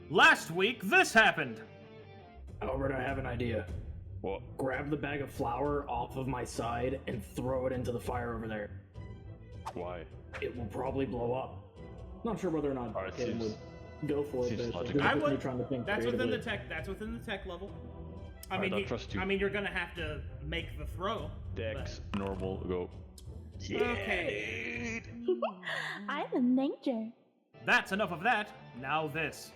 Last week, this happened. Albert, I have an idea. What? Grab the bag of flour off of my side and throw it into the fire over there. Why? It will probably blow up. Not sure whether or not Alright, Kim would go for it. seems But logical. I this is me would. trying to think That's within the creatively. tech. That's within the tech level. I Alright, mean, I'll trust you. I mean, you're gonna have to make the throw. Dex, normal, go. But... Okay. I'm a ninja. That's enough of that. Now this.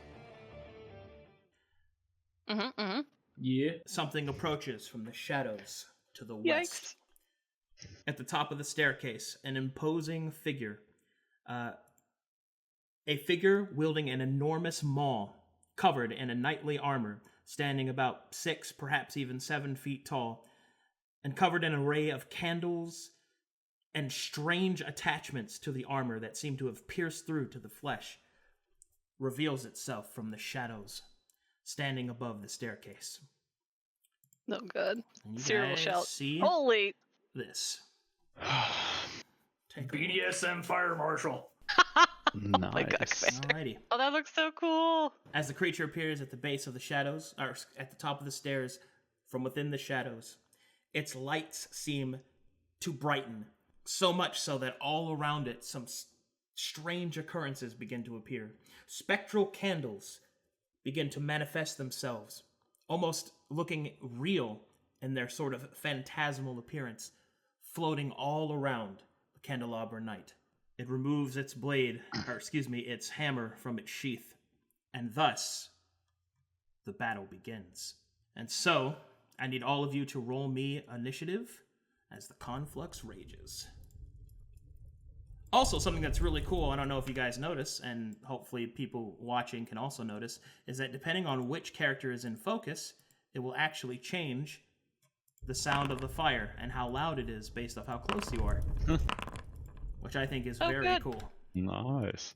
Yeah. Something approaches from the shadows to the west. Yikes. At the top of the staircase, an imposing figure. A figure wielding an enormous maul, covered in a knightly armor, standing about 6, perhaps even 7 feet tall, and covered in an array of candles and strange attachments to the armor that seem to have pierced through to the flesh, reveals itself from the shadows, standing above the staircase. No good. And you Sera will guys shout, see "Holy!" this. Take a BDSM Fire Marshal. My God, Nice. Alrighty. Oh, that looks so cool. As the creature appears at the base of the shadows, or at the top of the stairs, from within the shadows, its lights seem to brighten, so much so that all around it some strange occurrences begin to appear. Spectral candles begin to manifest themselves, almost looking real in their sort of phantasmal appearance, floating all around the candelabra knight. It removes its blade, or excuse me, its hammer from its sheath, and thus the battle begins. And so, I need all of you to roll me initiative as the conflux rages. Also, something that's really cool, I don't know if you guys notice, and hopefully people watching can also notice, is that depending on which character is in focus, it will actually change the sound of the fire and how loud it is based off how close you are. Which I think is very good. cool. Nice.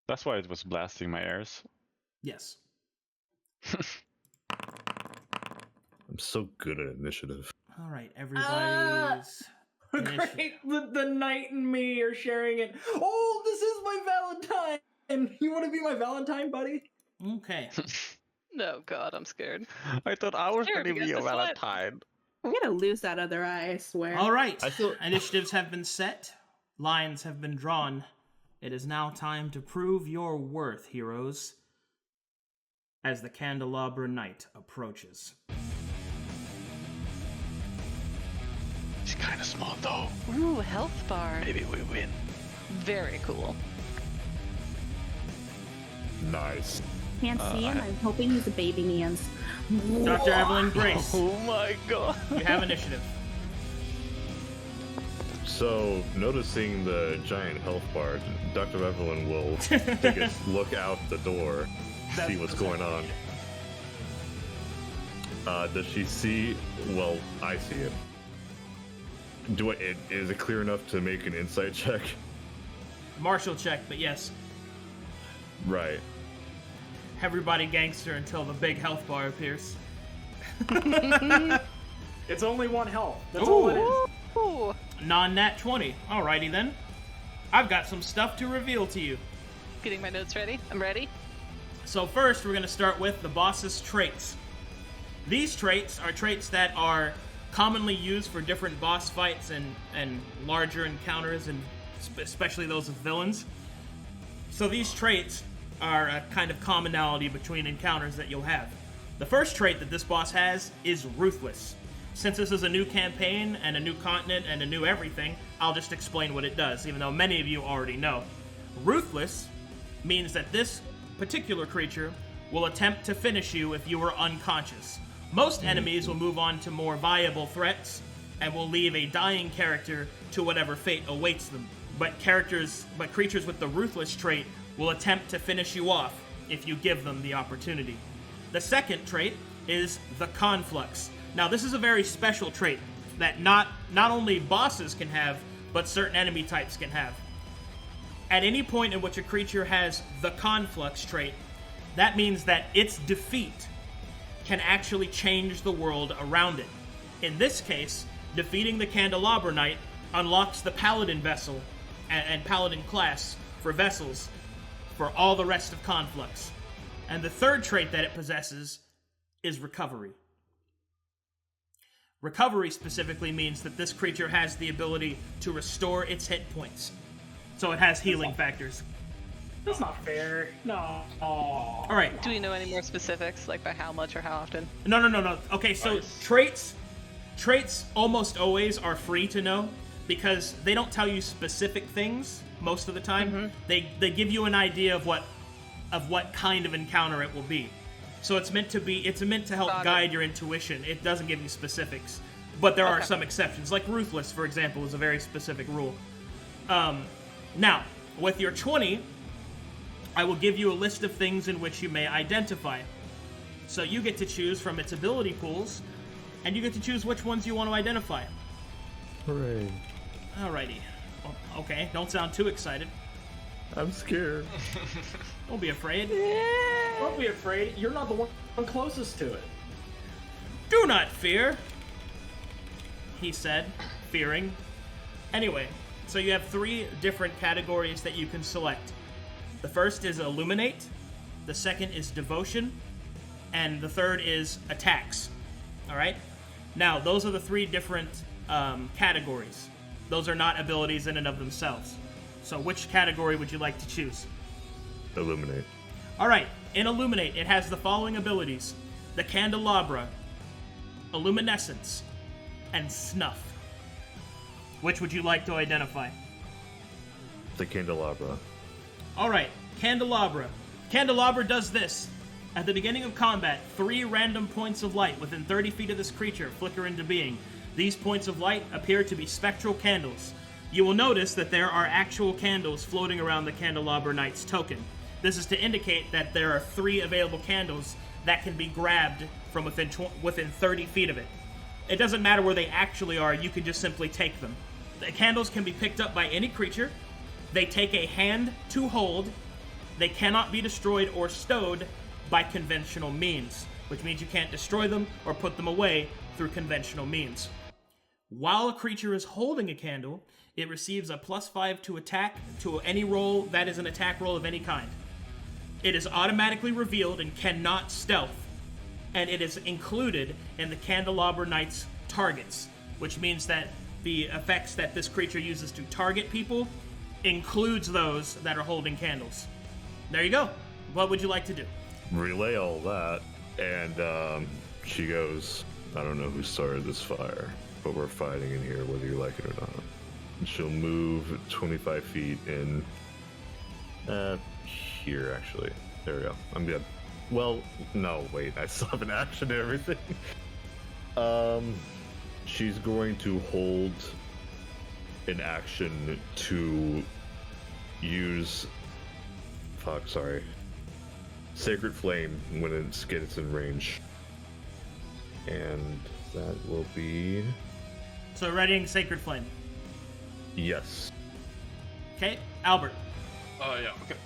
That's why it was blasting my ears. Yes. I'm so good at initiative. All right, everybody's... initiative. Great, the knight and me are sharing it. Oh, this is my Valentine. You want to be my Valentine, buddy? Okay. No, God, I'm scared. I thought I was Sure, going to be because a it's what- Valentine. I'm gonna lose that other eye, I swear. All right. I feel- Initiatives have been set. Lines have been drawn. It is now time to prove your worth, heroes, as the candelabra knight approaches. He's kind of small though. Ooh, health bar. Maybe we win. Very cool. Nice. Can't see him. I'm hoping he's a baby man's. Dr. Evelyn Grace, Oh my god. you have initiative. So, noticing the giant health bar, Dr. Evelyn will take a look out the door, see what's going on. Does she see? Well, I see it. Is it clear enough to make an insight check? Martial check, but yes. Right. Everybody gangster until the big health bar appears. It's only one health. That's all it is. Ooh. Non-nat 20. Alrighty then. I've got some stuff to reveal to you. Getting my notes ready. I'm ready. So first, we're going to start with the boss's traits. These traits are traits that are commonly used for different boss fights and larger encounters, and especially those of villains. So these traits are a kind of commonality between encounters that you'll have. The first trait that this boss has is Ruthless. Since this is a new campaign and a new continent and a new everything, I'll just explain what it does, even though many of you already know. Ruthless means that this particular creature will attempt to finish you if you are unconscious. Most enemies will move on to more viable threats and will leave a dying character to whatever fate awaits them. But creatures with the Ruthless trait will attempt to finish you off if you give them the opportunity. The second trait is the Conflux. Now, this is a very special trait that not only bosses can have, but certain enemy types can have. At any point in which a creature has the Conflux trait, that means that its defeat can actually change the world around it. In this case, defeating the Candelabra Knight unlocks the Paladin vessel and Paladin class for vessels for all the rest of Conflux. And the third trait that it possesses is recovery. Recovery specifically means that this creature has the ability to restore its hit points. So it has healing factors. That's not fair. No. All right. Do we know any more specifics, like by how much or how often? No. Okay, so traits almost always are free to know because they don't tell you specific things most of the time. They give you an idea of what kind of encounter it will be. So it's meant to help guide your intuition. It doesn't give you specifics, but there are some exceptions. Like Ruthless, for example, is a very specific rule. Now, with your 20, I will give you a list of things in which you may identify. So you get to choose from its ability pools, and you get to choose which ones you want to identify. Hooray. Alrighty. Okay, don't sound too excited. I'm scared. Don't be afraid. Don't be afraid. You're not the one closest to it. Do not fear, he said, fearing. Anyway, so you have 3 different categories that you can select. The first is Illuminate, the second is Devotion, and the third is Attacks. Alright? Now, those are the 3 different categories. Those are not abilities in and of themselves. So which category would you like to choose? Illuminate. Alright, in Illuminate, it has the following abilities. The Candelabra, Luminescence, and Snuff. Which would you like to identify? The candelabra. Alright, Candelabra. Candelabra does this. At the beginning of combat, 3 random points of light within 30 feet of this creature flicker into being. These points of light appear to be spectral candles. You will notice that there are actual candles floating around the Candelabra Knight's token. This is to indicate that there are 3 available candles that can be grabbed from within 30 feet of it. It doesn't matter where they actually are, you can just simply take them. The candles can be picked up by any creature. They take a hand to hold. They cannot be destroyed or stowed by conventional means, which means you can't destroy them or put them away through conventional means. While a creature is holding a candle, it receives a +5 to attack to any roll that is an attack roll of any kind. It is automatically revealed and cannot stealth, and it is included in the Candelabra Knight's targets, which means that the effects that this creature uses to target people includes those that are holding candles. There you go. What would you like to do? Relay all that, and she goes, I don't know who started this fire, but we're fighting in here whether you like it or not. And she'll move 25 feet in here, actually. There we go. I'm good. Well, no, wait, I still have an action and everything. She's going to hold an action to use Sacred Flame when it gets in range. And that will be... So readying Sacred Flame. Yes. Okay, Albert. Oh, yeah, okay.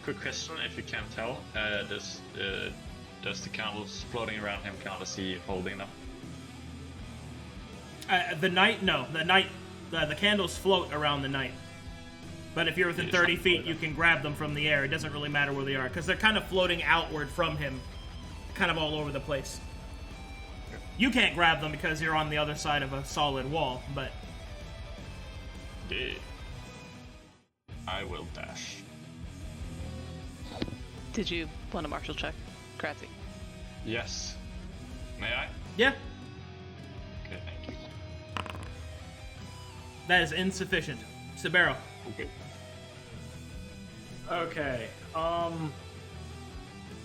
Quick question, if you can't tell, does the candles floating around him count as he holding them? The knight, no. The candles float around the knight. But if you're within 30 feet, you can grab them from the air. It doesn't really matter where they are, because they're kind of floating outward from him, kind of all over the place. You can't grab them because you're on the other side of a solid wall, but... I will dash. Did you want a martial check, Cratzzy? Yes. May I? Yeah, Okay, thank you. that is insufficient. Sabeiro. Okay,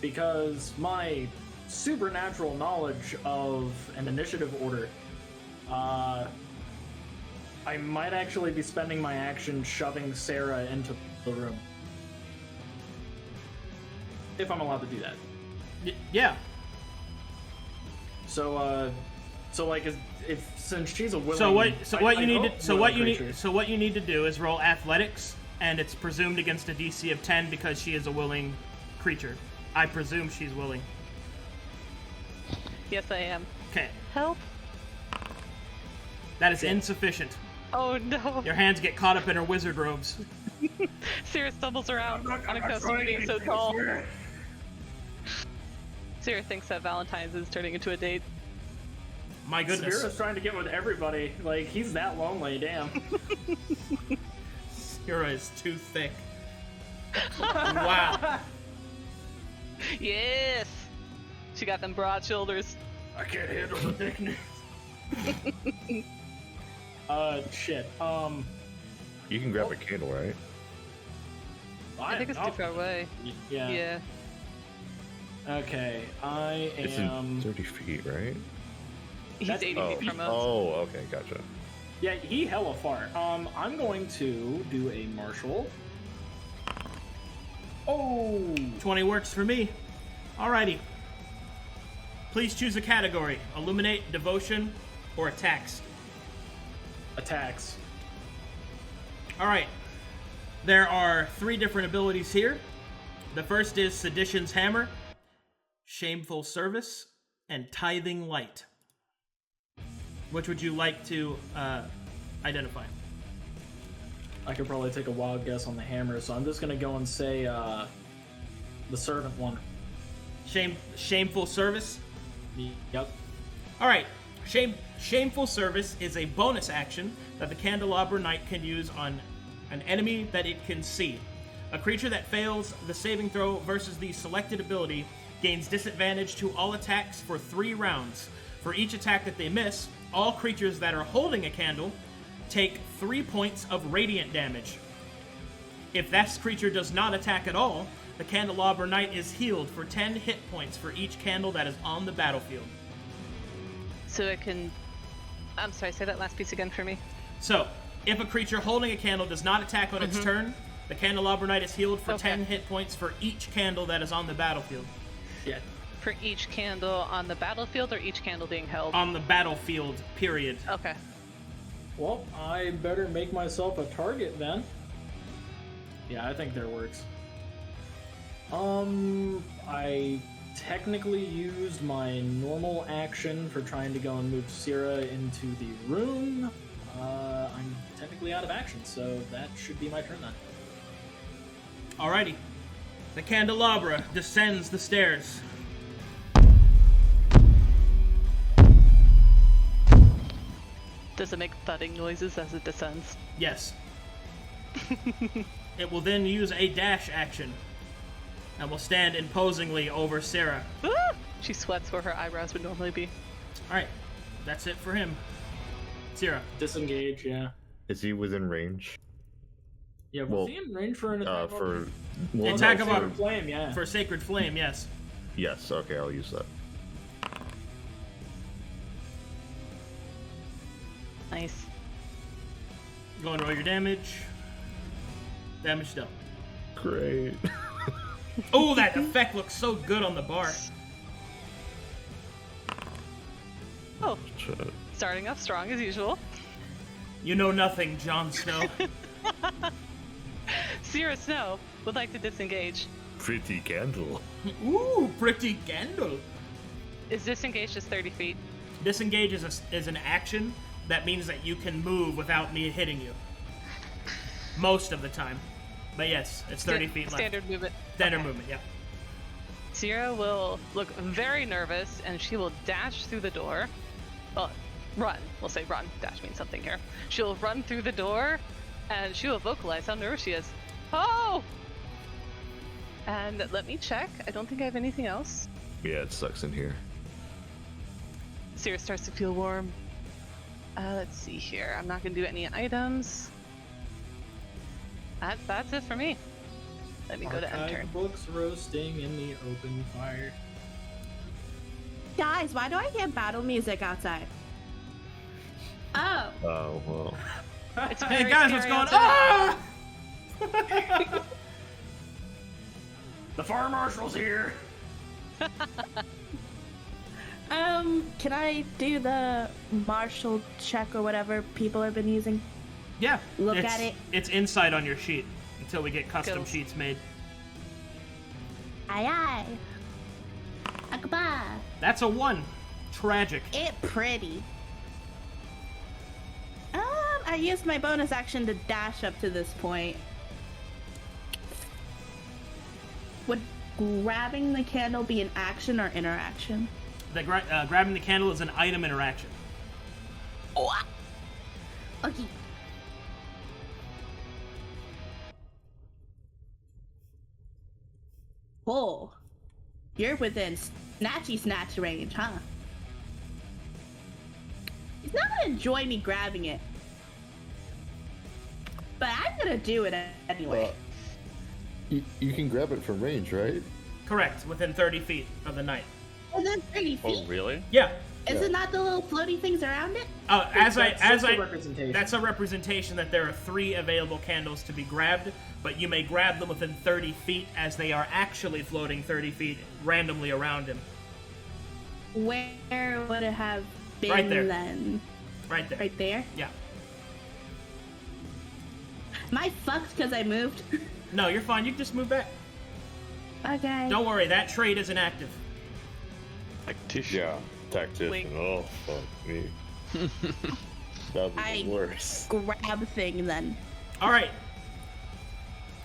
because my supernatural knowledge of an initiative order, I might actually be spending my action shoving Sera into the room. If I'm allowed to do that. Yeah. So like, since she's a willing... So what you need to do is roll athletics, and it's presumed against a DC of 10 because she is a willing creature. I presume she's willing. Yes, I am. Okay. Help. That is insufficient. Oh no. Your hands get caught up in her wizard robes. Sera stumbles around, unaccustomed to being so tall. Sera thinks that Valentine's is turning into a date. My goodness. Sera's trying to get with everybody. Like, he's that lonely, damn. Sera is too thick. Wow. Yes! She got them broad shoulders. I can't handle the thickness. Shit. You can grab a candle, right? I think it's too far away. Yeah. Yeah. Okay, I It's am... in 30 feet, right? He's That's- 80 Oh, feet from us. oh, okay, gotcha. Yeah, he hella far. I'm going to do a martial. Oh! 20 works for me. Alrighty. Please choose a category. Illuminate, devotion, or attacks. Attacks. Alright. There are 3 different abilities here. The first is Seditions Hammer, Shameful Service, and Tithing Light. Which would you like to identify? I could probably take a wild guess on the hammer, so I'm just gonna go and say, the servant one. Shameful Service? Yep. Alright. Shameful Service is a bonus action that the Candelabra Knight can use on an enemy that it can see. A creature that fails the saving throw versus the selected ability gains disadvantage to all attacks for 3 rounds. For each attack that they miss, all creatures that are holding a candle take 3 points of radiant damage. If that creature does not attack at all, the Candelabra Knight is healed for 10 hit points for each candle that is on the battlefield. So it can... I'm sorry, say that last piece again for me. So, if a creature holding a candle does not attack on its turn, the Candelabra Knight is healed for Okay. 10 hit points for each candle that is on the battlefield. Shit. For each candle on the battlefield or each candle being held? On the battlefield, period. Okay. Well, I better make myself a target then. Yeah, I think that works. I technically used my normal action for trying to go and move Sera into the room. I'm technically out of action, so that should be my turn then. Alrighty. The Candelabra descends the stairs. Does it make thudding noises as it descends? Yes. It will then use a dash action and will stand imposingly over Sera. Ah! She sweats where her eyebrows would normally be. Alright. That's it for him. Sera. Disengage, yeah. Is he within range? Yeah, was Well, he in range for an attack? For Attack no, of for- our- Flame, yeah. For Sacred Flame, yes. Yes, okay, I'll use that. Nice. Go and roll your damage. Damage dealt. Great. Oh, that effect looks so good on the bar. Oh, Shit. starting off strong as usual. You know nothing, Jon Snow. Sera Snow would like to disengage. Pretty candle. Ooh, pretty candle. Is disengage just 30 feet? Disengage is an action that means that you can move without me hitting you. Most of the time. But yes, it's 30 feet left. Standard movement. Standard Okay. movement, yeah. Sera will look very nervous and she will dash through the door. Well, run. We'll say run. Dash means something here. She'll run through the door and she will vocalize how nervous she is. Oh! And let me check. I don't think I have anything else. Yeah, it sucks in here. Sera starts to feel warm. Let's see here. I'm not going to do any items. That's it for me. Let me go to end turn. Books roasting in the open fire. Guys, why do I hear battle music outside? Oh, Oh, well. It's Hey very guys, what's scary going outside. on? The fire marshal's here! Can I do the martial check or whatever people have been using? Yeah. Look it's, at it. It's inside on your sheet until we get custom Skills. sheets made. aye aye. Akbar. That's a 1. Tragic. It pretty. I used my bonus action to dash up to this point. Would grabbing the candle be an action or interaction? Grabbing the candle is an item interaction. Okay. Oh, you're within snatchy snatch range, huh? He's not gonna enjoy me grabbing it, but I'm gonna do it anyway. You can grab it from range, right? Correct, within 30 feet of the knight. Within 30 feet? Oh, really? Yeah. Is it not the little floaty things around it? That's a representation. representation that there are 3 available candles to be grabbed, but you may grab them within 30 feet as they are actually floating 30 feet randomly around him. Where would it have been Right there. then? Right there. Right there? Yeah. Am I fucked because I moved? No, you're fine. You can just move back. Okay. Don't worry, that trait isn't active. Tactician. Yeah, tactician. Wait. Oh, fuck me. That'd be the worst. Grab thing then. All right.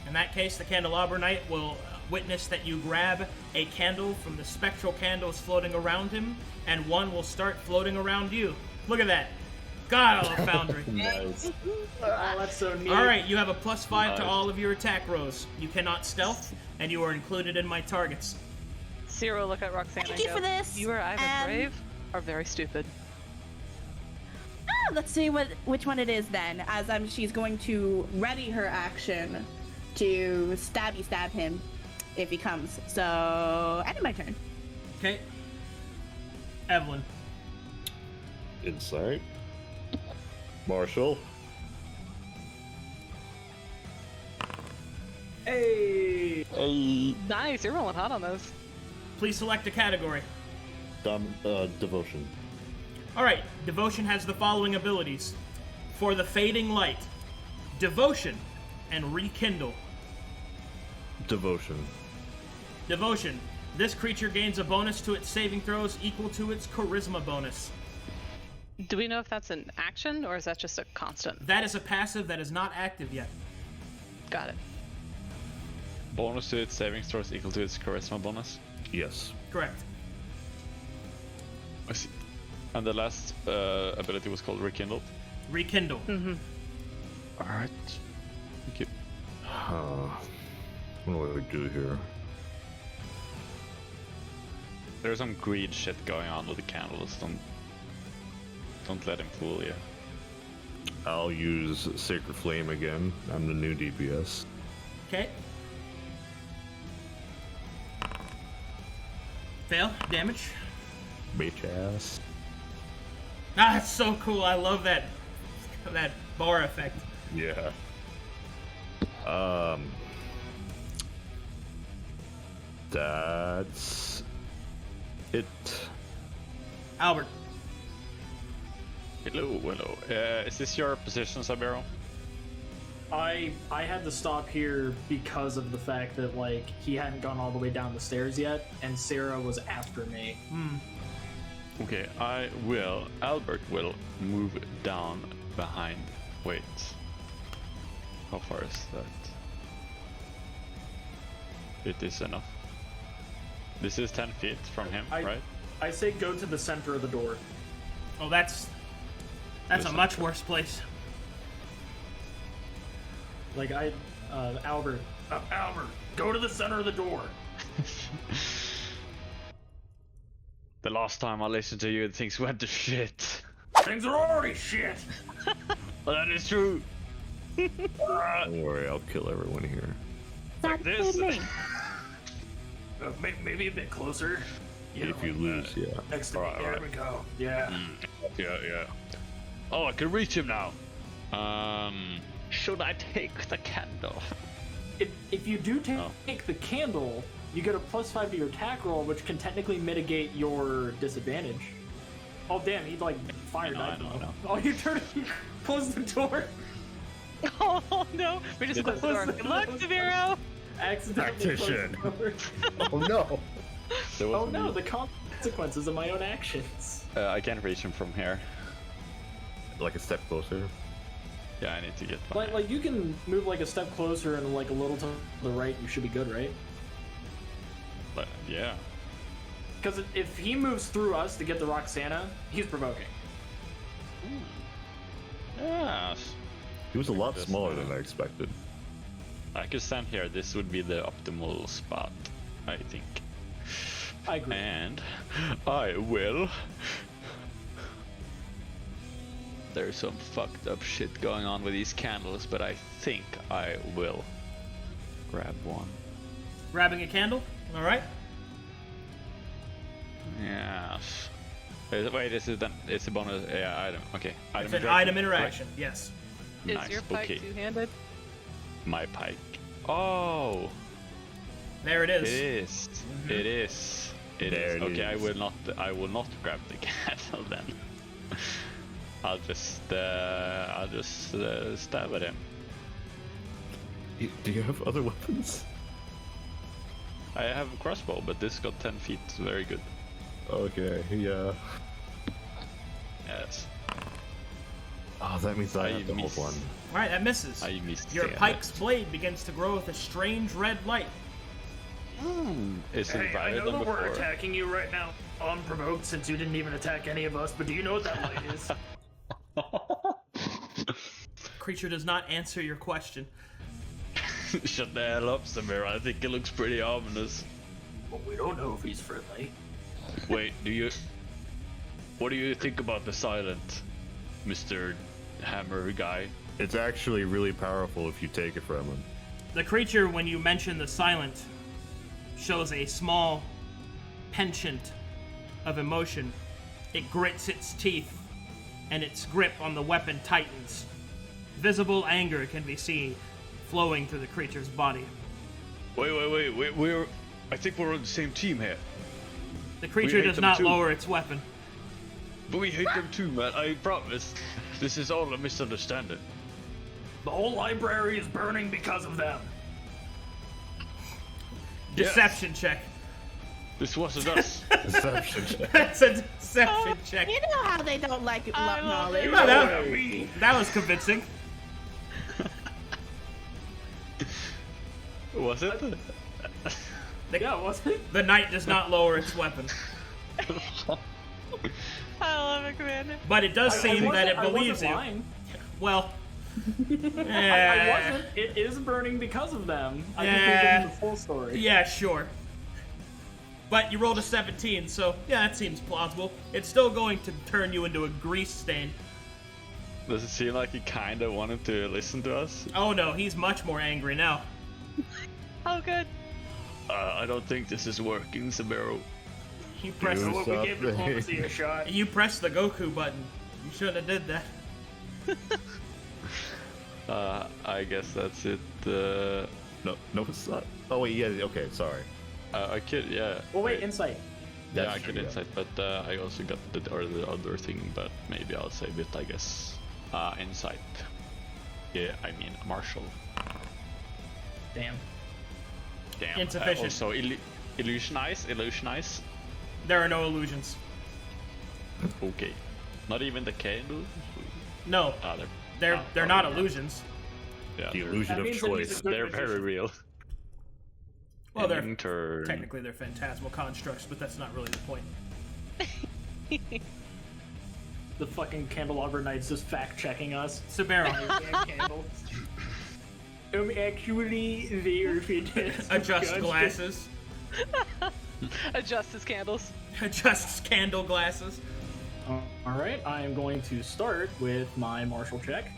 In that case, the Candelabra Knight will witness that you grab a candle from the spectral candles floating around him, and one will start floating around you. Look at that. God, I love Foundry. Nice. Oh, that's so neat. All right, you have a +5 to all of your attack rolls. You cannot stealth, and you are included in my targets. Sera will look at Roxanna Thank and you go, for this, you are either brave or very stupid. Let's see which one it is then, as she's going to ready her action to stab him if he comes. So, end of my turn. Okay. Evelyn. Insight. Marshall. Hey! Nice, you're rolling hot on those. Please select a category. Devotion. All right, Devotion has the following abilities. For the Fading Light, Devotion, and Rekindle. Devotion. Devotion. This creature gains a bonus to its saving throws equal to its Charisma bonus. Do we know if that's an action or is that just a constant? That is a passive that is not active yet. Got it. Bonus to its saving throws equal to its charisma bonus. Yes. Correct. I see. And the last ability was called Rekindle. Rekindle. Alright. Thank you. What do I do here? There's some greed shit going on with the candles. Don't let him fool you. I'll use Sacred Flame again. I'm the new DPS. Okay. Fail. Damage. Bitch ass. Ah, that's so cool. I love that bar effect. Yeah. That's it. Albert. Hello. Is this your position, Sabeiro? I had to stop here because of the fact that he hadn't gone all the way down the stairs yet, and Sera was after me. Okay, Albert will move down behind. Wait. How far is that? It is enough. This is 10 feet from him, right? I say go to the center of the door. Oh, that's a much worse place. Albert, go to the center of the door. The last time I listened to you, things went to shit. Things are already shit. Well, that is true. Don't worry, I'll kill everyone here. Stop this. me. Maybe a bit closer. If you lose, yeah. Next to me. There we go. Yeah. Yeah. Oh, I can reach him now. Should I take the candle? If you do take the candle, you get a +5 to your attack roll, which can technically mitigate your disadvantage. Oh damn, he fired that. I know. Oh, you close the door. Oh no, we just closed the door. Good luck, Sabeiro! Accidentally Tactician. closed the door. Oh no! Oh no, the consequences of my own actions. I can't reach him from here. Like a step closer. Yeah, I need to get my... Like you can move like a step closer and like a little to the right. You should be good, right? But, yeah. Because if he moves through us to get the Roxanna, he's provoking. Yes. He was a lot smaller than I expected. I could stand here. This would be the optimal spot, I think. I agree. And I will. There's some fucked up shit going on with these candles, but I think I will grab one. Grabbing a candle? Alright. Yes. Wait, this is then. It's a bonus item. Okay. It's an item interaction, yes. Is Nice, your pike okay. two-handed? My pike. Oh! There it is. It is. It is. It There is. it Okay, is. I will not grab the candle then. I'll just stab at him. Do you have other weapons? I have a crossbow, but this got 10 feet. Very good. Okay, yeah. Yes. Oh, that means I have to hold missed. one. Alright, that misses. I missed. Your damn pike's it. blade begins to glow with a strange red light. Is it Hey, I brighter know than that we're before? attacking you right now unprovoked since you didn't even attack any of us, but do you know what that light is? Creature does not answer your question. Shut the hell up, Sabeiro. I think it looks pretty ominous. Well, we don't know if he's friendly. Wait, what do you think about the silent, Mr. Hammer guy? It's actually really powerful if you take it from him. The creature, when you mention the silent, shows a small penchant of emotion. It grits its teeth, and its grip on the weapon tightens. Visible anger can be seen flowing through the creature's body. Wait, I think we're on the same team here. The creature hate does them not too. lower its weapon. But we hate them too, man. I promise. This is all a misunderstanding. The whole library is burning because of them. Deception check. This wasn't us. Deception check. That's a deception check. You know how they don't like I love knowledge. it. Oh, that was convincing. Was it? Yeah, was it? The knight does not lower its weapon. I love it, Commander. But it does seem that it believes you. Lying. Well, I wasn't. It is burning because of them. I just didn't give them the full story. yeah, sure. But you rolled a 17, so yeah, that seems plausible. It's still going to turn you into a grease stain. Does it seem like he kind of wanted to listen to us? Oh no, he's much more angry now. Oh, good. I don't think this is working, Sabeiro. You pressed, Do Well, we gave something. diplomacy a shot. you pressed the Goku button. You shouldn't have did that. I guess that's it. No, it's not. Oh wait, yeah. Okay, sorry. I could, yeah. Well, wait, insight. Yeah, That's I could true, yeah. insight, but I also got the other thing, but maybe I'll save it, I guess. Insight. Yeah, I mean, martial. Damn. Damn. Insufficient. Also, illusionize. There are no illusions. Okay. Not even the candle? No, Ah, they're not illusions. Yeah, The they're, illusion That of means that he's choice. a good they're magician. very real. Well, they're Ending turn. technically they're phantasmal constructs, but that's not really the point. The fucking candelabra knights just fact-checking us. Sabeiro, Damn candles. Actually, they are fantastic. adjust glasses. Adjust his candles. Adjust candle glasses. Alright, I am going to start with my martial check.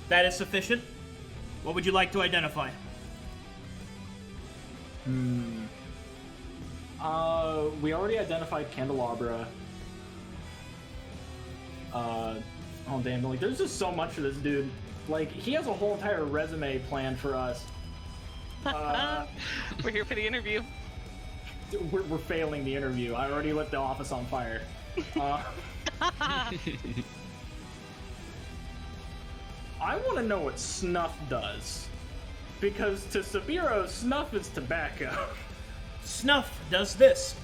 That is sufficient. What would you like to identify? We already identified candelabra. Oh damn, like there's just so much for this dude. Like, he has a whole entire resume planned for us. We're here for the interview. We're failing the interview. I already lit the office on fire. I want to know what snuff does. Because to Sabeiro, snuff is tobacco. Snuff does this.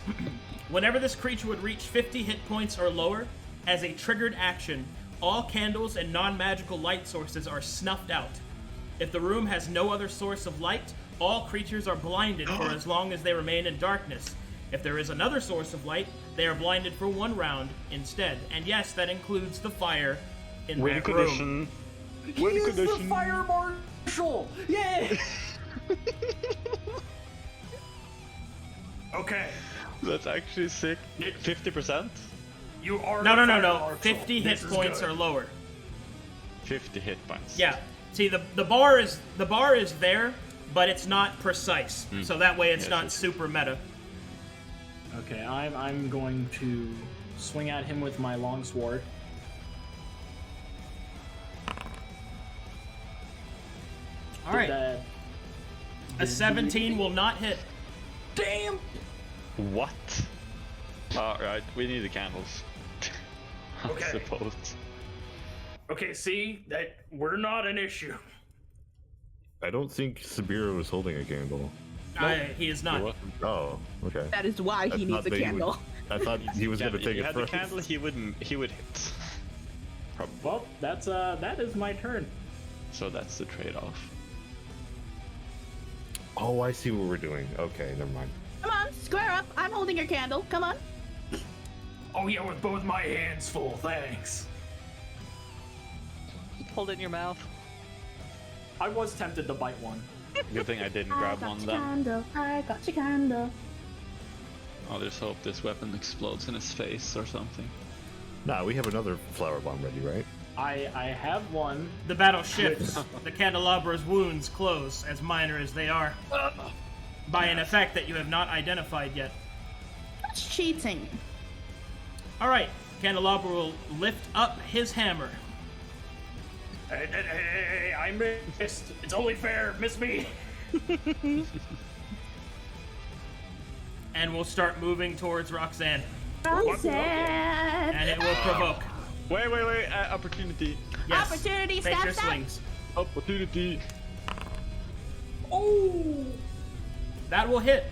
Whenever this creature would reach 50 hit points or lower, as a triggered action, all candles and non-magical light sources are snuffed out. If the room has no other source of light, all creatures are blinded for as long as they remain in darkness. If there is another source of light, they are blinded for 1 round instead. And yes, that includes the fire in Win that condition. room. He is the fire marshal! Yay! Okay. That's actually sick. 50%? You are No, the no, fire no. marshal. 50 hit This is points good. or lower. 50 hit points. Yeah. See, the bar is there, but it's not precise. So that way it's Yes, not yes. super meta. Okay, I'm going to swing at him with my longsword. All right. That- A 17 will not hit. Damn! What? Alright, we need the candles. I Okay. suppose. Okay, see? That we're not an issue. I don't think Sabeiro is holding a candle. He is not. What? Oh, okay. That is why I he needs thought a that he candle. I thought he was Yeah, going to take you it had the first. candle, he would hit. Probably. Well, that is my turn. So that's the trade-off. Oh, I see what we're doing. Okay, never mind. Come on, square up. I'm holding your candle. Come on. Oh yeah, with both my hands full, thanks. Hold it in your mouth. I was tempted to bite one. Good thing I didn't I grab got one your then. candle. I got your candle. I'll just hope this weapon explodes in his face or something. Nah, we have another flower bomb ready, right? I have one. The battle shifts. The candelabra's wounds close, as minor as they are, by an effect that you have not identified yet. That's cheating. All right, candelabra will lift up his hammer. Hey, I missed. It's only fair. Miss me. And we'll start moving towards Roxanne. Roxanne. And it will provoke. Wait, opportunity. Yes. Opportunity, Make stab, your stab. swings. Opportunity. Oh. That will hit.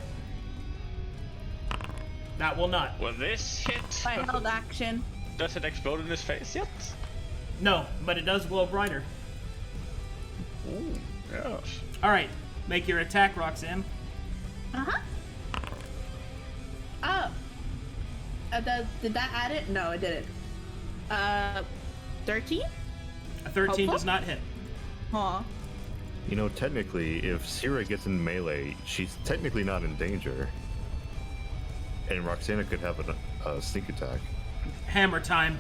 That will not. Will this hit? I held action. Does it explode in his face yet? No, but it does glow brighter. Ooh, yes. All right, make your attack, Roxanne. Uh-huh. Oh. Did that add it? No, it didn't. 13? A 13 Hopeful? does not hit. Aw. You know, technically, if Sera gets in melee, she's technically not in danger. And Roxanna could have a sneak attack. Hammer time.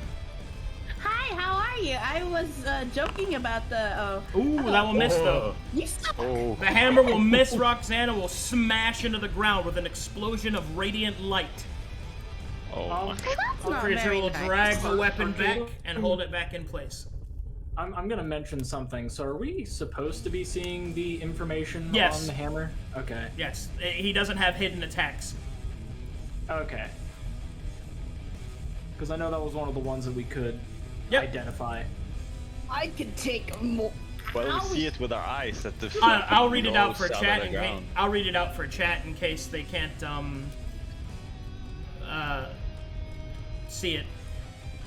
Hi, how are you? I was joking about the. Ooh, that will miss though. You suck. Oh, The hammer will miss Roxanna, will smash into the ground with an explosion of radiant light. Oh, Um, my. That's The not creature very will nice. drag the weapon back Okay. and hold it back in place. I'm gonna mention something. So are we supposed to be seeing the information Yes. on the hammer? Okay. Yes, he doesn't have hidden attacks. Okay. Because I know that was one of the ones that we could Yep. identify. I could take more. Well, we see it with our eyes that the. I'll read it out for nose chat. of the ground. I'll read it out for chat in case they can't see it.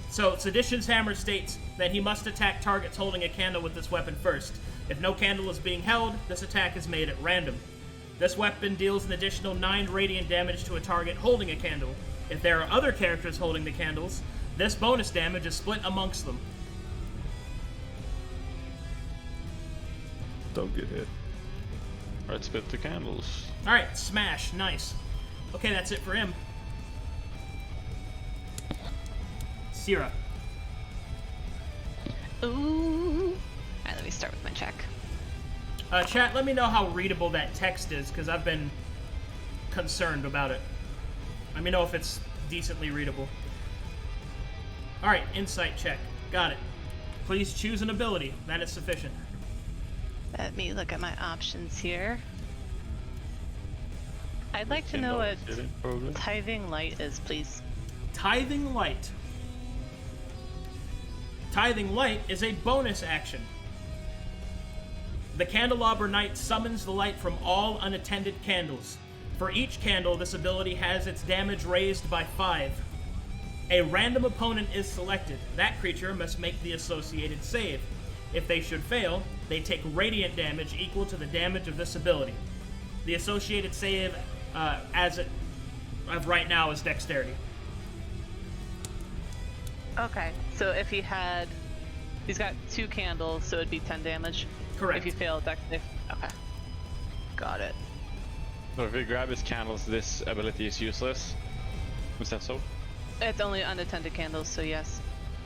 So, Seditions' hammer states that he must attack targets holding a candle with this weapon first. If no candle is being held, this attack is made at random. This weapon deals an additional 9 radiant damage to a target holding a candle. If there are other characters holding the candles, this bonus damage is split amongst them. don't get hit. Let's spit the candles. Alright, smash. Nice. Okay, that's it for him. Sera. Ooh. Alright, let me start with my check. Chat, let me know how readable that text is, because I've been concerned about it. Let me know if it's decently readable. Alright, insight check. Got it. Please choose an ability. That is sufficient. Let me look at my options here. I'd like to know what Tithing Light is, please. Tithing Light. Tithing Light is a bonus action. The Candelabra Knight summons the light from all unattended candles. For each candle, this ability has its damage raised by 5. A random opponent is selected. That creature must make the associated save. If they should fail, they take radiant damage equal to the damage of this ability. The associated save, of right now, is Dexterity. Okay, so if he's got 2 candles, so it'd be 10 damage. Correct. If you fail dex save. Okay. Got it. So if we grab his candles, this ability is useless. Is that so? It's only unattended candles, so yes.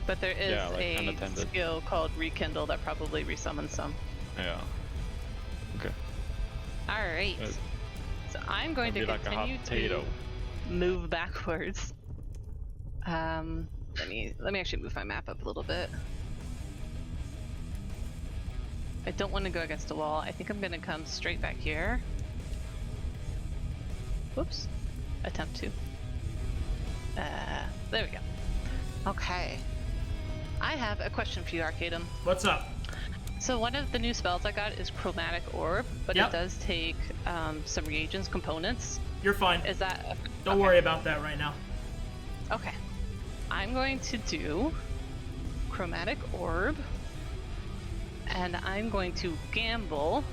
But there is Yeah, like a unattended. skill called Rekindle that probably resummons some. Yeah. Okay. Alright. So I'm going to It'd be like a hot continue potato. to move backwards. Let me actually move my map up a little bit. I don't want to go against a wall. I think I'm gonna come straight back here. Whoops. Attempt to. There we go. Okay. I have a question for you, Arcadum. What's up? So one of the new spells I got is Chromatic Orb, but Yep. it does take some reagents components. You're fine. Is that... Don't worry about that right now. Okay. I'm going to do Chromatic Orb, and I'm going to gamble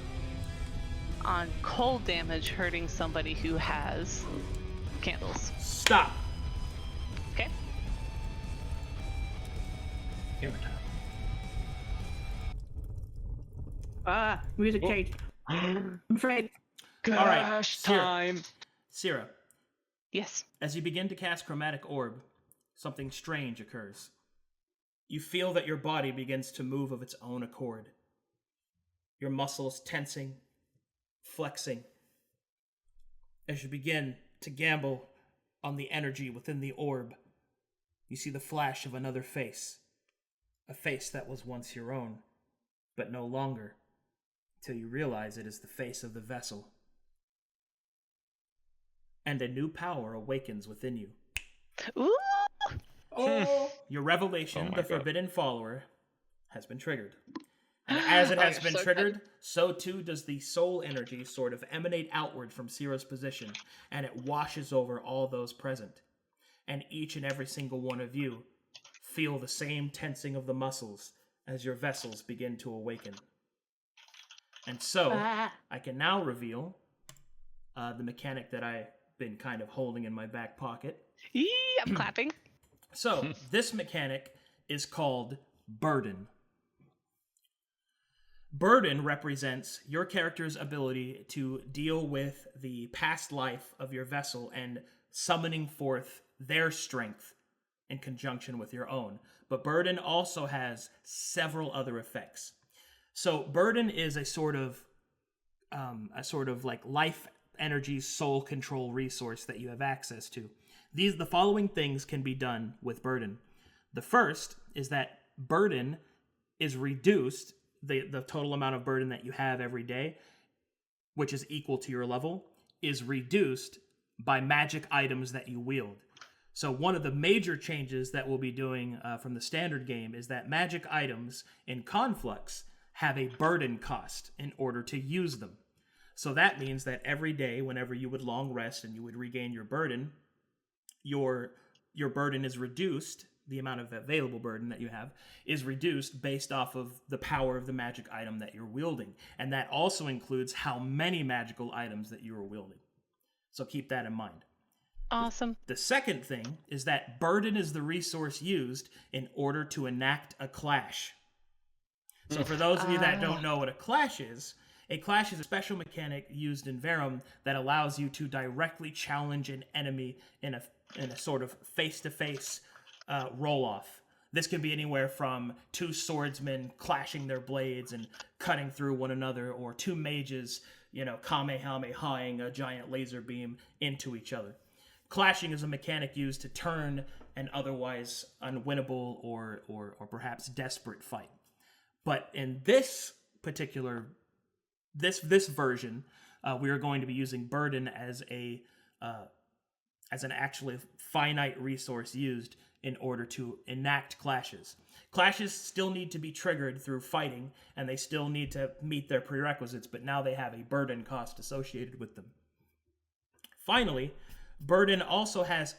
on cold damage hurting somebody who has candles. Stop. Okay? Hammer time. Music change. I'm afraid. All right, Gosh, Sera. time. Sera, Yes. as you begin to cast Chromatic Orb, something strange occurs. You feel that your body begins to move of its own accord. Your muscles tensing, flexing. As you begin to gamble on the energy within the orb, you see the flash of another face. A face that was once your own, but no longer, till you realize it is the face of the vessel. And a new power awakens within you. Ooh! Oh! Your revelation, Oh my the God. Forbidden Follower, has been triggered. And as it has I'm been so triggered, so too does the soul energy sort of emanate outward from Sera's position, and it washes over all those present. And each and every single one of you feel the same tensing of the muscles as your vessels begin to awaken. And so, I can now reveal the mechanic that I've been kind of holding in my back pocket. Yee, I'm clapping. So, this mechanic is called Burden. Burden represents your character's ability to deal with the past life of your vessel and summoning forth their strength in conjunction with your own. But Burden also has several other effects. So, Burden is a sort of like life energy soul control resource that you have access to. The following things can be done with Burden. The first is that Burden is reduced, the total amount of burden that you have every day, which is equal to your level, is reduced by magic items that you wield. So one of the major changes that we'll be doing from the standard game is that magic items in Conflux have a burden cost in order to use them. So that means that every day, whenever you would long rest and you would regain your burden, your burden is reduced. The amount of available burden that you have is reduced based off of the power of the magic item that you're wielding. And that also includes how many magical items that you are wielding. So keep that in mind. Awesome. The second thing is that burden is the resource used in order to enact a clash. So for those of you that don't know what a clash is a special mechanic used in Verum that allows you to directly challenge an enemy in a sort of face-to-face roll-off. This can be anywhere from two swordsmen clashing their blades and cutting through one another, or two mages, kamehamehaing a giant laser beam into each other. Clashing is a mechanic used to turn an otherwise unwinnable or perhaps desperate fight. But in this particular this version, we are going to be using burden as an actually finite resource used in order to enact clashes. Clashes still need to be triggered through fighting, and they still need to meet their prerequisites, but now they have a burden cost associated with them. Finally, burden also has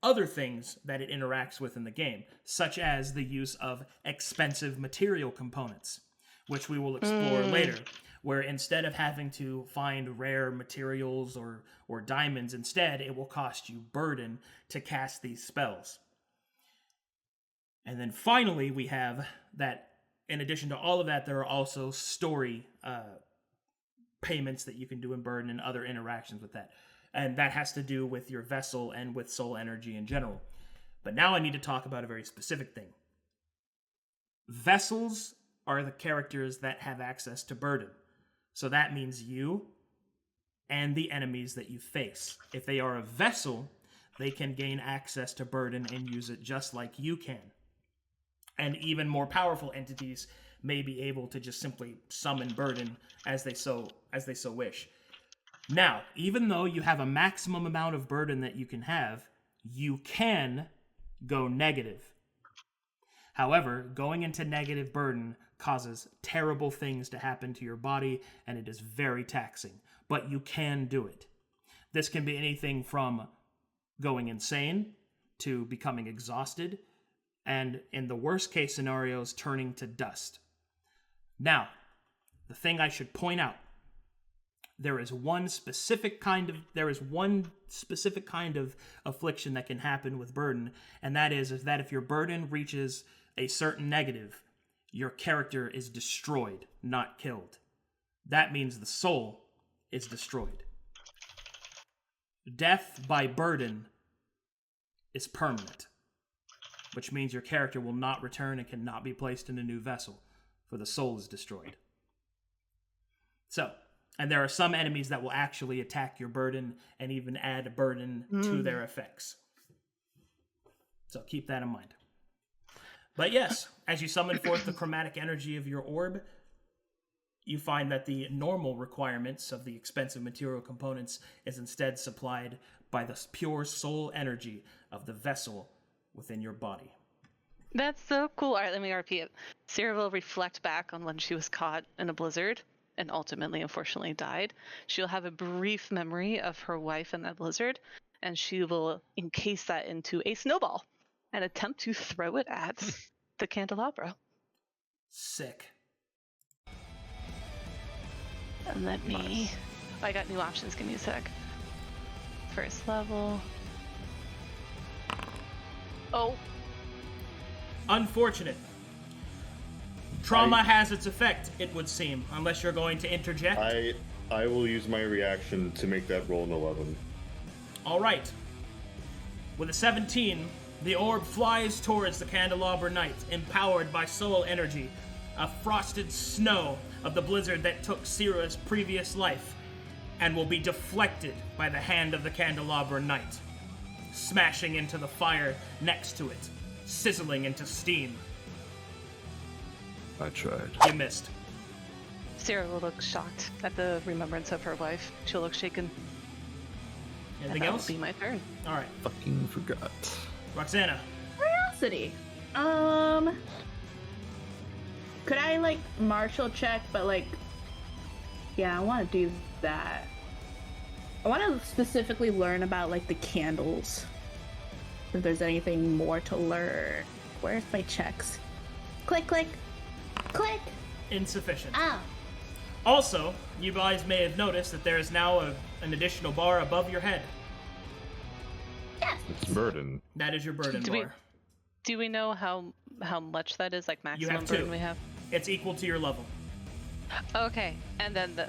other things that it interacts with in the game, such as the use of expensive material components, which we will explore later, where instead of having to find rare materials or diamonds, instead it will cost you burden to cast these spells. And then finally, we have that, in addition to all of that, there are also story payments that you can do in burden and other interactions with that. And that has to do with your vessel and with soul energy in general. But now I need to talk about a very specific thing. Vessels are the characters that have access to burden. So that means you and the enemies that you face. If they are a vessel, they can gain access to burden and use it just like you can. And even more powerful entities may be able to just simply summon burden as they so wish. Now, even though you have a maximum amount of burden that you can have, you can go negative. However, going into negative burden causes terrible things to happen to your body, and it is very taxing. But you can do it. This can be anything from going insane to becoming exhausted, and in the worst case scenarios, turning to dust. Now, the thing I should point out, there is one specific kind of affliction that can happen with burden, and that is that if your burden reaches a certain negative, your character is destroyed, not killed. That means the soul is destroyed. Death by burden is permanent, which means your character will not return and cannot be placed in a new vessel, for the soul is destroyed. So, and there are some enemies that will actually attack your burden and even add burden to their effects. So keep that in mind. But yes, as you summon forth the chromatic energy of your orb, you find that the normal requirements of the expensive material components is instead supplied by the pure soul energy of the vessel within your body. That's so cool. All right, let me repeat it. Sera will reflect back on when she was caught in a blizzard and ultimately, unfortunately, died. She'll have a brief memory of her wife in that blizzard, and she will encase that into a snowball and attempt to throw it at the candelabra. Sick. And let me... I got new options. Give me a sec. First level. Oh. Unfortunate. Trauma has its effect, it would seem, unless you're going to interject. I will use my reaction to make that roll an 11. All right. With a 17, the orb flies towards the Candelabra Knight, empowered by soul energy, a frosted snow of the blizzard that took Sera's previous life, and will be deflected by the hand of the Candelabra Knight, smashing into the fire next to it, sizzling into steam. I tried. You missed. Sera will look shocked at the remembrance of her wife. She'll look shaken. Anything and else? That'll be my turn. All right. Fucking forgot. Roxanna. Curiosity. Could I, martial check, but, yeah, I want to do that. I want to specifically learn about, the candles. If there's anything more to learn. Where's my checks? Click, click. Click! Insufficient. Ah. Also, you guys may have noticed that there is now an additional bar above your head. Yes! It's burden. That is your burden bar. Do we know how much that is, maximum You have burden two. we have? It's equal to your level. Okay, and then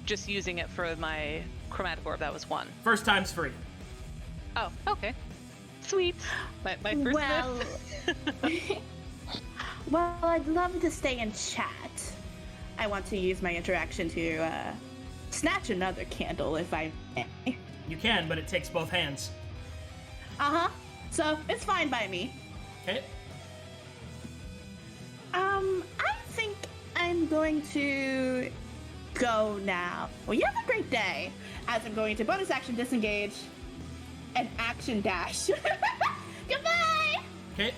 just using it for my chromatic orb, that was 1. First time's free. Oh, okay. Sweet. My first Well... Well, I'd love to stay and chat. I want to use my interaction to snatch another candle if I may. You can, but it takes both hands. Uh-huh. So, it's fine by me. Okay. I think I'm going to go now. Well, you have a great day. As I'm going to bonus action disengage and action dash. Goodbye! Okay.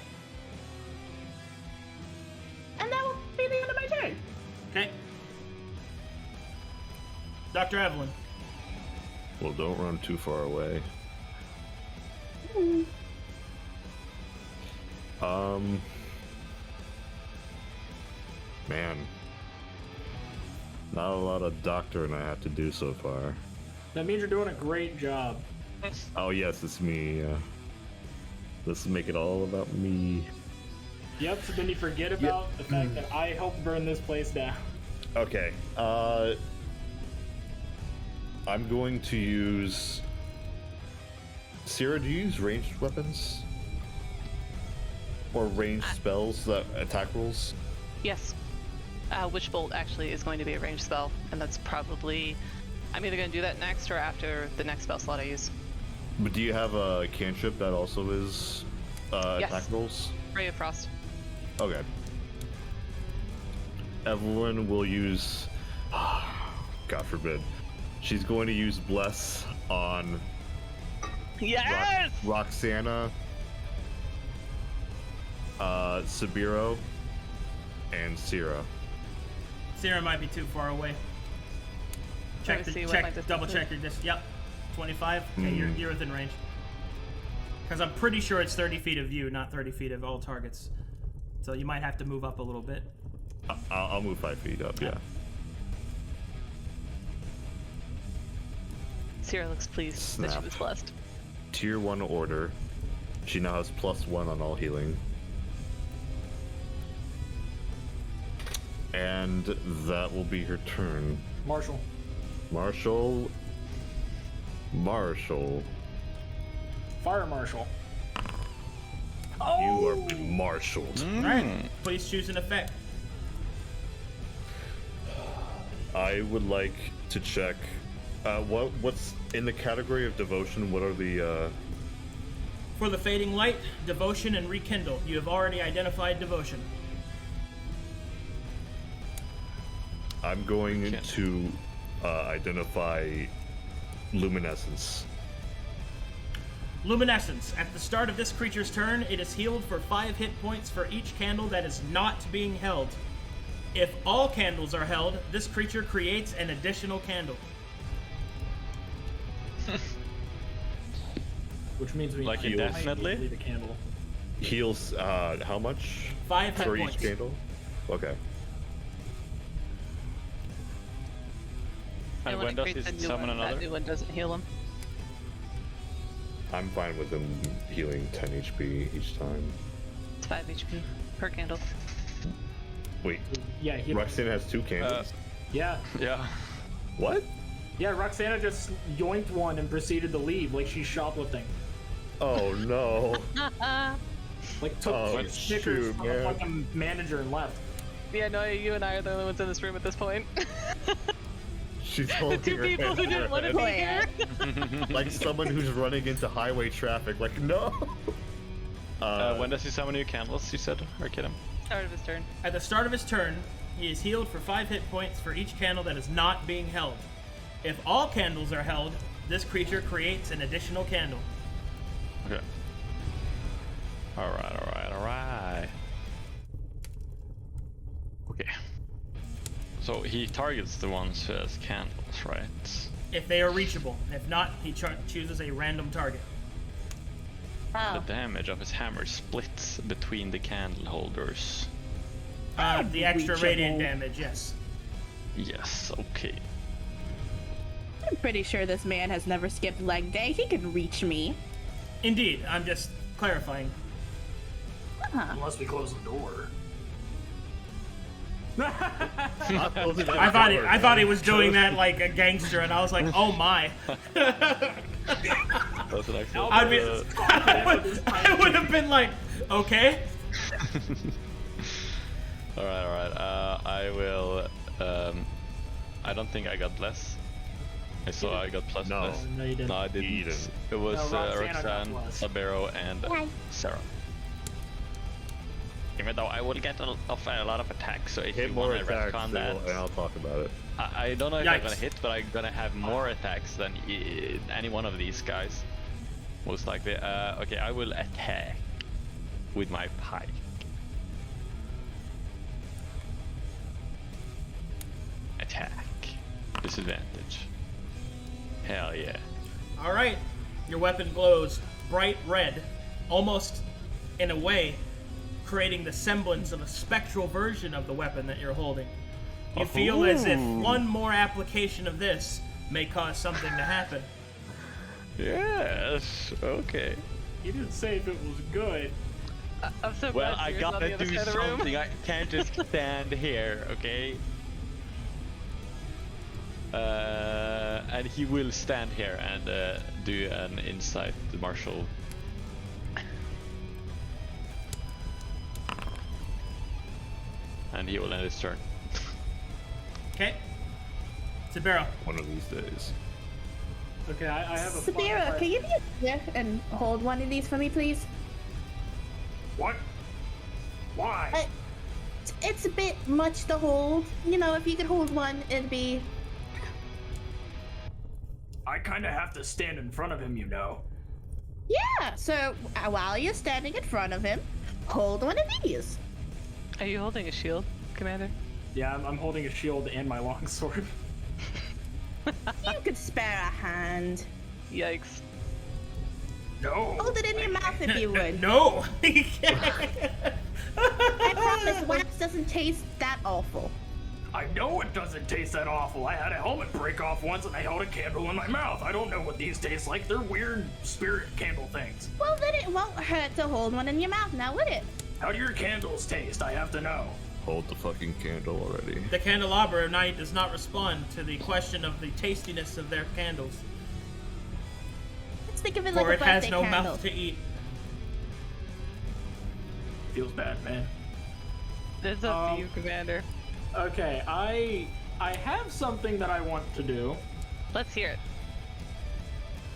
And that will be the end of my turn. Okay. Dr. Evelyn. Well, don't run too far away. Man. Not a lot of doctoring I have to do so far. That means you're doing a great job. Oh yes, it's me. Let's make it all about me. Yep, so then you forget about the fact that I helped burn this place down. Okay. I'm going to use... Sera, do you use ranged weapons? Or ranged spells that attack rolls? Yes. Witch Bolt actually is going to be a ranged spell, and that's probably... I'm either going to do that next or after the next spell slot I use. But do you have a cantrip that also is Yes. attack rolls? Ray of Frost. Okay. Evelyn will use... God forbid. She's going to use Bless on Yes! Roxanna, Sabeiro, and Sera. Sera might be too far away. Let me see what my Double distance check is. your distance. Yep, 25. Okay, you're within range. Because I'm pretty sure it's 30 feet of you, not 30 feet of all targets. So you might have to move up a little bit. I'll move 5 feet up, yeah. Sierra looks pleased that she Snap. was blessed. Tier 1 order. She now has +1 on all healing. And that will be her turn. Marshall. Marshall. Fire Marshal. You are marshaled. Alright, please choose an effect. I would like to check what's in the category of devotion. What are the For the Fading Light, Devotion, and Rekindle. You have already identified Devotion. I'm going to identify Luminescence. Luminescence. At the start of this creature's turn, it is healed for 5 hit points for each candle that is not being held. If all candles are held, this creature creates an additional candle. Which means we Like might indefinitely? leave a candle. Heals how much 5 hit for points. each candle? Okay. And And when when it does creates it a new summon one, that another? new one doesn't heal him. I'm fine with him healing 10 HP each time. It's 5 HP per candle. Wait, Yeah, he. Roxanna has 2 candles? Yeah, Yeah. What? yeah. Roxanna just yoinked one and proceeded to leave like she's shoplifting. Oh no. Like took Oh, 2 Snickers shoot, from the man. fucking manager and left. Yeah, Nooya, you and I are the only ones in this room at this point. She's The holding 2 her people hand who to her didn't want to head. be here. Like someone who's running into highway traffic. Like, no. When does he summon new candles, you said, Arcadum? Start of his turn. At the start of his turn, he is healed for 5 hit points for each candle that is not being held. If all candles are held, this creature creates an additional candle. Okay. Alright. Okay. So he targets the ones who has candles, right? If they are reachable. If not, he chooses a random target. The damage of his hammer splits between the candle holders. The extra Reachable. radiant damage, yes. Yes, okay. I'm pretty sure this man has never skipped leg day. He can reach me. Indeed, I'm just clarifying. Unless we close the door. I thought he was doing that like a gangster, and I was like, oh my. Does it actually? I would have been like, okay. Alright. I will. I don't think I got less. I saw I got plus No. less. No, you didn't. No, I didn't. You didn't. It was No, Roxanna got Roxanne, plus. Sabeiro, and Sera. Even though I will get a lot of attacks, so if Hit you more want to attacks, retcon that, and I'll talk about it. I don't know if I'm Yikes. gonna hit, but I'm gonna have more attacks than any one of these guys. Most likely. Okay, I will attack with my pike. Attack. Disadvantage. Hell yeah. All right. Your weapon glows bright red, almost in a way creating the semblance of a spectral version of the weapon that you're holding. You feel as if one more application of this may cause something to happen. Yes. Okay. You didn't say if it was good. I'm so Well, glad I Sierra's on the gotta other do side of the room. something. I can't just stand here, okay? And he will stand here and do an insight martial. And he will end his turn. Okay. Sabeiro. One of these days. Okay, I have a Sabeiro, can you be a dick and hold one of these for me, please? What? Why? It's a bit much to hold. You know, if you could hold one, it'd be... I kind of have to stand in front of him, you know. Yeah, so while you're standing in front of him, hold one of these. Are you holding a shield, Commander? Yeah, I'm holding a shield and my longsword. You could spare a hand. Yikes. No. Hold it in your mouth if you would. No! I promise wax doesn't taste that awful. I know it doesn't taste that awful. I had a helmet break off once and I held a candle in my mouth. I don't know what these taste like. They're weird spirit candle things. Well, then it won't hurt to hold one in your mouth now, would it? How do your candles taste? I have to know. Hold the fucking candle already. The candelabra knight does not respond to the question of the tastiness of their candles, Let's think of it like for a it has birthday no candle. mouth to eat. Feels bad, man. This is up to you, Commander. Okay, I have something that I want to do. Let's hear it.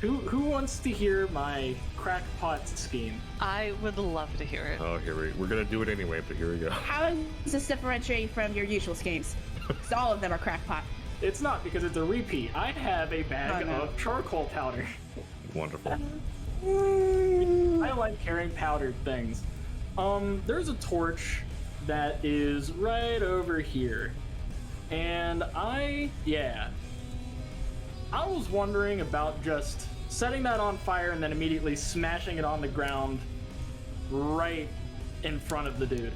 Who wants to hear my crackpot scheme? I would love to hear it. Oh, we're gonna do it anyway, but here we go. How does this differentiate from your usual schemes? Because all of them are crackpot. It's not because it's a repeat. I have a bag Oh, no. of charcoal powder. Wonderful. I like carrying powdered things. There's a torch that is right over here. And I was wondering about just setting that on fire and then immediately smashing it on the ground right in front of the dude.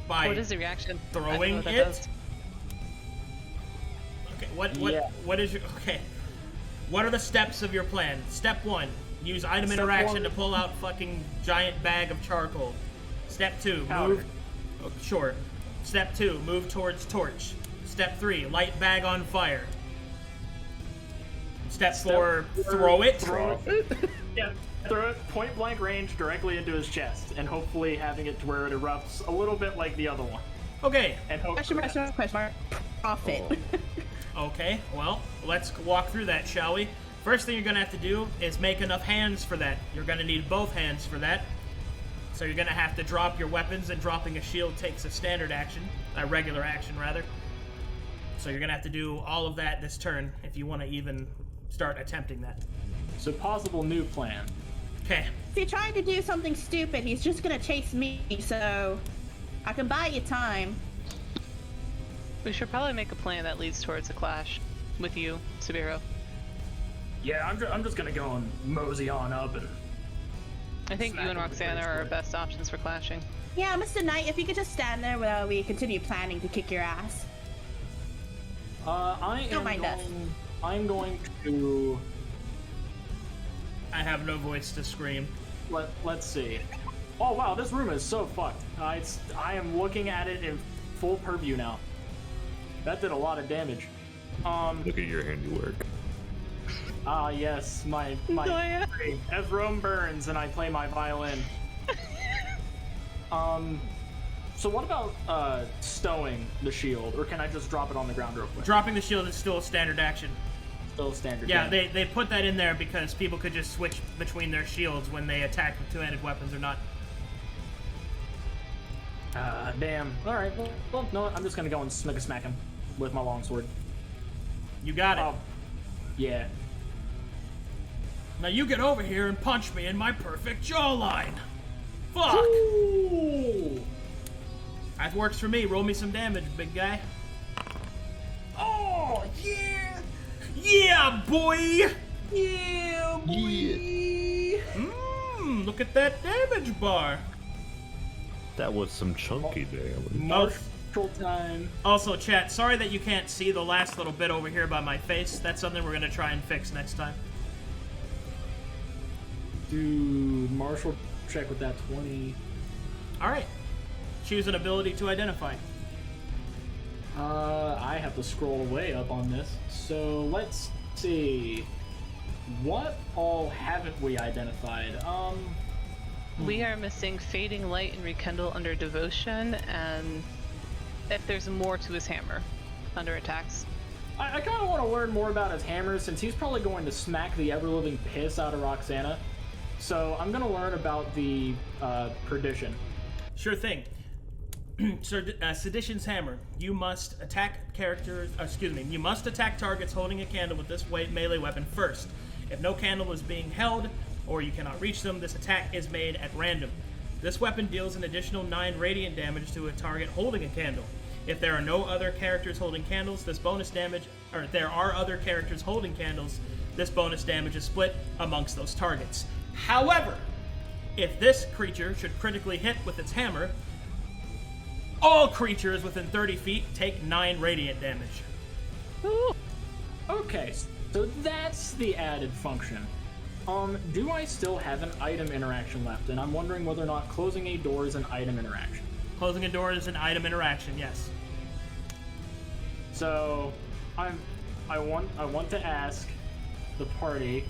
By What is the reaction? I don't know throwing what that it? does. Okay, what Yeah. what is your okay? What are the steps of your plan? Step 1, use item Step interaction 1. to pull out fucking giant bag of charcoal. Step 2, Powder. move. Oh, sure. Step 2, move towards torch. Step 3, light bag on fire. Step 4, throw it. Yeah, throw it point blank range directly into his chest, and hopefully having it to where it erupts a little bit like the other one. Okay. And Question mark, question mark. Profit. Okay, well, let's walk through that, shall we? First thing you're gonna have to do is make enough hands for that. You're gonna need both hands for that. So you're gonna have to drop your weapons, and dropping a shield takes a standard action, a regular action rather. So you're gonna have to do all of that this turn if you want to even start attempting that. So possible new plan. Okay. If you're trying to do something stupid, he's just gonna chase me, so I can buy you time. We should probably make a plan that leads towards a clash with you, Sabeiro. Yeah, I'm just gonna go and mosey on up and. I think Smack you and him with the Roxanna are our greatsword. best options for clashing. Yeah, Mr. Knight, if you could just stand there while we continue planning to kick your ass. I'm going to. I have no voice to scream. Let's see. Oh wow, this room is so fucked. I am looking at it in full purview now. That did a lot of damage. Look at your handiwork. Ah yes, my Nooya. as Rome burns and I play my violin. So what about stowing the shield, or can I just drop it on the ground real quick? Dropping the shield is still a standard action. Still standard. Yeah, they put that in there because people could just switch between their shields when they attack with two-handed weapons or not. Damn. All right. Well, no, I'm just gonna go and smack him with my longsword. You got it. Oh, yeah. Now you get over here and punch me in my perfect jawline. Fuck! Ooh. That works for me. Roll me some damage, big guy. Oh yeah. Yeah, boy! Yeah, boy. Look at that damage bar. That was some chunky damage. Martial time. Also, chat, sorry that you can't see the last little bit over here by my face. That's something we're gonna try and fix next time. Do martial check with that 20. Alright. Choose an ability to identify. I have to scroll way up on this. So let's see. What all haven't we identified? We are missing Fading Light and Rekindle under Devotion, and if there's more to his hammer under attacks. I kind of want to learn more about his hammer since he's probably going to smack the ever-living piss out of Roxanna. So I'm going to learn about the Perdition. Sure thing. Seditions hammer. You must attack you must attack targets holding a candle with this melee weapon first. If no candle is being held, or you cannot reach them, this attack is made at random. This weapon deals an additional 9 radiant damage to a target holding a candle. If there are no other characters holding candles, this bonus damage, or if there are other characters holding candles, this bonus damage is split amongst those targets. However, if this creature should critically hit with its hammer, all creatures within 30 feet take 9 radiant damage. Ooh. Okay, so that's the added function. Do I still have an item interaction left? And I'm wondering whether or not closing a door is an item interaction. Closing a door is an item interaction, yes. So, I want to ask the party,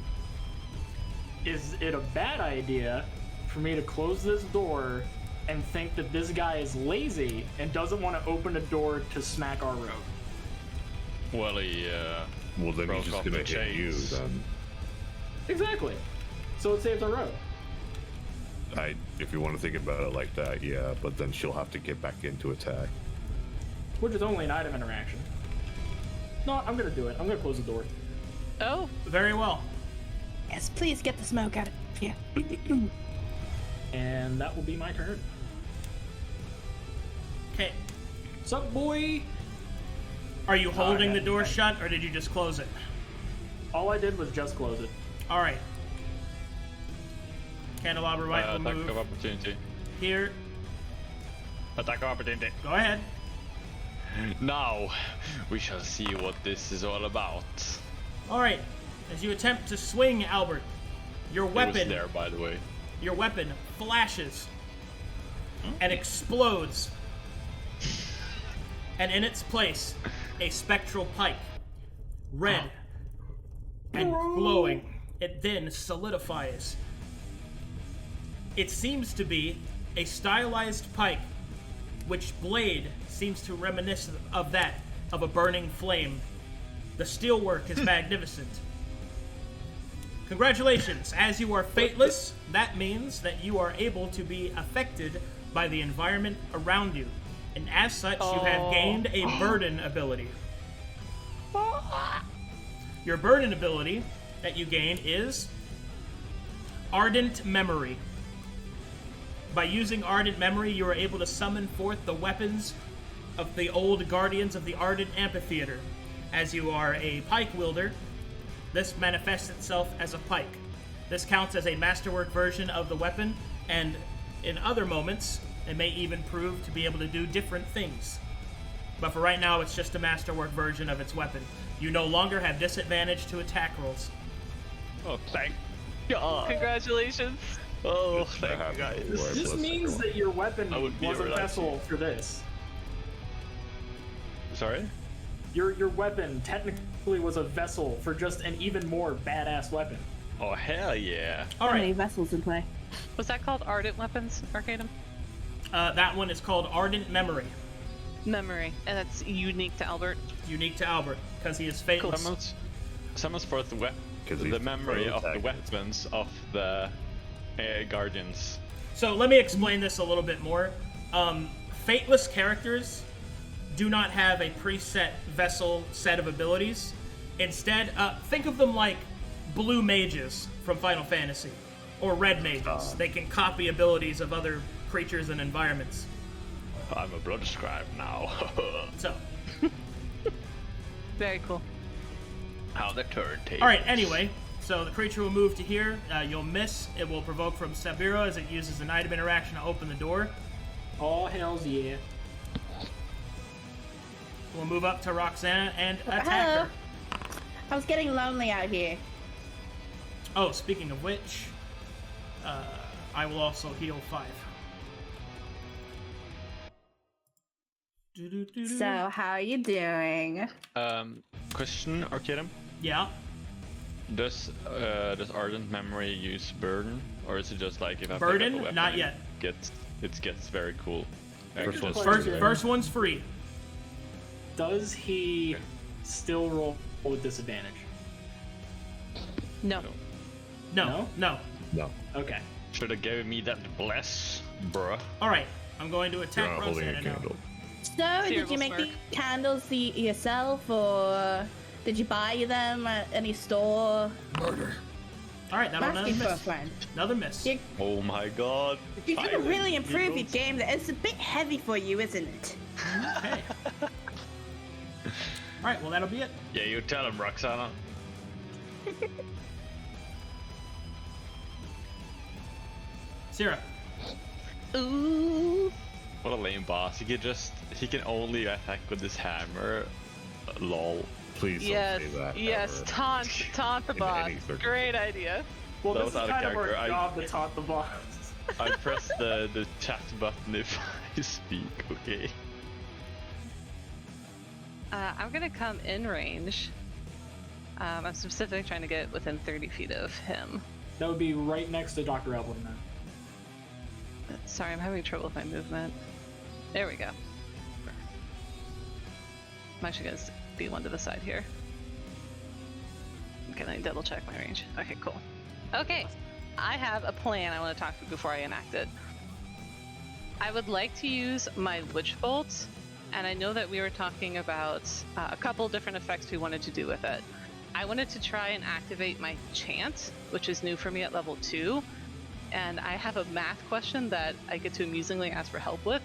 is it a bad idea for me to close this door and think that this guy is lazy and doesn't want to open a door to smack our rogue? Well, he Well, then broke he's off just the gonna hit you chains. then. Exactly. So it saves our rogue. If you want to think about it like that, yeah, but then she'll have to get back into attack. Which is only an item interaction. No, I'm gonna do it. I'm gonna close the door. Oh, Very well. Yes, please get the smoke out of here. And that will be my turn. Okay. Sup, boy? Are you holding yeah, the door okay. shut, or did you just close it? All I did was just close it. Alright. Candelabra White will attack move of opportunity. here. Attack of opportunity. Go ahead. Now, we shall see what this is all about. Alright. As you attempt to swing, Albert, your It was weapon there, by the way. your weapon flashes and explodes. And in its place, a spectral pike, red and glowing. It then solidifies. It seems to be a stylized pike, which blade seems to reminisce of that, of a burning flame. The steelwork is magnificent. Congratulations, as you are fateless, that means that you are able to be affected by the environment around you. And as such, you have gained a burden ability. Your burden ability that you gain is Ardent Memory. By using Ardent Memory, you are able to summon forth the weapons of the old guardians of the Ardent Amphitheater. As you are a pike wielder, this manifests itself as a pike. This counts as a masterwork version of the weapon, and in other moments, it may even prove to be able to do different things. But for right now, it's just a masterwork version of its weapon. You no longer have disadvantage to attack rolls. Oh, thank God. congratulations. Oh, That thank you happened guys. before I This plus means second that your weapon I would be was a relaxed. vessel for this. Sorry? Your weapon technically was a vessel for just an even more badass weapon. Oh, hell yeah. How many Alright, vessels in play? Was that called Ardent Weapons, Arcadum? that one is called Ardent Memory. Memory, and that's unique to Albert. Unique to Albert, because he is fateless. Summons forth the 'Cause the he's memory of the protagonist. weapons of the guardians. So let me explain this a little bit more. Fateless characters do not have a preset vessel set of abilities. Instead, think of them like blue mages from Final Fantasy, or red mages. They can copy abilities of other creatures and environments. I'm a blood scribe now. So, Very cool. How the turntable. All right. Anyway, so the creature will move to here. You'll miss. It will provoke from Sabeiro as it uses an item interaction to open the door. Oh, hells yeah. We'll move up to Roxanna and attack Hello. her. I was getting lonely out here. Oh, speaking of which, I will also heal 5. So, how are you doing? Question, Arcadum. Yeah. Does Ardent Memory use Burden, or is it just like if I pick Burden? up a weapon, Not yet. It gets very cool. First one's First one's free. Does he still roll with disadvantage? No. No. No. Okay. Should have given me that bless, bruh. All right. I'm going to You're attack not holding a Roxanna now. candle. So, did you make the candles yourself, or did you buy them at any store? Murder. All right. That'll Asking for a miss. friend. Another miss. You, Oh my god. you can Silent really improve your heroes. game. It's a bit heavy for you, isn't it? Okay. All right. Well, that'll be it. Yeah, you tell him, Roxanna. Sera. Ooh. What a lame boss. He can only attack with his hammer. Lol. Please don't Yes. say that. Yes. ever. Taunt the In boss. any circumstance. Great idea. Well, That this was is out of kind of our character. job to taunt the boss. I press the chat button if I speak, okay? I'm gonna come in range. I'm specifically trying to get within 30 feet of him. That would be right next to Dr. Evelyn then. Sorry, I'm having trouble with my movement. There we go. I'm actually gonna be one to the side here. Okay, let me double check my range. Okay, cool. Okay, I have a plan I want to talk through before I enact it. I would like to use my Witch Bolt, and I know that we were talking about a couple different effects we wanted to do with it. I wanted to try and activate my Chant, which is new for me at level 2, and I have a math question that I get to amusingly ask for help with.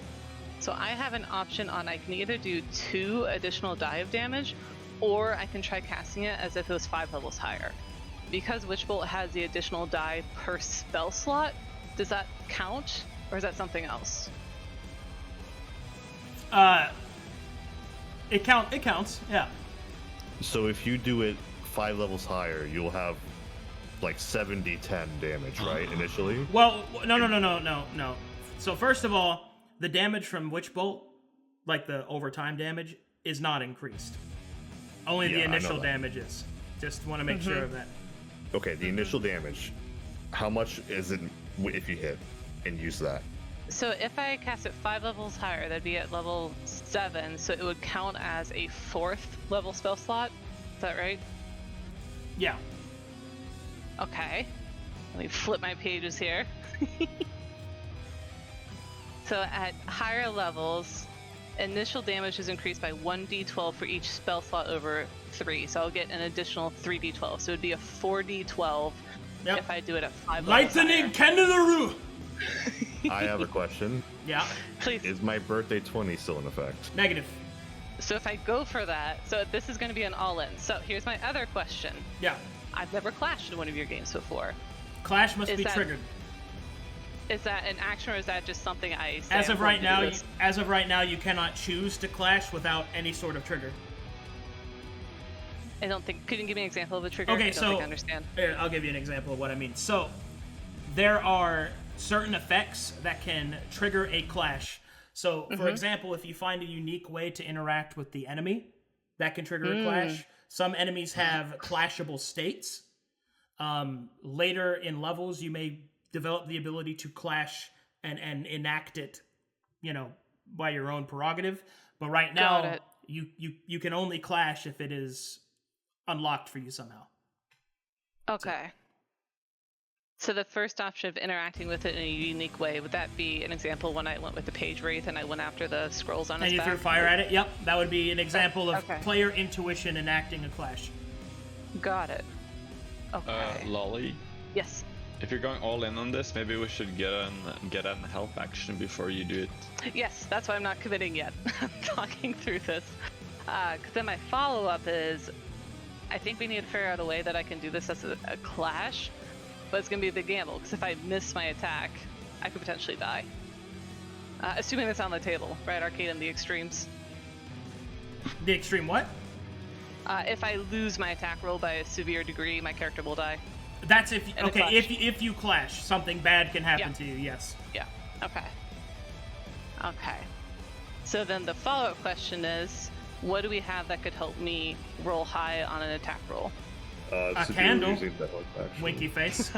So I have an option on I can either do 2 additional die of damage, or I can try casting it as if it was 5 levels higher. Because Witch Bolt has the additional die per spell slot, does that count, or is that something else? It counts. Yeah. So if you do it 5 levels higher, you'll have like 70-10 damage, right? Initially. Well, no. So first of all, the damage from Witch Bolt, like the overtime damage, is not increased. Only the Yeah, I know initial that. damage is. Just want to make sure of that. Okay, the initial damage. How much is it if you hit and use that? So if I cast it 5 levels higher, that'd be at level 7, so it would count as a 4th level spell slot. Is that right? Yeah. Okay. Let me flip my pages here. So at higher levels, initial damage is increased by 1d12 for each spell slot over 3. So I'll get an additional 3d12. So it would be a 4d12 Yep. if I do it at 5 levels Lightning higher. Kangaroo! I have a question. Yeah. Please. Is my birthday 20 still in effect? Negative. So if I go for that, so this is going to be an all-in. So here's my other question. Yeah. I've never clashed in one of your games before. Clash must Is be that- triggered. Is that an action, or is that just something I say? As I'm of going right to now, do this? you cannot choose to clash without any sort of trigger. I don't think. Could you give me an example of a trigger? Okay, I don't so think I understand. Here, I'll give you an example of what I mean. So there are certain effects that can trigger a clash. So, for example, if you find a unique way to interact with the enemy, that can trigger a clash. Some enemies have clashable states. Later in levels, you may develop the ability to clash and enact it, by your own prerogative. But right Got now, it. you can only clash if it is unlocked for you somehow. Okay. So the first option of interacting with it in a unique way, would that be an example when I went with the Page Wraith and I went after the scrolls on And his you back? threw fire at it? Yep, that would be an example of Okay. player intuition enacting a clash. Got it. Okay. Lolly, Yes. if you're going all in on this, maybe we should get an help action before you do it. Yes, that's why I'm not committing yet. I'm talking through this. Because then my follow-up is, I think we need to figure out a way that I can do this as a clash, but it's gonna be a big gamble, because if I miss my attack, I could potentially die. Assuming that's on the table, right, Arcadum, the extremes. The extreme what? If I lose my attack roll by a severe degree, my character will die. That's if In a okay. clash. If you clash, something bad can happen Yeah. to you. Yes. Yeah. Okay. Okay. So then the follow-up question is, what do we have that could help me roll high on an attack roll? A Severe candle. using that one, actually. Winky face.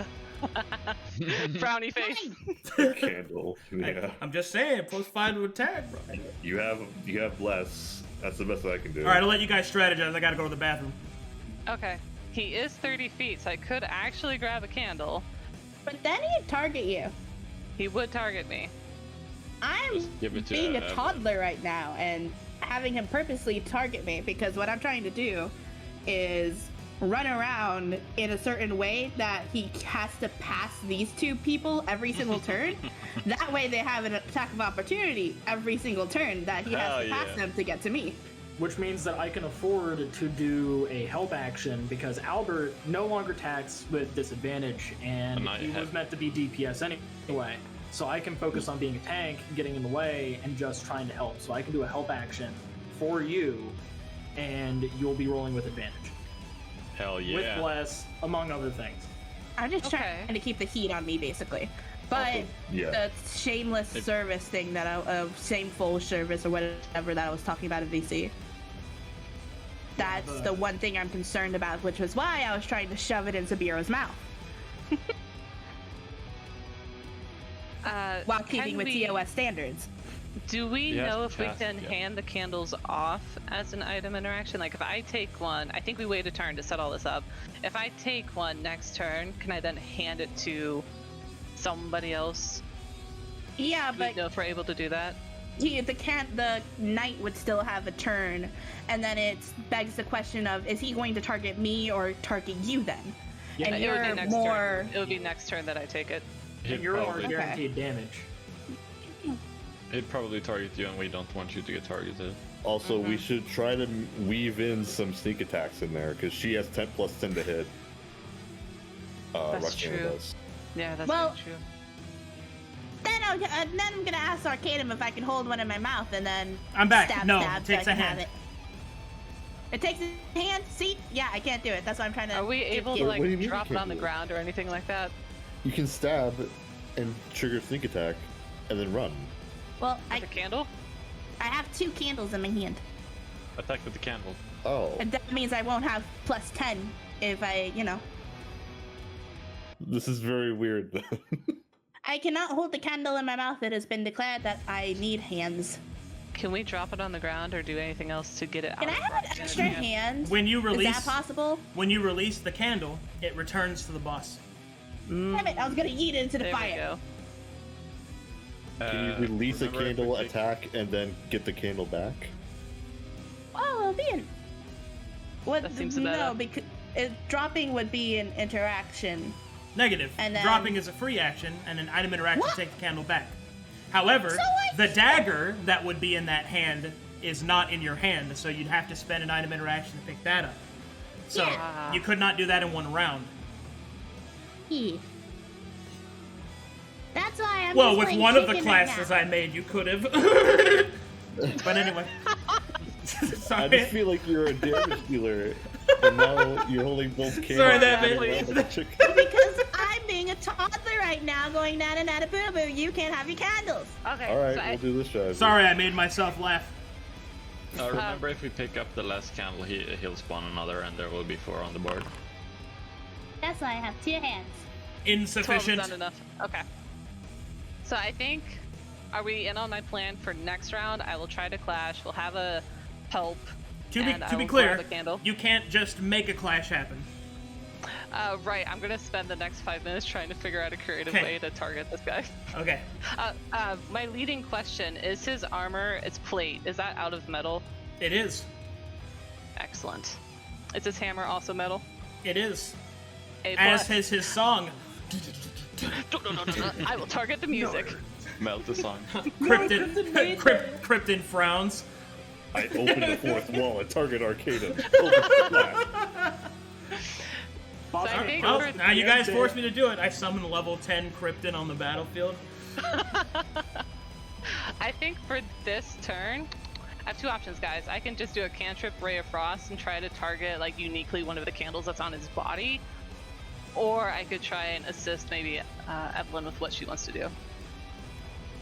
Frowny face. A candle. Yeah. I'm just saying, +5 to attack, bro. You have less. That's the best that I can do. All right, I'll let you guys strategize. I gotta go to the bathroom. Okay. He is 30 feet, so I could actually grab a candle. But then he'd target you. He would target me. I'm Just give it to being a Evan. toddler right now and having him purposely target me because what I'm trying to do is run around in a certain way that he has to pass these two people every single turn. That way they have an attack of opportunity every single turn that he has Hell to pass yeah. them to get to me. Which means that I can afford to do a help action because Albert no longer attacks with disadvantage, and And now he you was have- meant to be DPS anyway. So I can focus on being a tank, getting in the way, and just trying to help. So I can do a help action for you, and you'll be rolling with advantage. Hell yeah. With bless, among other things. I'm just Okay. trying to keep the heat on me, basically. But yeah. the shameless service thing that shameful service or whatever that I was talking about in VC. That's the one thing I'm concerned about, which was why I was trying to shove it in Sabeiro's mouth while keeping Can with we- TOS standards. Do we Yes, know if we cast, can yeah. hand the candles off as an item interaction? Like if I take one, I think we wait a turn to set all this up. If I take one next turn, can I then hand it to somebody else? Yeah, Do but we know if we're able to do that? the knight would still have a turn, and then it begs the question of, is he going to target me or target you then? Yeah, and It would be you're next more... turn. It would be next turn that I take it. And He'd you're more probably, guaranteed damage. he'd probably target you, and we don't want you to get targeted. Also, we should try to weave in some sneak attacks in there because she has 10 plus 10 to hit. That's Roxanna true. does. Yeah, that's Well- very true. Then I'm gonna ask Arcadum if I can hold one in my mouth and then I'm back. stab, No, stab, it so I takes a can have hand. It takes a hand? See? Yeah, I can't do it. That's why I'm trying to... Are we give able to you. like What do you mean you drop it can't on the do it? ground or anything like that? You can stab and trigger sneak attack and then run. Well, With a candle? I have 2 candles in my hand. Attack with the candle. Oh, And that means I won't have plus 10 if I, this is very weird. I cannot hold the candle in my mouth. It has been declared that I need hands. Can we drop it on the ground or do anything else to get it out? Can I of have an Roxanna's extra hand? hand? When you Is release, that possible? when you release the candle, it returns to the boss. Damn it, I was gonna eat it into the There fire. we go. Can you release a remember if candle, we take- attack, and then get the candle back? Oh, it'll be an... What? That seems no, better. because dropping would be an interaction. Negative. And then- Dropping is a free action, and an item interaction What? take the candle back. However, So what? the dagger that would be in that hand is not in your hand, so you'd have to spend an item interaction to pick that up. So Yeah. you could not do that in one round. Yeah. That's why I'm Well, just with playing one of the chicken right classes now. I made, you could have. But anyway. I Sorry. just feel like you're a damage dealer, and now you're holding both candles. Sorry, that and made- running around like a chicken. Because I'm being a toddler right now, going nana nana boo boo. You can't have your candles. Okay. All right, so we'll do this strategy. Sorry, I made myself laugh. Remember, if we pick up the last candle, he'll spawn another, and there will be 4 on the board. That's why I have 2 hands. 12 is Insufficient. not enough. Okay. So I think, are we in on my plan for next round? I will try to clash. We'll have a help. To be and I to be will clear, grab a candle. you can't just make a clash happen. Right, I'm gonna spend the next 5 minutes trying to figure out a creative Okay. way to target this guy. Okay. My leading question is his armor, it's plate. Is that out of metal? It is. Excellent. Is his hammer also metal? It is. A As plus. is his song. I will target the music. Melt the song. Krypten frowns. I open the fourth wall and target Arcadum. So I think Well, for- now you guys forced me to do it. I summoned level 10 Krypten on the battlefield. I think for this turn, I have two options, guys. I can just do a cantrip Ray of Frost and try to target like uniquely one of the candles that's on his body, or I could try and assist maybe Evelyn with what she wants to do.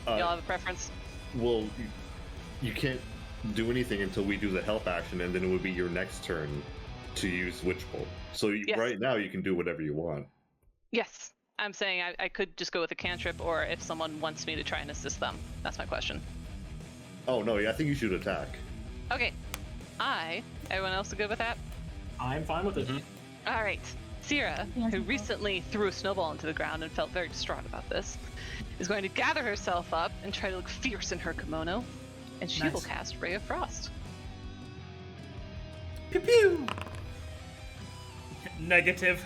Y'all have a preference? Well, you can't do anything until we do the help action, and then it would be your next turn to use Witch Bolt. So Yes. right now you can do whatever you want. Yes. I'm saying I could just go with a cantrip, or if someone wants me to try and assist them. That's my question. Oh no, I think you should attack. Okay. Everyone else good with that? I'm fine with it. All right. Sera, Yes, who of course. recently threw a snowball into the ground and felt very distraught about this, is going to gather herself up and try to look fierce in her kimono, and she Nice. will cast Ray of Frost. Pew pew! Negative.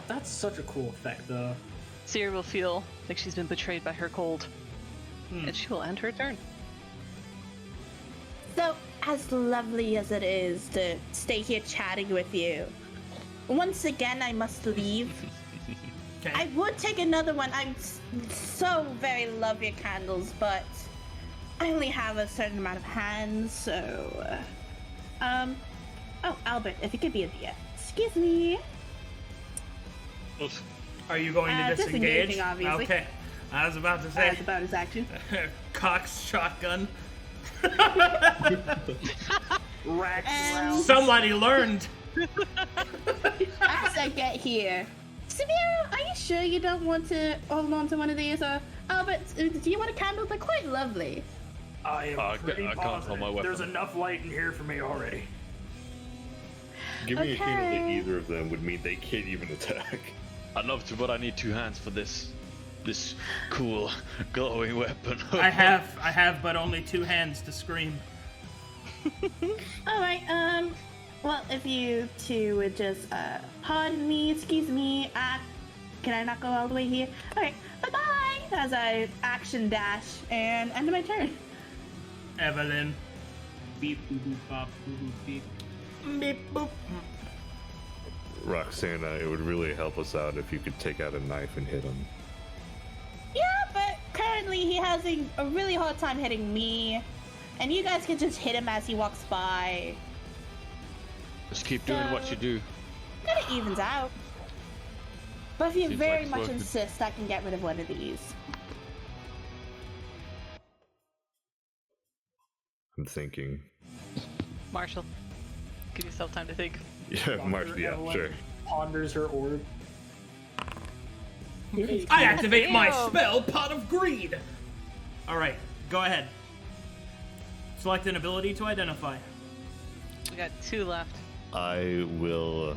That's such a cool effect, though. Sera will feel like she's been betrayed by her cold, and she will end her turn. So, as lovely as it is to stay here chatting with you, once again I must leave. Okay. I would take another one. I'm so very love your candles, but I only have a certain amount of hands, so... Oh, Albert, if you could be a DM. Excuse me. Are you going to disengage? disengaging, obviously. Okay. I was about to say, That's about his action. Cox shotgun. Rack Somebody learned. As I get here, Sabeiro, are you sure you don't want to hold on to one of these? Or Albert, do you want a candle? They're quite lovely. I am I pretty can't hold positive my weapon. there's enough light in here for me already. Giving a candle to Okay. either of them would mean they can't even attack. I'd love to, but I need 2 hands for this cool glowing weapon. I have but only 2 hands to scream. All right. Well, if you two would just pardon me, excuse me. Can I not go all the way here? All right. Bye bye. As I action dash and end my turn. Evelyn. Beep boop boop bop boop boop beep. Beep boop. Roxanna, it would really help us out if you could take out a knife and hit him. Yeah, but currently he has a really hard time hitting me, and you guys can just hit him as he walks by. Just keep doing what you do. Kind of evens out. But if you Seems very like it's much working. insist, I can get rid of one of these. I'm thinking. Marshall, give yourself time to think. Yeah, Marsh, yeah, Evelyn sure. Ponders her orb. I activate my spell, Pot of Greed. All right, go ahead. Select an ability to identify. We got 2 left. I will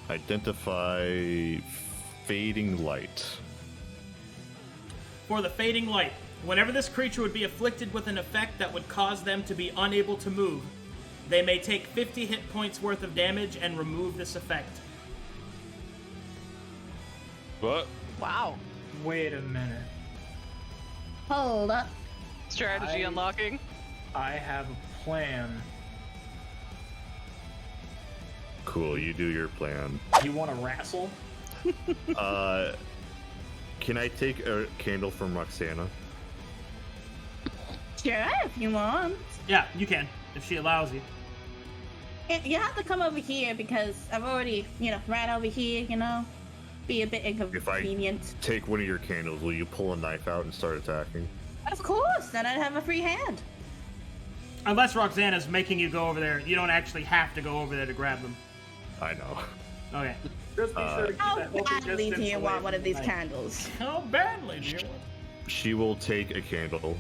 identify fading light. For the fading light, whenever this creature would be afflicted with an effect that would cause them to be unable to move, they may take 50 hit points worth of damage and remove this effect. What? Wow. Wait a minute. Hold up. Strategy unlocking. I have a plan. Cool, you do your plan. You want to wrestle? Can I take a candle from Roxanna? Sure, if you want. Yeah, you can, if she allows you. You have to come over here because I've already, ran over here, Be a bit inconvenient. Take one of your candles, will you pull a knife out and start attacking? Of course, then I'd have a free hand. Unless Roxanna's making you go over there, you don't actually have to go over there to grab them. I know. Okay. Just be sure to keep How that healthy badly do distance you away want from one of the these knife. candles? How badly do you want? She will take a candle,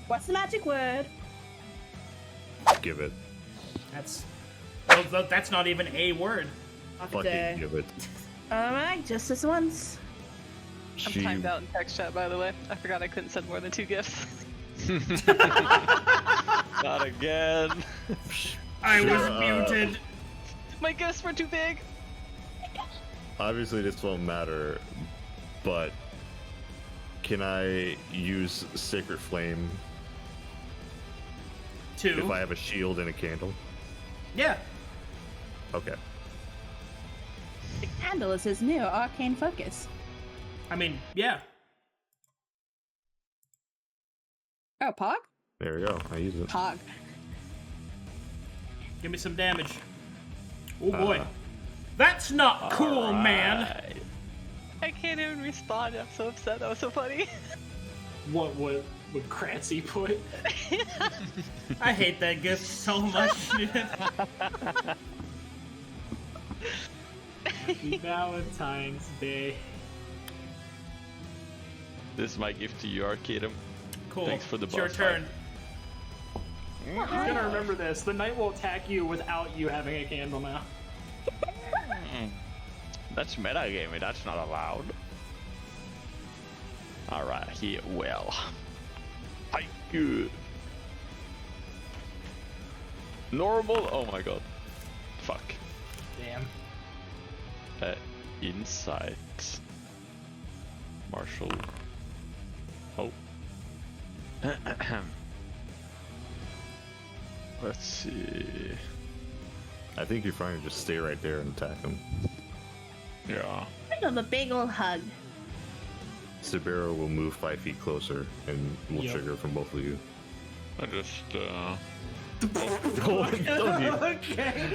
What's the magic word? give it. That's not even a word. Fucking give it. Alright, just this once. I'm She timed out in text chat, by the way. I forgot I couldn't send more than 2 gifts. Not again. I was muted. My gifts were too big. obviously this won't matter, but can I use Sacred Flame Two. if I have a shield and a candle? Yeah. Okay. The candle is his new arcane focus. I mean, yeah. Oh, Pog? There we go. I use it. Pog. Give me some damage. Oh boy. That's not cool, man. I can't even respond. I'm so upset. That was so funny. What would Cratzzy put? I hate that gift so much. Happy Valentine's Day. This is my gift to you, Arcadum. Cool. Thanks for the It's your boss turn. He's gonna remember this. The knight will attack you without you having a candle now. That's metagaming, that's not allowed. Alright, he will. Hi, good. Normal? Oh my god. Fuck. Damn. Insight. Marshall. Oh. Let's see. I think you're fine to just stay right there and attack him. Yeah. Give him a big ol' hug. Sabeiro will move 5 feet closer and will Yep. trigger from both of you. I just, Don't you Okay.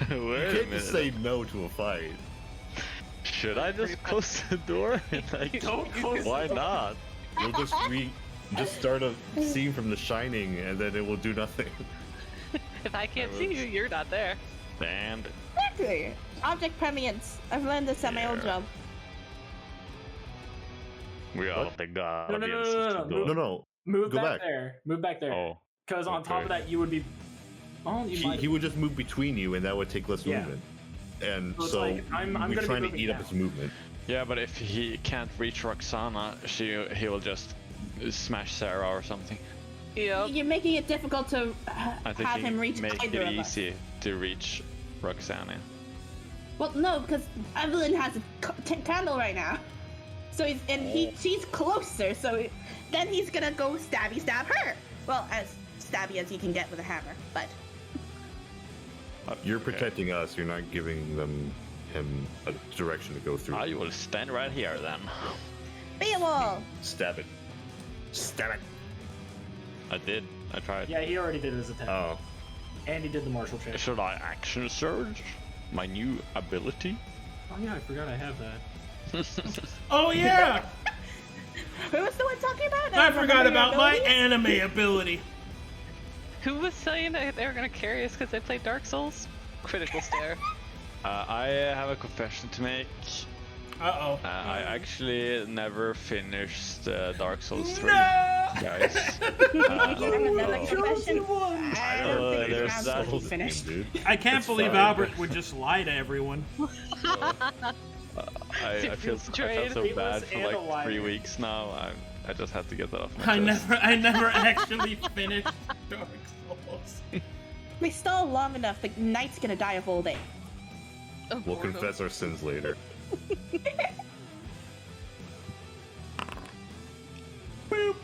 Wait a can't minute. just say no to a fight. Should I just close the door? Like, Don't close why the door. not? You'll just start a scene from The Shining, and then it will do nothing. If I can't see you, you're not there. And Exactly. Object permanence. I've learned this at my old Yeah. job. we are the guardians no, of the no. No, no. Move Go back back. there. Move back there. Oh, Because on top okay. of that, you would be. Oh, you might. He would just move between you, and that would take less Yeah. movement. And So it's so like, I'm we're gonna be trying to moving eat up down. his movement. yeah, but if he can't reach Roxanna, he will just smash Sera or something. Yep. You're making it difficult to I think have he him reach make either it of us. easy to reach Roxanna. Well, no, because Evelyn has a candle right now. So she's closer. So then he's gonna go stab her. Well, as stabby as he can get with a hammer, but You're protecting us. You're not giving him a direction to go through. I will stand right here then. be a wall. Stab it. Stab it. I did. I tried. Yeah, he already did his attack. Oh. And he did the martial check. Should I action surge? My new ability? Oh yeah, I forgot I have that. Oh yeah! Who was the one talking about? I forgot Remember about your my abilities? anime ability. Who was saying that they were gonna carry us because they played Dark Souls? Critical stare. I have a confession to make. Uh-oh. I actually never finished Dark Souls 3, No! guys. Another confession. I don't think there's it's that supposed to be whole finished. Dude. I can't It's believe fine. Albert would just lie to everyone. I feel Betrayed, so bad faithless, for and a like liar. 3 weeks now. I just had to get that off my I chest. never actually finished Dark Souls. We stall long enough. The knight's gonna die of old age. Oh, We'll boredom. confess our sins later. Boop.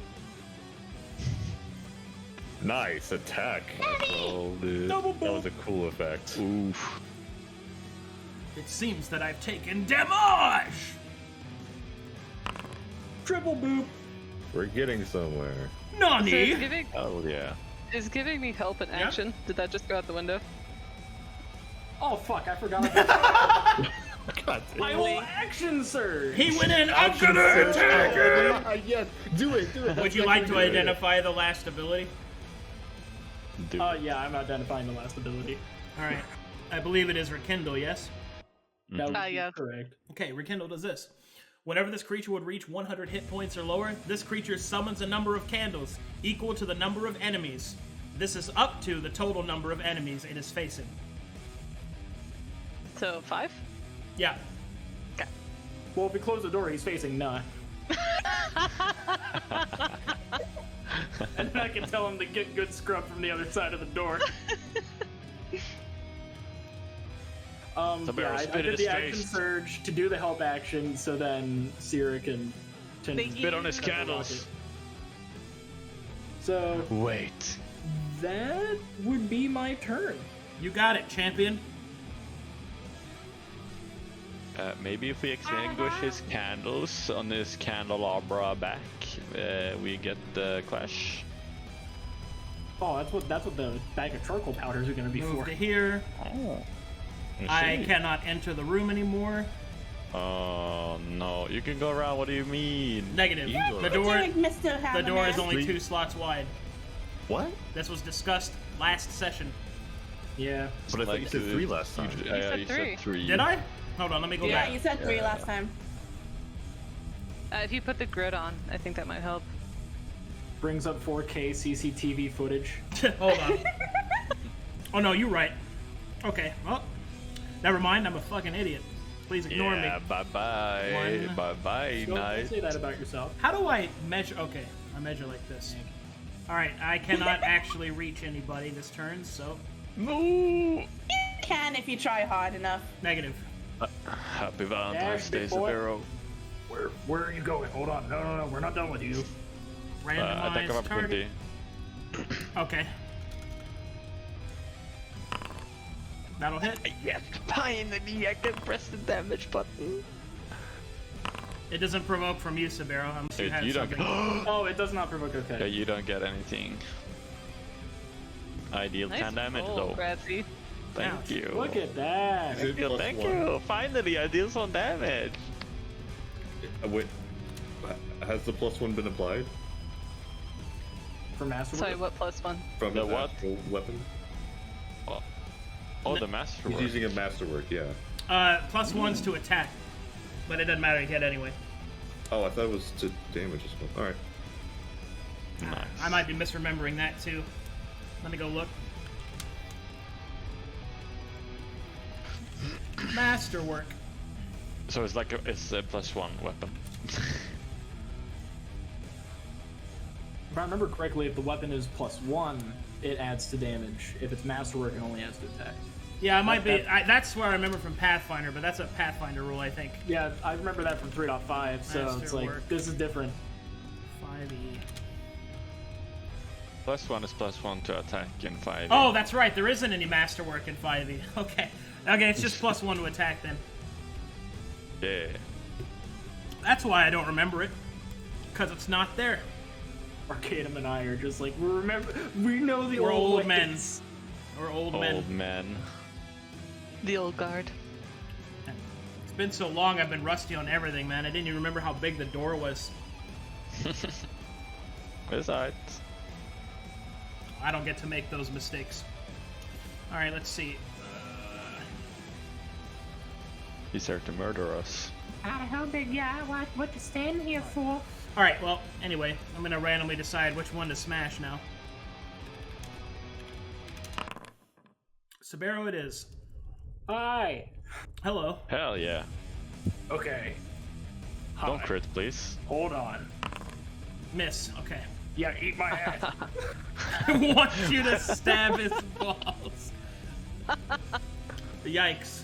Nice attack. Oh, dude. Double That was boop. a cool effect. Oof. It seems that I've taken damage! Triple boop. We're getting somewhere. So Nani? Oh, yeah. is giving me help in Yeah. action. Did that just go out the window? Oh fuck, I forgot about that. God My whole action surge. He went in, I'm gonna attack him! Yes, do it. Would you like to identify the last ability? Dude. Yeah, I'm identifying the last ability. Alright. I believe it is Rekindle, yes? That would be yeah. correct. Okay, Rekindle does this. Whenever this creature would reach 100 hit points or lower, this creature summons a number of candles equal to the number of enemies. This is up to the total number of enemies it is facing. So 5? Yeah. Well, if we close the door, he's facing none. And then I can tell him to get good scrub from the other side of the door. Sabeiro, I spit in did his the action face. surge to do the help action, so then Sera can Spit on his That's a candles. rocket. So Wait. that would be my turn. You got it, champion. Maybe if we extinguish his candles on his candelabra back, we get the clash. Oh, that's what the bag of charcoal powders are going to be Move for. to here. Oh. I cannot enter the room anymore. Oh no, you can go around. What do you mean? Negative. You can go The around. door. The door is only 2 slots wide. What? This was discussed last session. Yeah. But I thought you said 3 last time. You said said 3. Did I? Hold on, let me go Yeah, back. you said 3 last time. If you put the grid on, I think that might help. Brings up 4K CCTV footage. Hold on. Oh no, you're right. Okay, well, never mind. I'm a fucking idiot. Please ignore me. Bye bye. One. Bye bye. Don't Night. say that about yourself. How do I measure? Okay, I measure like this. All right, I cannot actually reach anybody this turn, so No. You can if you try hard enough. negative. Happy Valentine's Day, big boy. Sabeiro. Where are you going? Hold on. No, we're not done with you. Attack of Randomized target. opportunity. Okay. That'll hit. Yes, finally I can press the damage button. It doesn't provoke from you, Sabeiro. Unless you Dude, have you don't something. Oh, it does not provoke. Okay. Yeah, you don't get anything. I deal Nice 10 damage roll, though. Cratzzy. Thank Ouch. you. Look at that. Is it plus Thank one? you. Finally, I deal some damage. Wait, has the +1 been applied For master. Sorry, what +1? from The his what? actual weapon? Oh, the master. He's using a masterwork, yeah. +1's to attack, but it doesn't matter. You hit anyway. Oh, I thought it was to damage as well. All right. Nice. I might be misremembering that too. Let me go look. Masterwork. So it's like it's a +1 weapon. If I remember correctly, if the weapon is +1, it adds to damage. If it's masterwork, it only adds to attack. Yeah, it might be. That- That's where I remember from Pathfinder, but that's a Pathfinder rule, I think. Yeah, I remember that from 3.5, so it's like, Masterwork. this is different. 5e. +1 is +1 to attack in 5. Oh, that's right. There isn't any masterwork in 5e. Okay. Okay, it's just +1 to attack then. Yeah. That's why I don't remember it. Because it's not there. Arcadum and I are just like, we know the We're old ways. men. We're old men. Old men. The old guard. It's been so long, I've been rusty on everything, man. I didn't even remember how big the door was. Besides. I don't get to make those mistakes. Alright, let's see. He's here to murder us. I don't think, yeah, what to stand here for? Alright, well, anyway, I'm gonna randomly decide which one to smash now. Sabeiro it is. Hi. Hello. Hell yeah. Okay. Don't Hi. crit, please. Hold on. Miss. Okay. Yeah, eat my ass. I want you to stab his balls. Yikes.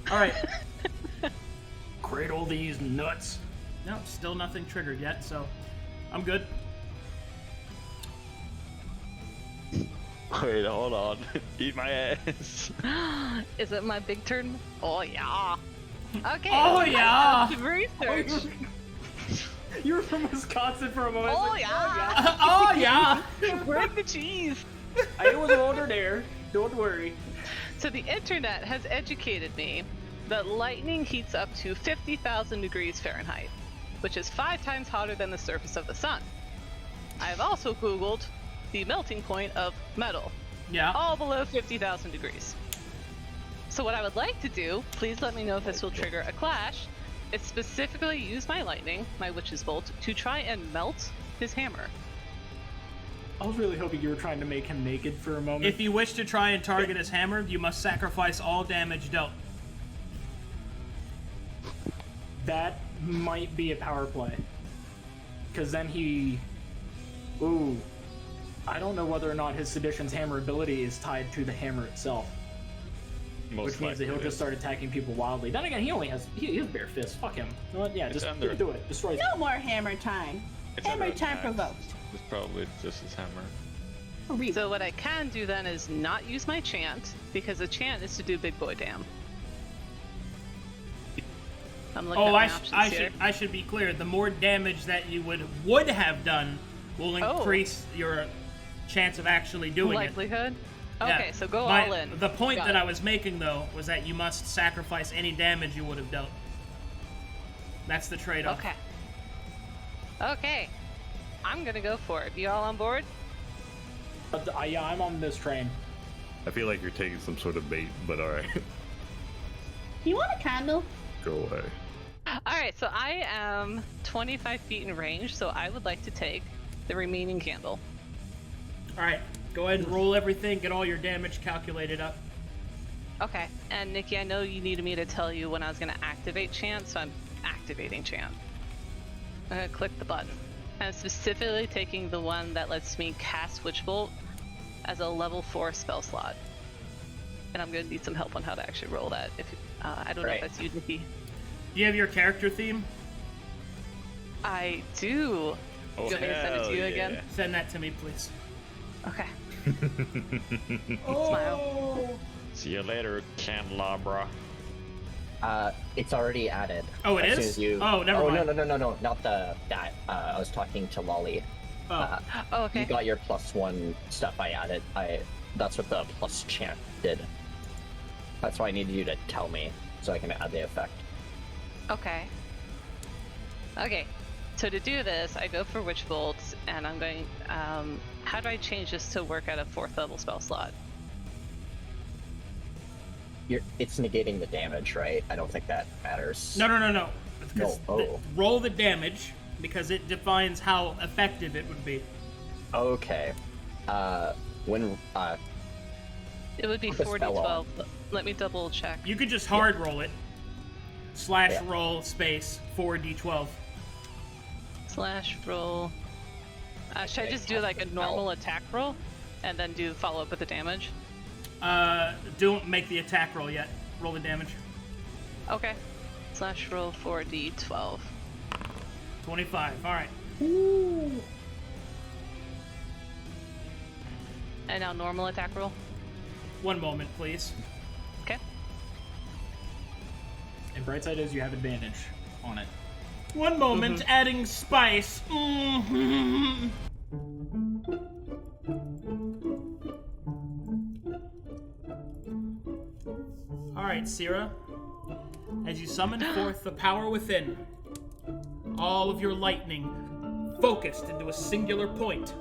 Alright. Cradle these nuts. No, still nothing triggered yet, so I'm good. Wait, hold on. Eat my ass. Is it my big turn? Oh yeah. Okay. Oh, yeah. Some research. You were from Wisconsin for a moment. Oh, Like, yeah. Oh yeah! Bring the cheese. I was older there. Don't worry. So the internet has educated me that lightning heats up to 50,000 degrees Fahrenheit, which is 5 times hotter than the surface of the sun. I have also Googled the melting point of metal, Yeah. all below 50,000 degrees. So what I would like to do, please let me know if this will trigger a clash, is specifically use my lightning, my witch's bolt, to try and melt his hammer. I was really hoping you were trying to make him naked for a moment. If you wish to try and target his hammer, you must sacrifice all damage dealt. That might be a power play. Because then he... Ooh. I don't know whether or not his Seditions hammer ability is tied to the hammer itself. Most Which means that he'll likely just start attacking people wildly. Then again, he has bare fists. Fuck him. You know what? Yeah, just under. do it. Destroy No more hammer time. It's Hammer under time attack. provoked. It's probably just his hammer. So what I can do then is not use my chant, because a chant is to do big boy dam. I'm looking at my options here. I should be clear. The more damage that you would have done will increase your chance of actually doing likelihood? it. Okay, Yeah. so go all in. The point Got that it. I was making, though, was that you must sacrifice any damage you would have dealt. That's the trade-off. Okay. Okay. I'm gonna go for it. You all on board? Yeah, I'm on this train. I feel like you're taking some sort of bait, but alright. You want a candle? Go away. Alright, so I am 25 feet in range, so I would like to take the remaining candle. Alright, go ahead and roll everything, get all your damage calculated up. Okay, and Nikki, I know you needed me to tell you when I was gonna activate Chant, so I'm activating Chant. I'm gonna click the button. I'm specifically taking the one that lets me cast Witch Bolt as a level 4 spell slot. And I'm gonna need some help on how to actually roll that. If I don't know if that's you, Nikki. Do you have your character theme? I do. Oh, Do you want me to send it to you again? Send that to me, please. Okay. Smile. See you later, candelabra. It's already added. Oh, it as is? Soon as you... Oh, never mind. No, not that. I was talking to Lolly. Oh. Oh, okay. You got your +1 stuff I added. That's what the plus chant did. That's why I needed you to tell me, so I can add the effect. Okay. Okay. So to do this, I go for Witch Bolts, and I'm going... how do I change this to work at a 4th level spell slot? It's negating the damage, right? I don't think that matters. No. Because Oh. roll the damage, because it defines how effective it would be. Okay. When It would be Put the spell 4d12. Let me double check. You could just hard roll it. / roll space 4d12. / roll. Should I just do like a normal attack roll, and then do follow up with the damage? Don't make the attack roll yet. Roll the damage. Okay. / roll 4d12. 25. All right. And now normal attack roll. One moment, please. Okay. And bright side is you have advantage on it. One moment, adding spice. Alright, Sera. As you summon forth the power within, all of your lightning focused into a singular point,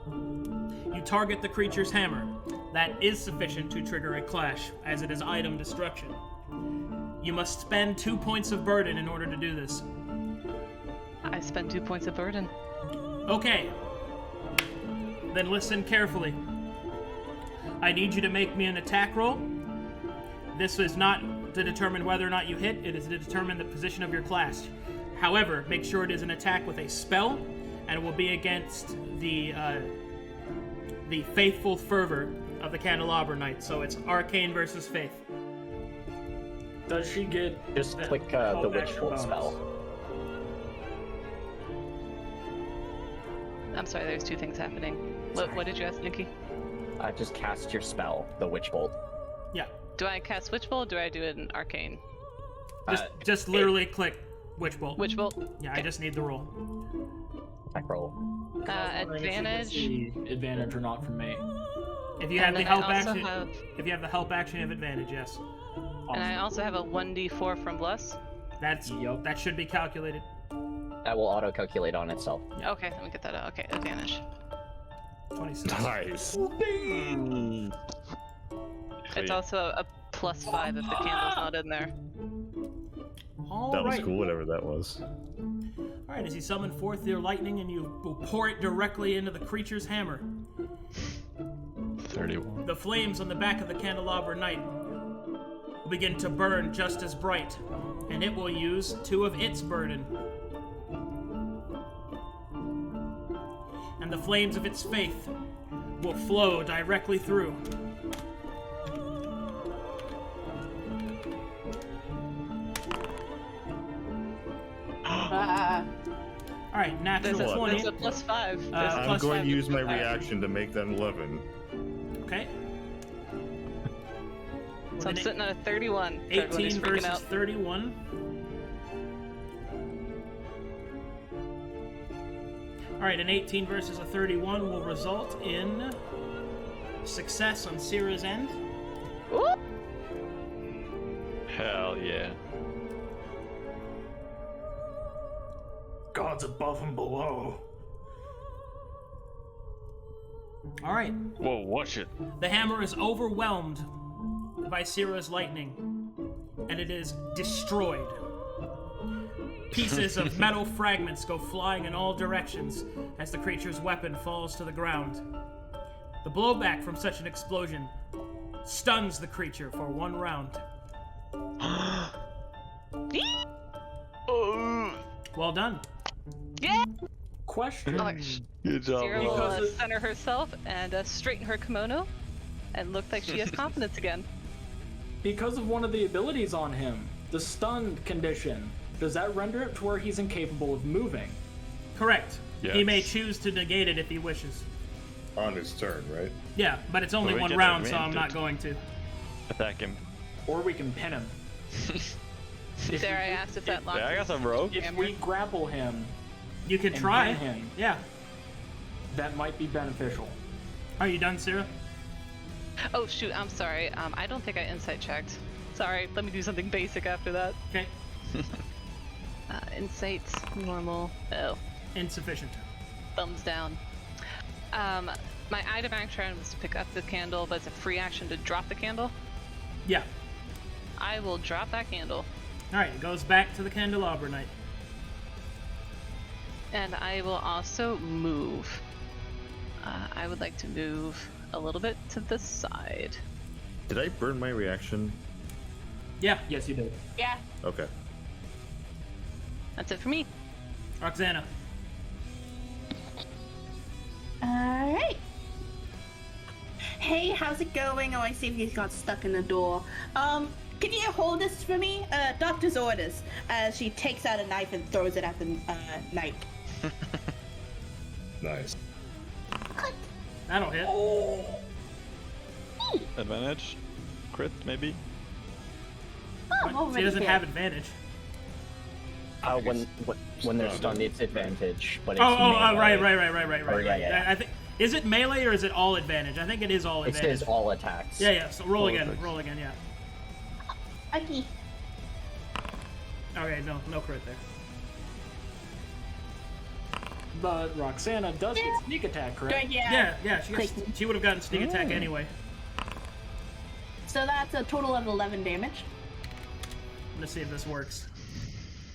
you target the creature's hammer. That is sufficient to trigger a clash, as it is item destruction. You must spend 2 points of burden in order to do this. I spent 2 points of burden. Okay. Then listen carefully. I need you to make me an attack roll. This is not to determine whether or not you hit, it is to determine the position of your class. However, make sure it is an attack with a spell, and it will be against the faithful fervor of the Candelabra Knight. So it's arcane versus faith. Does she get just click the Witch Bolt spell? I'm sorry, there's 2 things happening. What did you ask, Nikki? Just cast your spell, the Witch Bolt. Yeah. Do I cast Witch Bolt, or do I do it in Arcane? Just literally click Witch Bolt. Witch Bolt? Yeah, I just need the roll. I roll. Advantage. Advantage or not from me. If you have the help action, have... if you have the help action, you have advantage. Yes. And I also have a 1d4 from Bless. That should be calculated. That will auto-calculate on itself. Yeah. Okay, let me get that out. Okay, advantage. 26. Nice. It's also a +5 if the candle's not in there. That was cool, whatever that was. Alright, as you summon forth your lightning and you will pour it directly into the creature's hammer. 31. The flames on the back of the Candelabra Knight will begin to burn just as bright, and it will use 2 of its burden. And the flames of its faith will flow directly through. Alright, natural 20. There's a +5. I'm going to use my reaction to make that 11. Okay. So I'm sitting at a 31. 18 versus 31. Alright, an 18 versus a 31 will result in success on Sera's end. Ooh. Hell yeah. Gods above and below. Alright, Whoa, watch it. the hammer is overwhelmed by Sera's lightning, and it is destroyed. Pieces of metal fragments go flying in all directions as the creature's weapon falls to the ground. The blowback from such an explosion stuns the creature for 1 round. Well done. Yeah. Question. Good job. Sera will Because it- center herself and straighten her kimono, and look like she has confidence again. Because of one of the abilities on him, the stunned condition, does that render it to where he's incapable of moving? Correct. Yes. He may choose to negate it if he wishes. On his turn, right? Yeah, but it's only Well, we 1 get round, so I'm not advantage. going to. Attack him. Or we can pin him. Sarah asked if that launches. Yeah, I got some rope. If we grapple him, You can And try. pin him. Yeah. that might be beneficial. Are you done, Sera? Oh shoot, I'm sorry. I don't think I insight checked. Sorry, let me do something basic after that. Okay. Insight, normal. Oh, Insufficient. thumbs down. My item action was to pick up the candle, but it's a free action to drop the candle. Yeah. I will drop that candle, Alright, it goes back to the candelabra knight. and I will also move. I would like to move a little bit to the side. Did I burn my reaction? Yeah. Yes, you did. Yeah. Okay. That's it for me. Roxanna. Alright. Hey, how's it going? Oh, I see if he's got stuck in the door. Can you hold this for me? Doctor's orders. As she takes out a knife and throws it at the knight. Nice. That'll hit. Advantage. Crit, maybe. Oh, She doesn't have advantage. When they're stunned, it's advantage, but it's Right. yeah. I think is it melee or is it all advantage? I think it is all It advantage. says all attacks. Yeah. So roll All again. attacks. Roll again. Yeah. Okay. Okay. No crit there. But Roxanna does get sneak attack, correct? Good, yeah. Yeah. She would have gotten sneak attack Mm. anyway. So that's a total of 11 damage. Let's see if this works.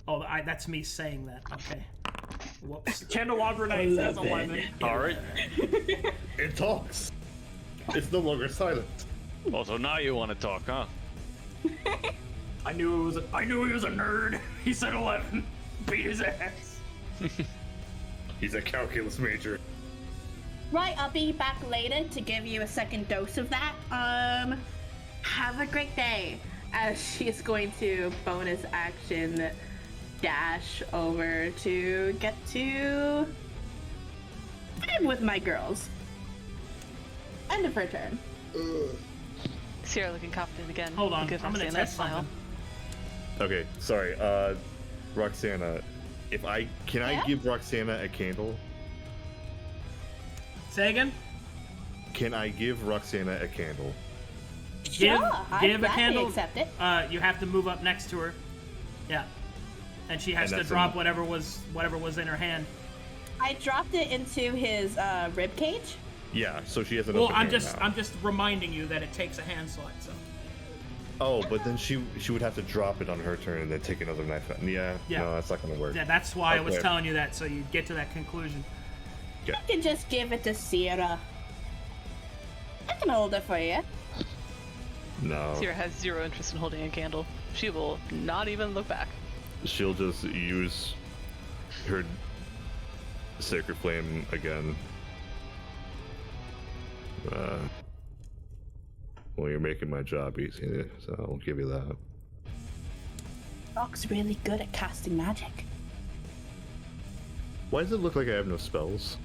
Oh, that's me saying that. Okay. Whoops. Candelabra Knight says 11. Alright. It talks. It's no longer silent. Also, now you want to talk, huh? I knew he was a nerd. He said 11. Beat his ass. He's a calculus major. Right, I'll be back later to give you a second dose of that. Have a great day. As she's going to bonus action dash over to get to bed with my girls. End of her turn. Sierra looking confident again. Hold on. Good I'm gonna Roxanna test smile. something. Okay, sorry. Roxanna, can I Yeah? give Roxanna a candle? Say again. Can I give Roxanna a candle? Give I'd a gladly candle. accept it. You have to move up next to her. Yeah. And she has And to that's drop in- whatever was in her hand. I dropped it into his rib cage. Yeah, so she has an Well, open I'm hand just now. I'm just reminding you that it takes a hand slot. So Oh, but then she would have to drop it on her turn and then take another knife out. Yeah, Yeah. no, that's not gonna work. yeah, that's why I was Okay. telling you that, so you get to that conclusion. I can just give it to Sera. I can hold it for you. No, Sierra has zero interest in holding a candle. She will not even look back. she'll just use her sacred flame again. Well, you're making my job easy, so I'll give you that. Rock's really good at casting magic. Why does it look like I have no spells?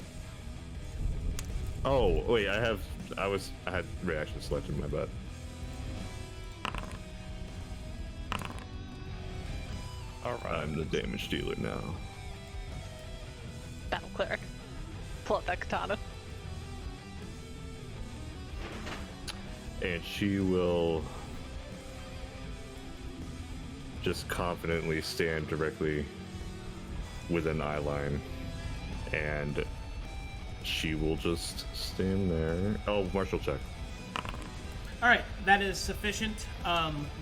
Oh, wait, I had reaction selection, my bad. Alright. I'm the damage dealer now. Battle cleric. pull out that katana. And she will just confidently stand directly within eye line. And she will just stand there. Oh, martial check. Alright, that is sufficient.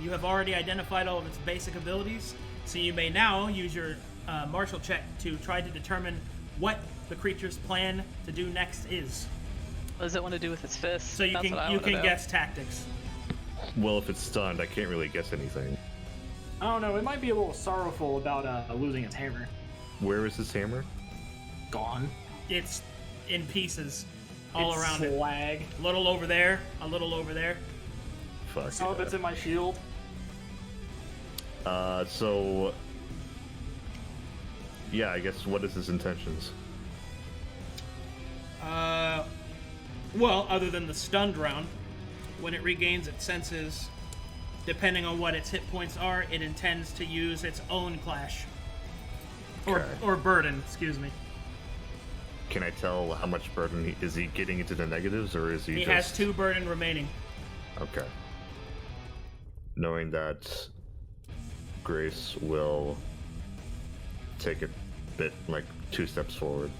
You have already identified all of its basic abilities, so you may now use your martial check to try to determine what the creature's plan to do next is. What does it want to do with its fist? So you can guess tactics. Well, if it's stunned, I can't really guess anything. I don't know. It might be a little sorrowful about losing its hammer. Where is this hammer? Gone. It's in pieces all It's around slag. it. A little over there, a little over there. Fuck. Some of it's in my shield. So... Yeah, I guess what is his intentions? Well, other than the stunned round, when it regains its senses, depending on what its hit points are, it intends to use its own clash. Or burden, excuse me. Can I tell how much burden is he getting into the negatives, or is he He just... has 2 burden remaining. Okay. Knowing that, Grace will take a bit, like 2 steps forward,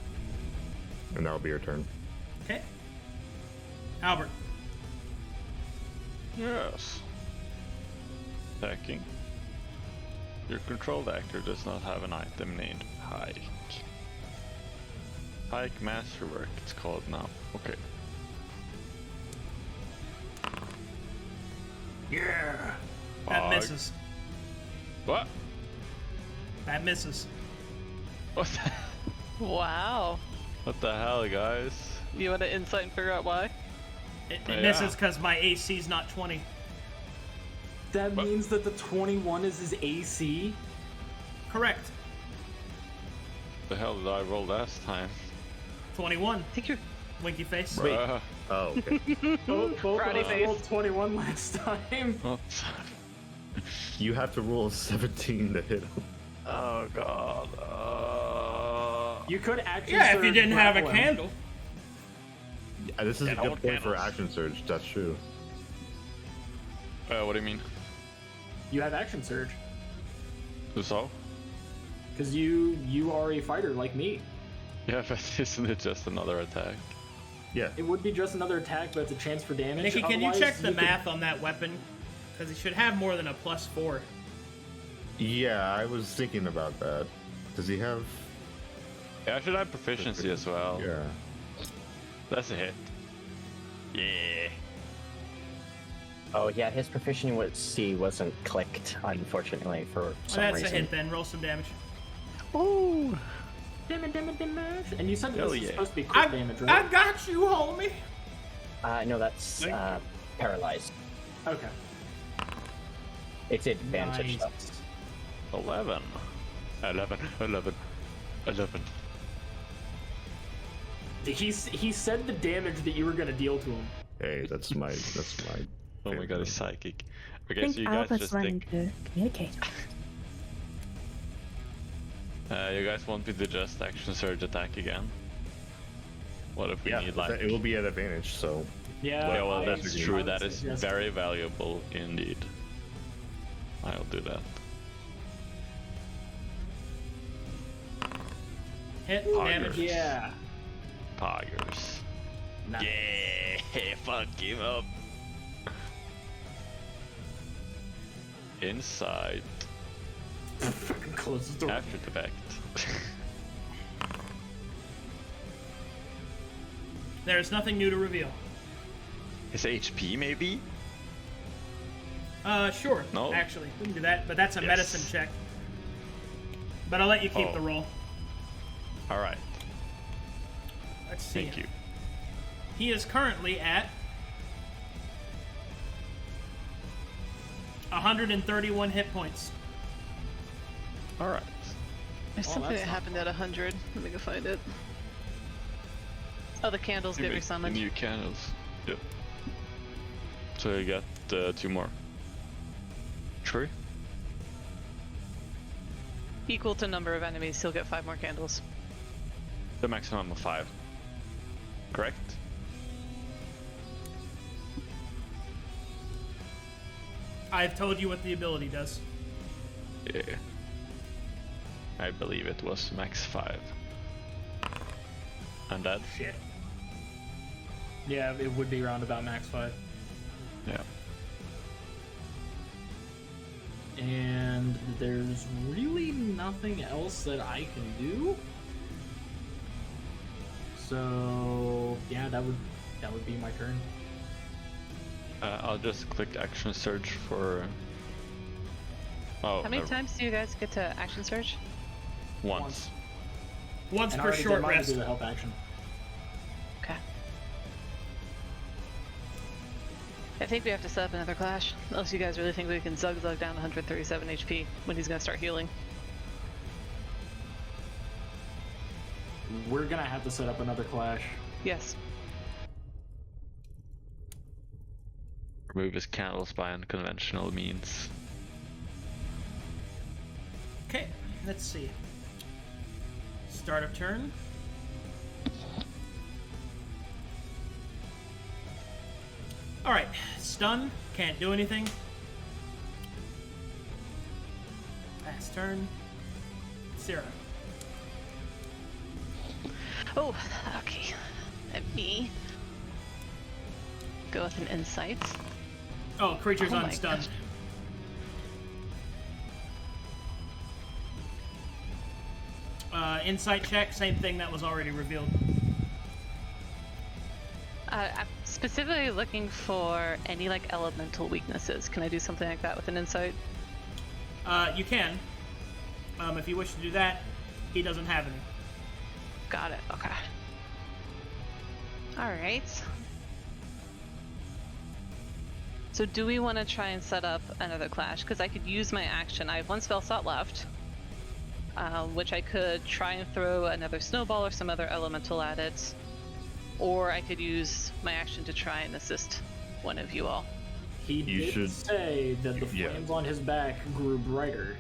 and that'll be her turn. Okay. Albert. Yes. Attacking. Your controlled actor does not have an item named Pike. Pike Masterwork, it's called now. Okay. Yeah. That Pog. misses. What? That misses. What the, Wow. what the hell, guys? You want to insight and figure out why? It Yeah. misses because my AC's not 20. That means that the 21 is his AC? Correct. The hell did I roll last time? 21. I think you're. Winky face. Bruh. Oh, okay. Both of Frowny us face. rolled 21 last time. Oh, You have to roll a 17 to hit him. oh god. You could actually. Yeah, if you didn't have a grapple him. candle. This is Yeah, a I good want point for candles. action surge, that's true. What do you mean? You have action surge. So? Because you are a fighter like me. Yeah, but isn't it just another attack? Yeah. It would be just another attack, but it's a chance for damage. Nikki, can you Otherwise, check the could- math on that weapon? Because it should have more than a +4. Yeah, I was thinking about that. Does he have... Yeah, I should have proficiency as well. Yeah. That's a hit. Yeah. Oh yeah, his proficiency with C wasn't clicked, unfortunately, for Well, some that's reason. a hit then. Roll some damage. Ooh. Damage. And you said that Hell this is yeah. supposed to be crit damage, right? I got you, homie. No, that's paralyzed. Okay. It's advantage Nice. though. 11. 11. He said the damage that you were gonna deal to him. Hey, that's my... Oh my god, he's psychic. I Okay, think so you guys Albert's just learning think... to communicate. You guys want me to just action surge attack again? What if we Yeah, need like... it will be at advantage, so... Yeah. Yeah, well, I that's would true. That is suggest- very valuable indeed. I'll do that. Hit Poggers. damage. Yeah. Poggers. Nice. Yeah, fuck him up. Inside, Fucking close the door. after the fact. There is nothing new to reveal. His HP maybe? Sure. No. Actually, we can do that, but that's a Yes. medicine check. But I'll let you keep Oh. the roll. Alright, Let's see. thank you. He is currently at 131 hit points. Alright. There's Oh, something that's that not happened at 100. Let me go find it. Oh, the candles get resummoned. New candles. Yep. So you got 2 more. True? Equal to number of enemies, he'll get 5 more candles. The maximum of 5. correct? I've told you what the ability does. Yeah. I believe it was max 5. Undead? Shit. Yeah, it would be around about max 5. Yeah. And there's really nothing else that I can do. So yeah, that would be my turn. I'll just click action search for. Oh. How many times do you guys get to action search? Once. Once And I per already short did mine to rest. do the help action. Okay. I think we have to set up another clash, unless you guys really think we can zug down 137 HP when he's gonna start healing. We're gonna have to set up another clash. Yes. Remove his candles by unconventional means. Okay, let's see. Start of turn. Alright, stun, can't do anything. Pass turn. Sera. Oh, okay. Let me go with an insight. Oh, creature's Oh on my stun. gosh. Insight check, same thing that was already revealed. I'm specifically looking for any like elemental weaknesses. Can I do something like that with an insight? You can. If you wish to do that, he doesn't have any. Got it. Okay. All right. So do we want to try and set up another clash? Because I could use my action. I have one spell slot left, which I could try and throw another snowball or some other elemental at it, or I could use my action to try and assist one of you all. He did should- say that the yeah. flames on his back grew brighter.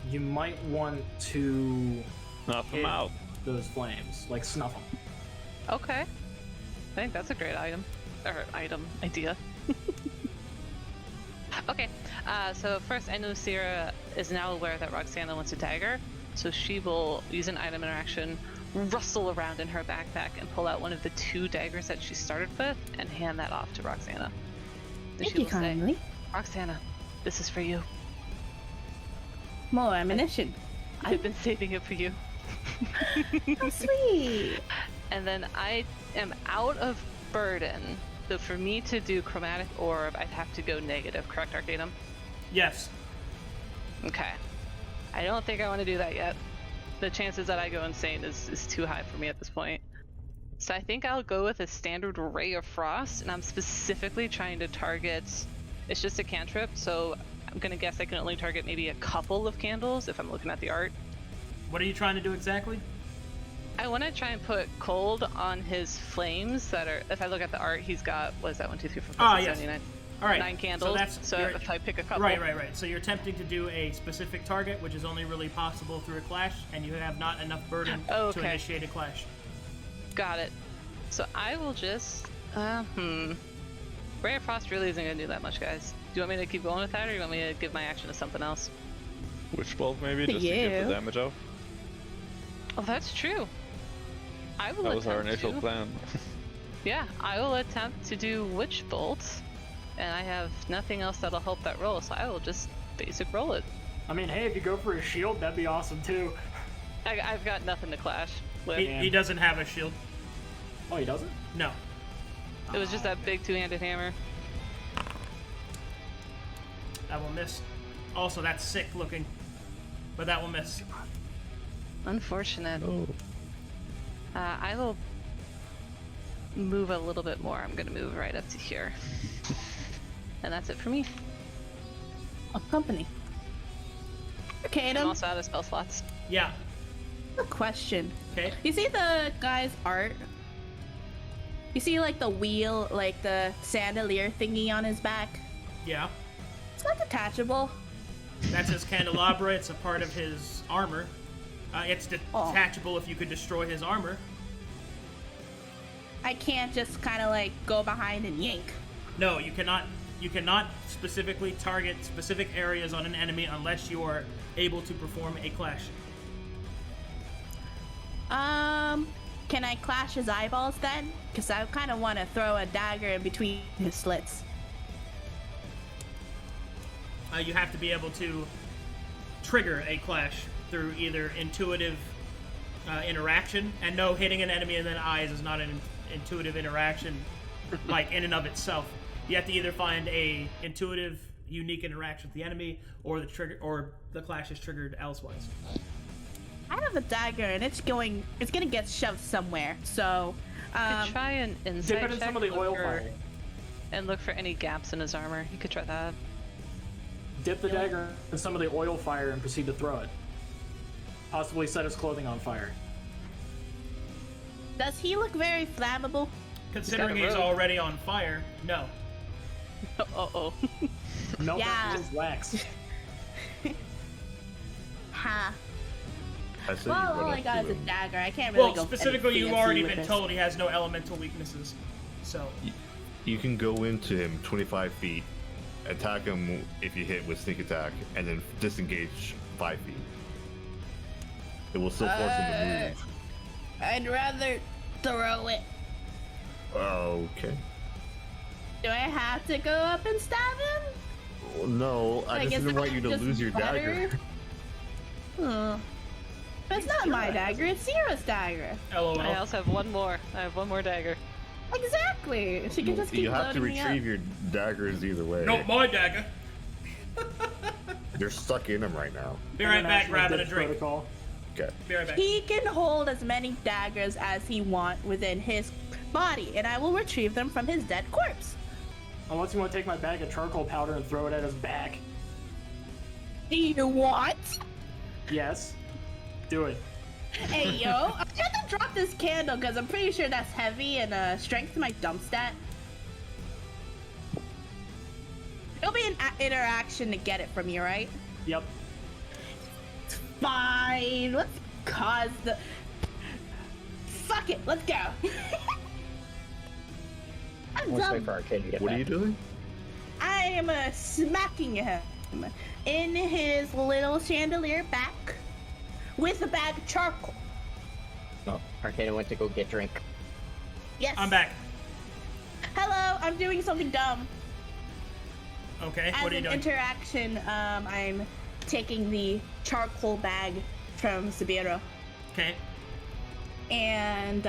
You might want to Snuff him hit out. those flames, like snuff them. Okay. I think that's a great idea. Okay, so first I know Sera is now aware that Roxanna wants a dagger, so she will use an item interaction, rustle around in her backpack, and pull out one of the 2 daggers that she started with, and hand that off to Roxanna. And Thank she you will say, kindly. Roxanna, this is for you. More ammunition. I've been saving it for you. How sweet. And then I am out of burden, so for me to do chromatic orb, I'd have to go negative, correct, Arcadum? Yes. Okay. I don't think I want to do that yet. The chances that I go insane is too high for me at this point. So I think I'll go with a standard Ray of Frost, and I'm specifically trying to target... It's just a cantrip, so I'm gonna guess I can only target maybe a couple of candles if I'm looking at the art. What are you trying to do exactly? I want to try and put cold on his flames that are... If I look at the art, he's got... What is that? 1, 2, 3, 4, 5, Ah, 6, yes. 7, 8, 9. All right. 9 candles. So you're- if I pick a couple... Right. So you're attempting to do a specific target, which is only really possible through a clash, and you have not enough burden Oh, to okay. initiate a clash. Got it. So I will just... Ray of Frost really isn't going to do that much, guys. Do you want me to keep going with that, or do you want me to give my action to something else? Witch bolt maybe, just to get the damage off. Oh, that's true. I will That was our attempt initial to. plan. Yeah, I will attempt to do Witch Bolt, and I have nothing else that'll help that roll, so I will just basic roll it. I mean, hey, if you go for a shield, that'd be awesome too. I've got nothing to clash with. He doesn't have a shield. Oh, he doesn't? No. It was just that big 2-handed hammer. That will miss. Also, that's sick looking. But that will miss. Unfortunate. Oh. I will move a little bit more. I'm gonna move right up to here. And that's it for me. A company. Okay, I'm Adam, also out of spell slots. Yeah. a question. Okay. You see the guy's art? You see like the wheel, like the chandelier thingy on his back? Yeah. It's not detachable. That's his candelabra. It's a part of his armor. It's detachable if you could destroy his armor. I can't just kind of like go behind and yank. No, you cannot. You cannot specifically target specific areas on an enemy unless you are able to perform a clash. Can I clash his eyeballs then? Because I kind of want to throw a dagger in between his slits. You have to be able to trigger a clash through either intuitive interaction, and no, hitting an enemy in the eyes is not an intuitive interaction, like in and of itself. You have to either find a intuitive, unique interaction with the enemy, or the clash is triggered elsewise. I have a dagger, and it's gonna get shoved somewhere. So, You could try an insight Dip it in check some of the oil fire. and look for any gaps in his armor. You could try that. Dip the dagger in some of the oil fire and proceed to throw it. Possibly set his clothing on fire. does he look very flammable? Considering got a he's robe. already on fire, no. Uh-oh. Melt Yeah. his wax. Ha. I said Well, you all run I up got to is a him. dagger. I can't really Well, go specifically, any you've fancy already with been this. told he has no elemental weaknesses. So, You can go into him 25 feet, attack him if you hit with sneak attack, and then disengage 5 feet. It will still force him to move. I'd rather throw it. Okay. Do I have to go up and stab him? Well, no, I Like, just is didn't want that you to just lose your better? dagger. But it's not my dagger, it's Sera's dagger. LOL. I also have one more. I have one more dagger. Exactly. She can just keep You have to loading me up. retrieve your daggers either way. No, my dagger. You're stuck in them right now. Be right back, International grabbing a Death drink. Protocol. Okay. Be right back. He can hold as many daggers as he wants within his body, and I will retrieve them from his dead corpse. Unless you want to take my bag of charcoal powder and throw it at his back. Do you want? Yes. Do it. Hey, yo. I'm gonna drop this candle because I'm pretty sure that's heavy and strength might dump stat. It'll be an interaction to get it from you, right? Yep. Fine. Let's cause the... Fuck it. Let's go. I'm Let's done. wait for Arcade to get What back. are you doing? I am smacking him in his little chandelier back with a bag of charcoal. Oh, Arcade went to go get drink. Yes. I'm back. Hello, I'm doing something dumb. Okay, As what are you an doing? interaction, I'm taking the charcoal bag from Sabeiro. Okay. And,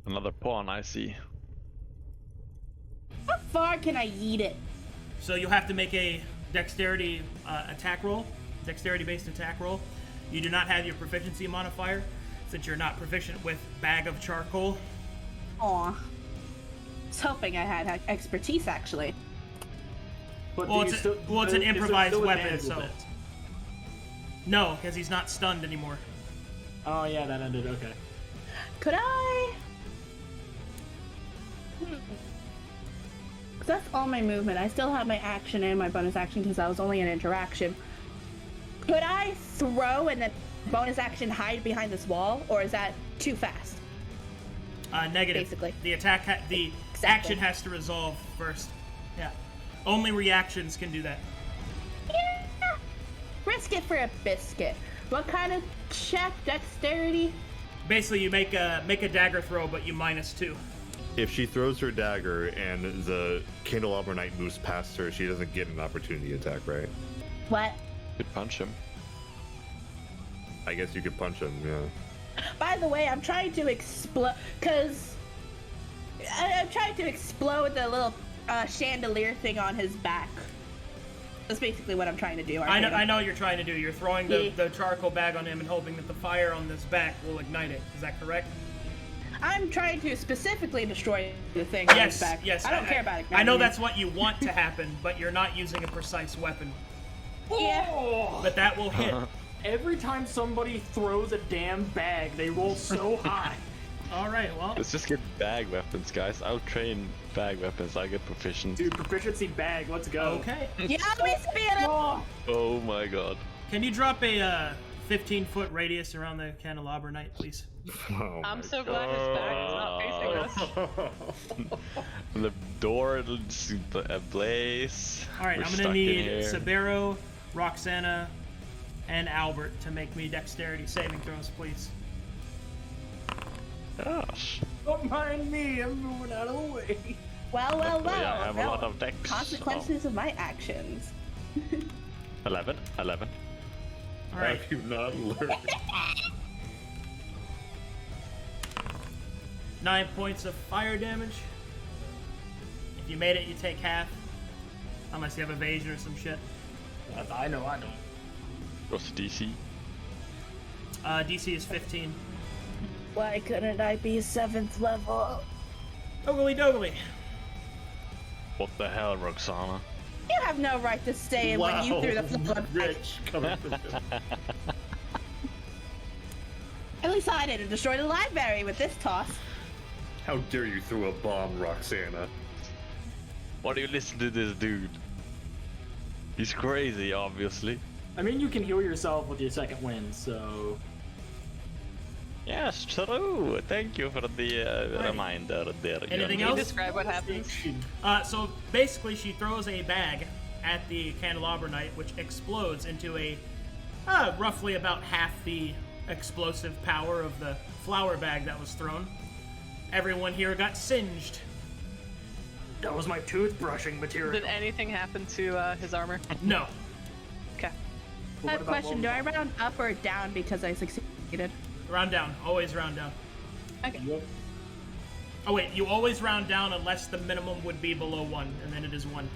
Another pawn, I see. how far can I yeet it? So you'll have to make a dexterity attack roll, dexterity-based attack roll. You do not have your proficiency modifier, since you're not proficient with bag of charcoal. Aw. I was hoping I had expertise, actually. But Well, do you it's, still, it's an is there improvised still weapon, advantage so... with it? No, because he's not stunned anymore. Oh yeah, that ended. Okay. Could I? That's all my movement. I still have my action and my bonus action because that was only an interaction. Could I throw and then bonus action hide behind this wall, or is that too fast? Negative. Basically. The attack, the Exactly. action has to resolve first. Yeah. Only reactions can do that. Yeah. Risk it for a biscuit. What kind of check? Dexterity? Basically, you make a dagger throw, but you -2. If she throws her dagger and the candelabra knight moves past her, she doesn't get an opportunity attack, right? What? Could punch him. I guess you could punch him, yeah. By the way, I'm trying to explode, because I'm trying to explode the little chandelier thing on his back. That's basically what I'm trying to do. I know what you're trying to do. You're throwing the, Yeah. the charcoal bag on him and hoping that the fire on this back will ignite it. Is that correct? I'm trying to specifically destroy the thing on his Yes, back. yes. I don't care about it. I know that's what you want to happen, but you're not using a precise weapon. Yeah. Oh! But that will hit. Every time somebody throws a damn bag, they roll so high. All right, well. Let's just get bag weapons, guys. I'll train bag weapons. I get proficient. Dude, proficiency bag, let's go. Okay. Yeah, me spirit. Oh, Oh my god. Can you drop a 15-foot radius around the candelabra knight, please? Oh I'm my so glad his back is not facing us. The door is ablaze. All right, We're I'm stuck gonna in need here. Sabeiro, Roxanna, and Albert to make me dexterity saving throws, please. Gosh. Don't mind me, I'm moving out of the way. Well, well, well. Yeah, I have a well, lot of dex. consequences of my actions. 11. All right. Have you not learned? 9 points of fire damage. If you made it, you take half. Unless you have evasion or some shit. I know I don't. What's the DC? DC is 15. Why couldn't I be 7th level? Ogly doggly. What the hell, Roxanna? You have no right to stay in when you threw the flood. Rich coming from him. At least I didn't destroy the library with this toss. How dare you throw a bomb, Roxanna? Why do you listen to this dude? He's crazy, obviously. I mean, you can heal yourself with your second wind, so... Yes, true. Thank you for the reminder there. Anything Can you else? describe what happens? So basically, she throws a bag at the candelabra knight, which explodes into a roughly about half the explosive power of the flour bag that was thrown. Everyone here got singed. That was my toothbrushing material. Did anything happen to his armor? No. Okay. I have a question. Do I round up or down because I succeeded? Round down. Always round down. Okay. Yep. Oh wait, you always round down unless the minimum would be below 1, and then it is 1.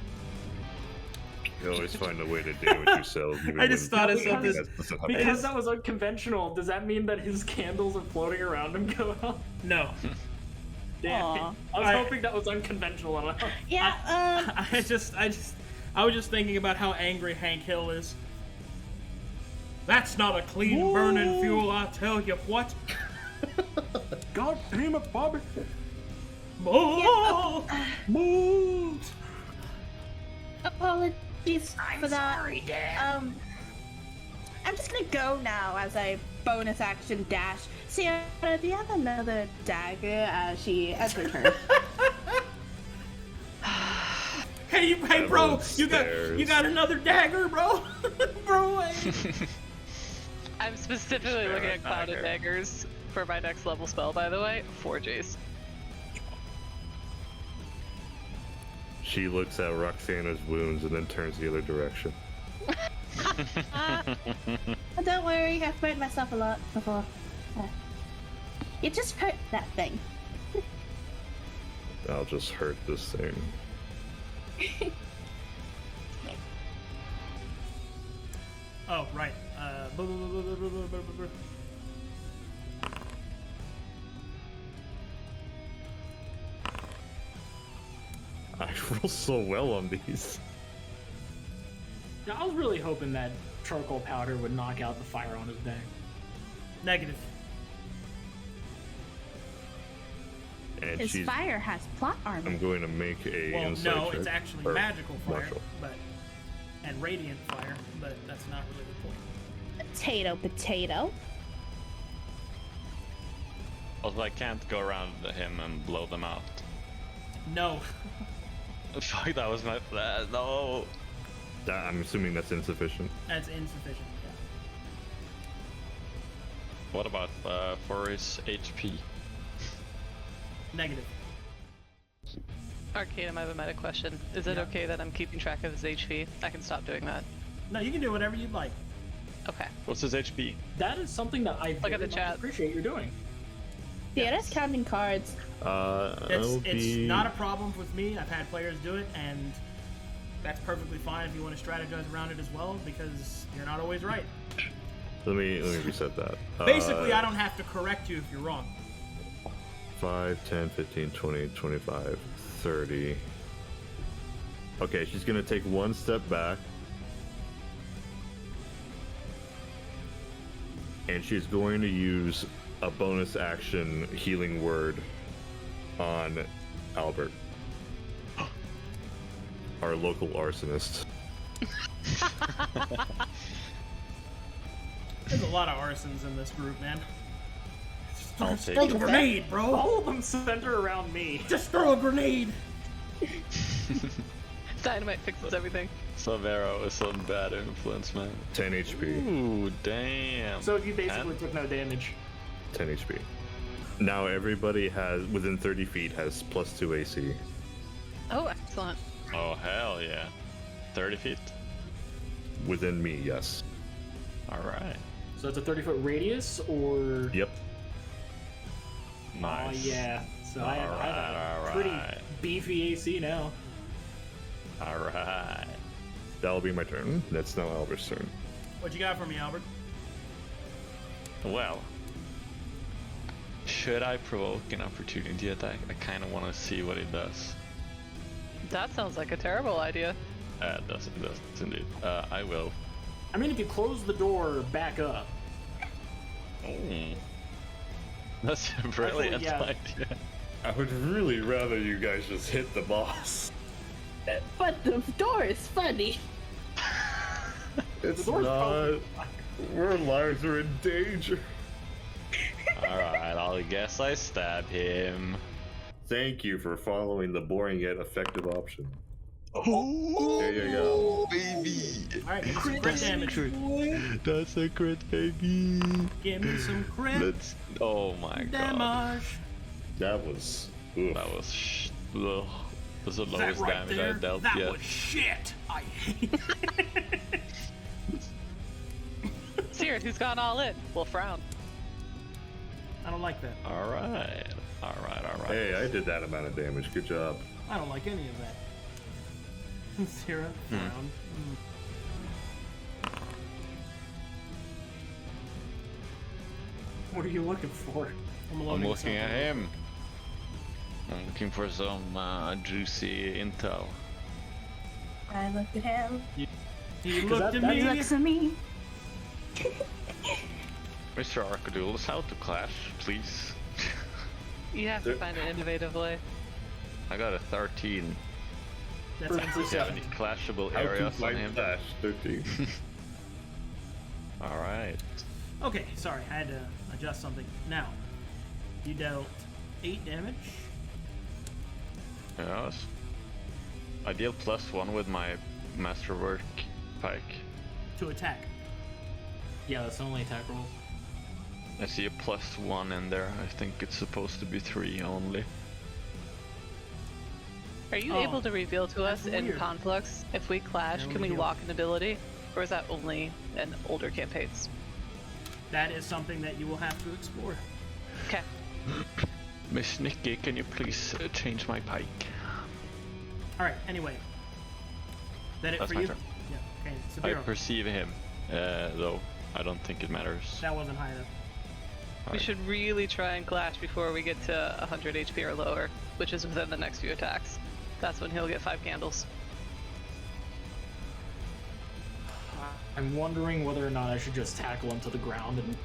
You always find a way to damage yourself. even I just when thought of something something. that doesn't happen. Because that was unconventional, does that mean that his candles are floating around him go out? No. Damn. Aw. I was Alright. hoping that was unconventional enough. Yeah, I was just thinking about how angry Hank Hill is. That's not a clean burning fuel, I tell you what. God damn it, Bobby. Oh, moves. apologies for that. Sorry, Dad. I'm just gonna go now as I bonus action dash. Sierra, do you have another dagger as her turn? Hey, bro, Everyone's you got another dagger, bro. Bro, I'm specifically looking at clouded daggers for my next level spell, by the way, for Jace. She looks at Roxanna's wounds and then turns the other direction. Don't worry, I've burned myself a lot before. You just hurt that thing. I'll just hurt this thing. Oh, right. I roll so well on these. Yeah, I was really hoping that charcoal powder would knock out the fire on his bag. Negative. And His she's. fire has plot armor. I'm going to make a. Well, insight no, check. it's actually Or magical fire, martial. and radiant fire, but that's not really the point. Potato, potato. Also, I can't go around him and blow them out. No. Fuck, that was my plan. No. I'm assuming that's insufficient. That's insufficient. Yeah. What about for his HP? Negative. Arcadum, I have a meta question. Is it Yeah. okay that I'm keeping track of his HP? I can stop doing that. No, you can do whatever you'd like. Okay. What's his HP? That is something that I Look at very the much chat. appreciate you doing. Sierra's counting cards. It's not a problem with me. I've had players do it, and that's perfectly fine if you want to strategize around it as well, because you're not always right. Let me reset that. Basically, I don't have to correct you if you're wrong. 5, 10, 15, 20, 25, 30. Okay, she's gonna take one step back. And she's going to use a bonus action healing word on Albert. Our local arsonist. There's a lot of arsons in this group, man. I'll Just take throw it. the grenade, bro. All of them center around me. Just throw a grenade. Dynamite fixes everything. Sabeiro is some bad influence, man. 10 HP. Ooh, damn. So you basically took no damage. 10 HP. Now everybody has, within 30 feet, has +2 AC. Oh, excellent. Oh, hell yeah. 30 feet. Within me, yes. Alright. So it's a 30-foot radius, or... Yep. Oh, Nice. yeah. So I have a Alright, pretty alright. beefy AC now. Alright. That'll be my turn. That's now Albert's turn. What you got for me, Albert? Well, should I provoke an opportunity attack? I kind of want to see what it does. That sounds like a terrible idea. It does indeed. I will. I mean, if you close the door back up, Oh. That's a brilliant yeah. idea. I would really rather you guys just hit the boss. But the door is funny. It's door's not. Our lives are in danger. Alright, I'll guess I stab him. Thank you for following the boring yet effective option. Oh, There you go. baby! Alright, give me some crit damage. That's a crit, baby! Give me some crit Let's. Oh my god. damage. That was. Oof. That was. Ugh. Was the That lowest right damage there, I dealt that yet. was shit. I hate it. Seared, who's gone all in, will frown. I don't like that. Alright. Alright. Hey, I did that amount of damage. Good job. I don't like any of that. Sera, frown. what are you looking for? I'm I'm loading looking at something. him. I'm looking for some juicy intel. I looked at him. He looked at that- me. He looks at me. Mr. Arcadum, how to clash, please? You have to find an innovative way. I got a 13. That's Do you have any clashable How to areas on fight him? Flash 13. Alright. Okay, sorry, I had to adjust something. Now, you dealt 8 damage. Yes. I deal +1 with my masterwork pike. To attack. Yeah, that's the only attack roll. I see a +1 in there. I think it's supposed to be 3 only. Are you Oh, able to reveal to us that's in weird. Conflux if we clash, Yeah, can we we do. lock an ability? Or is that only in older campaigns? That is something that you will have to explore. Okay. Miss Nikki, can you please change my pike? Alright, anyway. That it That's for my you? turn. Yeah, okay. I Sabeiro. perceive him, though. I don't think it matters. That wasn't high enough. We should really try and clash before we get to 100 HP or lower, which is within the next few attacks. That's when he'll get 5 candles. I'm wondering whether or not I should just tackle him to the ground and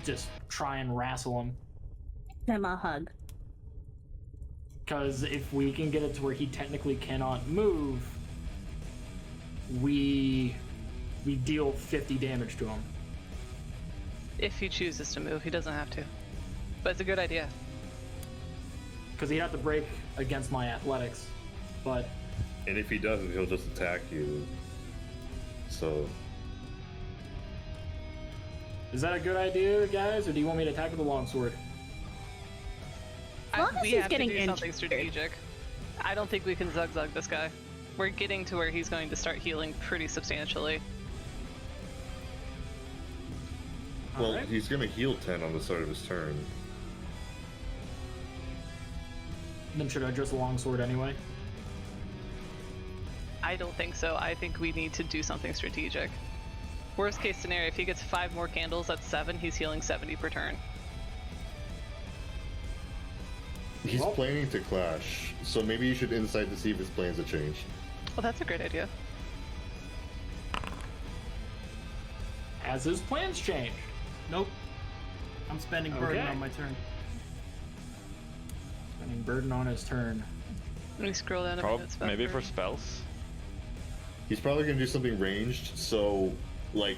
just try and wrestle him. Him a hug. Because if we can get it to where he technically cannot move, we deal 50 damage to him. If he chooses to move, he doesn't have to. But it's a good idea. Because he'd have to break against my athletics. But And if he doesn't, he'll just attack you. So, is that a good idea, guys? Or do you want me to attack with a longsword? As long as We he's have getting to do something injured. strategic. I don't think we can zug-zug this guy. We're getting to where he's going to start healing pretty substantially. well, Alright. he's gonna heal 10 on the start of his turn. Then should I just longsword anyway? I don't think so. I think we need to do something strategic. Worst case scenario, if he gets 5 more candles, that's 7. He's healing 70 per turn. He's Well- planning to clash, so maybe you should insight to see if his plans have changed. Well, that's a great idea. Has his plans changed? Nope. I'm spending burden Okay. on my turn. Spending burden on his turn. Let me scroll down a Oh, minute. maybe for spells? He's probably gonna do something ranged, so, like,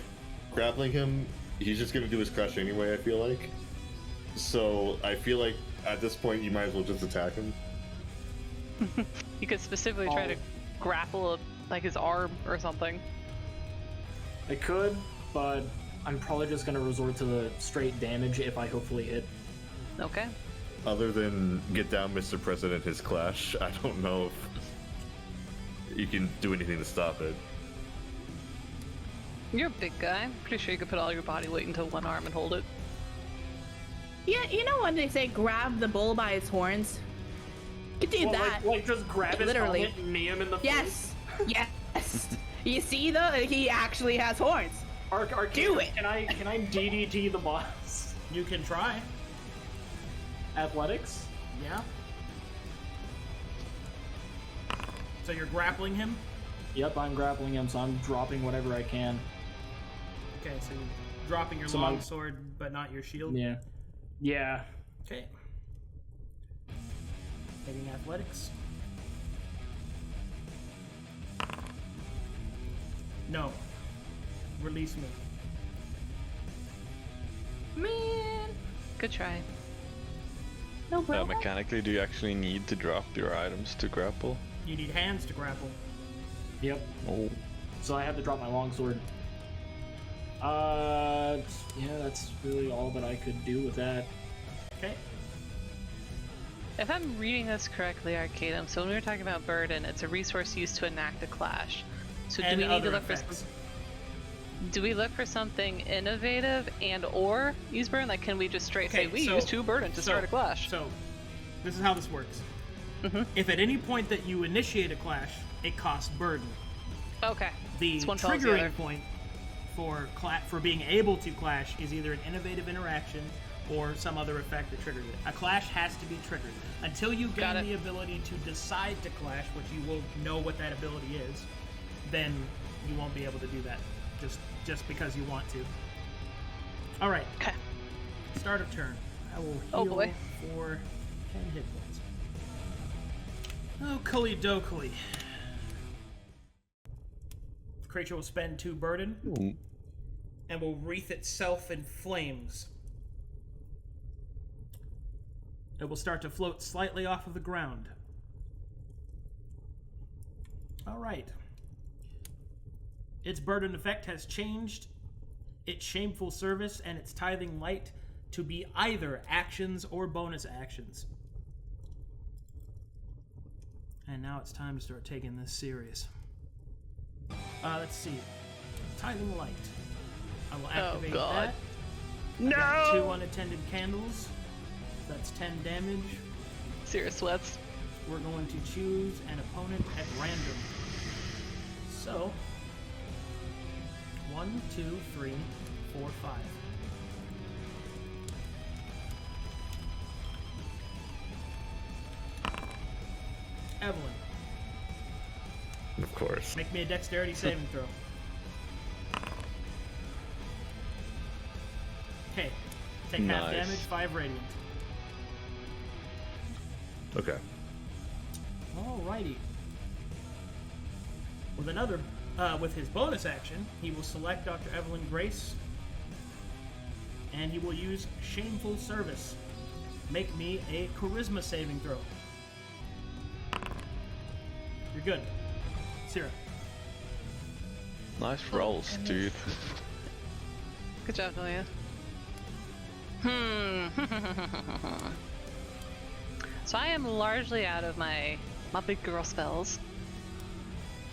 grappling him, he's just gonna do his crush anyway, I feel like. So I feel like at this point you might as well just attack him. You could specifically try to grapple like his arm or something. I could, but I'm probably just gonna resort to the straight damage if I hopefully hit. Okay. Other than get down, Mr. President, his clash, I don't know if you can do anything to stop it. You're a big guy. I'm pretty sure you could put all your body weight into one arm and hold it. Yeah, you know when they say grab the bull by his horns? You could do Well, that. like just grab his Literally. helmet and knee him in the face. Yes. Yes. You see though, he actually has horns. Do it. Can I DDT the boss? You can try. Athletics? Yeah. So you're grappling him? Yep, I'm grappling him, so I'm dropping whatever I can. Okay, so you're dropping your So long my- sword, but not your shield? Yeah. Yeah. Okay. Taking athletics. No. Release me. Man. Good try. No problem. Mechanically, do you actually need to drop your items to grapple? You need hands to grapple. Yep. Oh. So I have to drop my longsword. Yeah, that's really all that I could do with that. Okay. If I'm reading this correctly, Arcadum, so when we were talking about burden, it's a resource used to enact a clash. So And do we need to other look effects. do we look for something innovative and or use burden? Like, can we just straight say we use 2 burden to start a clash? So, this is how this works. Mm-hmm. If at any point that you initiate a clash, it costs burden. Okay. The It's one follows the other. triggering point for being able to clash is either an innovative interaction or some other effect that triggers it. A clash has to be triggered. Until you Got gain it. the ability to decide to clash, which you will know what that ability is, then you won't be able to do that just because you want to. All right. Okay. Start of turn. I will heal Oh, boy. for 10 hit points. Oh, Dokely. Creature will spend 2 burden and will wreath itself in flames. It will start to float slightly off of the ground. All right. Its burden effect has changed its Shameful Service and its Tithing Light to be either actions or bonus actions. And now it's time to start taking this serious. Let's see. Tithing Light. I will activate God. that. I got 2 unattended candles. That's 10 damage. Serious sweats. We're going to choose an opponent at random. So, 1, 2, 3, 4, 5. Evelyn, Of course. make me a dexterity saving throw. Okay, take half Nice. damage, 5 radiant. Okay. Alrighty. With his bonus action, he will select Dr. Evelyn Grace, and he will use Shameful Service. Make me a Charisma saving throw. You're good. Sera. Nice rolls, dude. Good job, Nooya. So I am largely out of my big girl spells.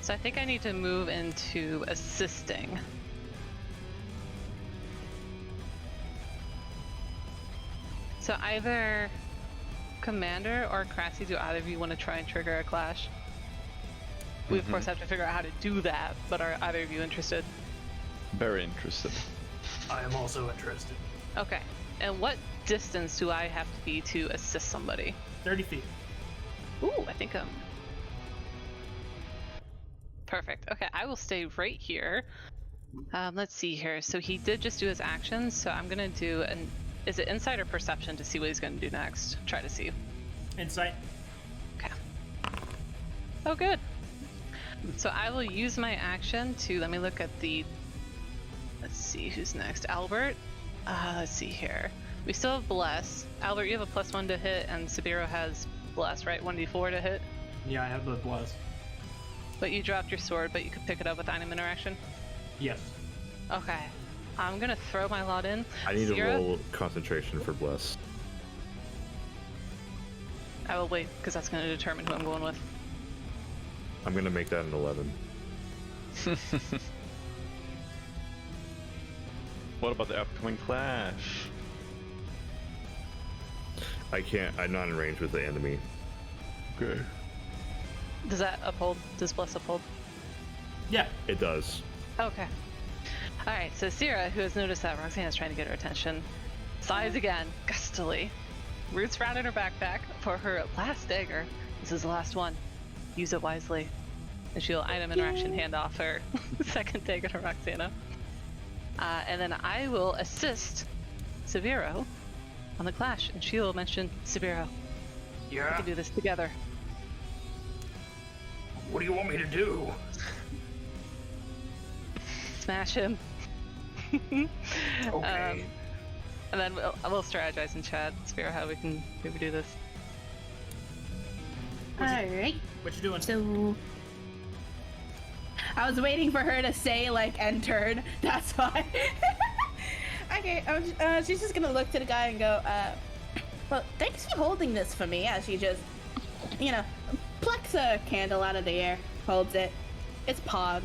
So I think I need to move into assisting. So either Commander or Cratzzy, do either of you want to try and trigger a clash? We of course have to figure out how to do that, but are either of you interested? Very interested. I am also interested. Okay. And what distance do I have to be to assist somebody? 30 feet. Ooh, I think I'm... Perfect. Okay, I will stay right here. Let's see here. So he did just do his actions, so I'm gonna do an... Is it insight or perception to see what he's gonna do next? Try to see. Insight. Okay. Oh, good. So I will use my action to... Let me look at the... Let's see, who's next? Albert? Let's see here. We still have Bless. Albert, you have a +1 to hit, and Sabeiro has Bless, right? 1d4 to hit. Yeah, I have the bless. But you dropped your sword, but you could pick it up with item interaction? Yes. Okay. I'm gonna throw my lot in. I need Sera? to roll concentration for bless. I will wait, because that's gonna determine who I'm going with. I'm gonna make that an 11. What about the upcoming clash? I can't. I'm not in range with the enemy. Okay. Does that uphold? Does Bless uphold? Yeah. It does. Okay. Alright, so Sera, who has noticed that Roxanna's trying to get her attention, sighs again, gustily, roots around in her backpack for her last dagger. This is the last one. Use it wisely. And she'll item interaction hand off her second dagger to Roxanna. And then I will assist Sabeiro on the clash, and she will mention Sabeiro. We Yeah? can do this together. What do you want me to do? Smash him. Okay. And then we'll strategize in chat, Sabeiro, how we can maybe do this. Alright. What you doing? So I was waiting for her to say like end turn. That's why. Okay, she's just gonna look to the guy and go, well, thanks for holding this for me. As she just, plucks a candle out of the air, holds it. It's Pog.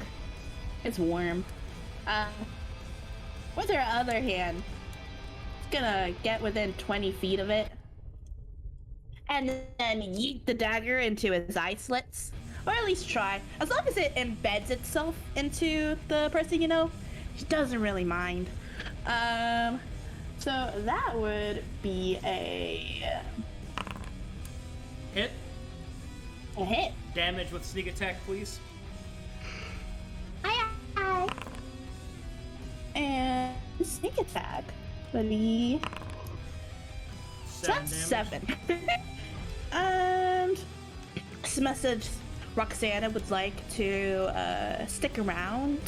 It's warm. With her other hand, it's gonna get within 20 feet of it, and then yeet the dagger into his eye slits. Or at least try. As long as it embeds itself into the person, she doesn't really mind. So that would be a Hit. hit. Damage with sneak attack, please. Aye. And sneak attack would be... So that's 7. And this message Roxanna would like to stick around.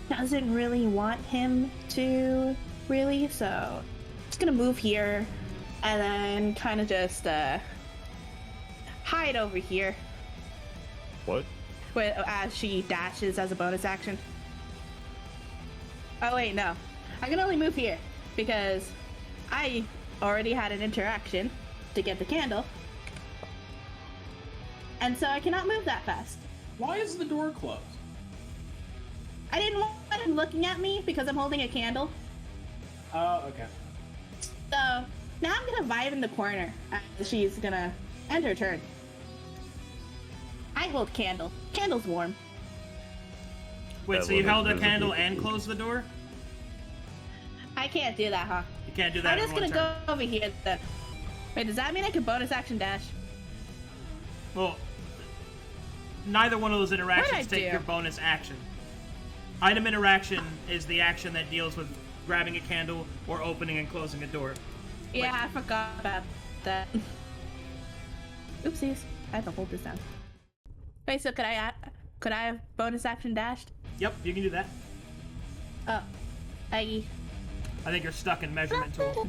Doesn't really want him to, really, so just gonna move here and then kind of just hide over here. What? As she dashes as a bonus action. Oh wait, no. I can only move here because I already had an interaction to get the candle. And so I cannot move that fast. Why is the door closed? I didn't want him looking at me because I'm holding a candle. Oh, okay. So now I'm gonna vibe in the corner as she's gonna end her turn. I hold candle. Candle's warm. Wait, so you held a candle and closed the door? I can't do that, huh? You can't do that. I'm just gonna go over here then. Wait, does that mean I can bonus action dash? Well, neither one of those interactions What'd I take do? your bonus action. Item interaction is the action that deals with grabbing a candle or opening and closing a door. Yeah, I forgot about that. Oopsies. I have to hold this down. Wait, so could I have bonus action dashed? Yep, you can do that. Oh. I think you're stuck in measurement tool.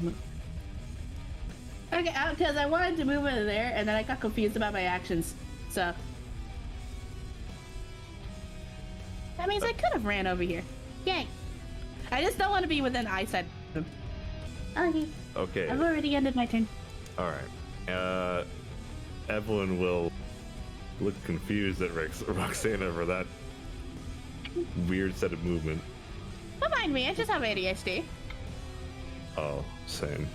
Okay, because I wanted to move over there, and then I got confused about my actions, so... That means I could have ran over here. Yay! I just don't want to be within eyesight of him. Okay. I've already ended my turn. Alright. Evelyn will look confused at Roxanna for that weird set of movement. Don't mind me, I just have ADHD. Oh, same.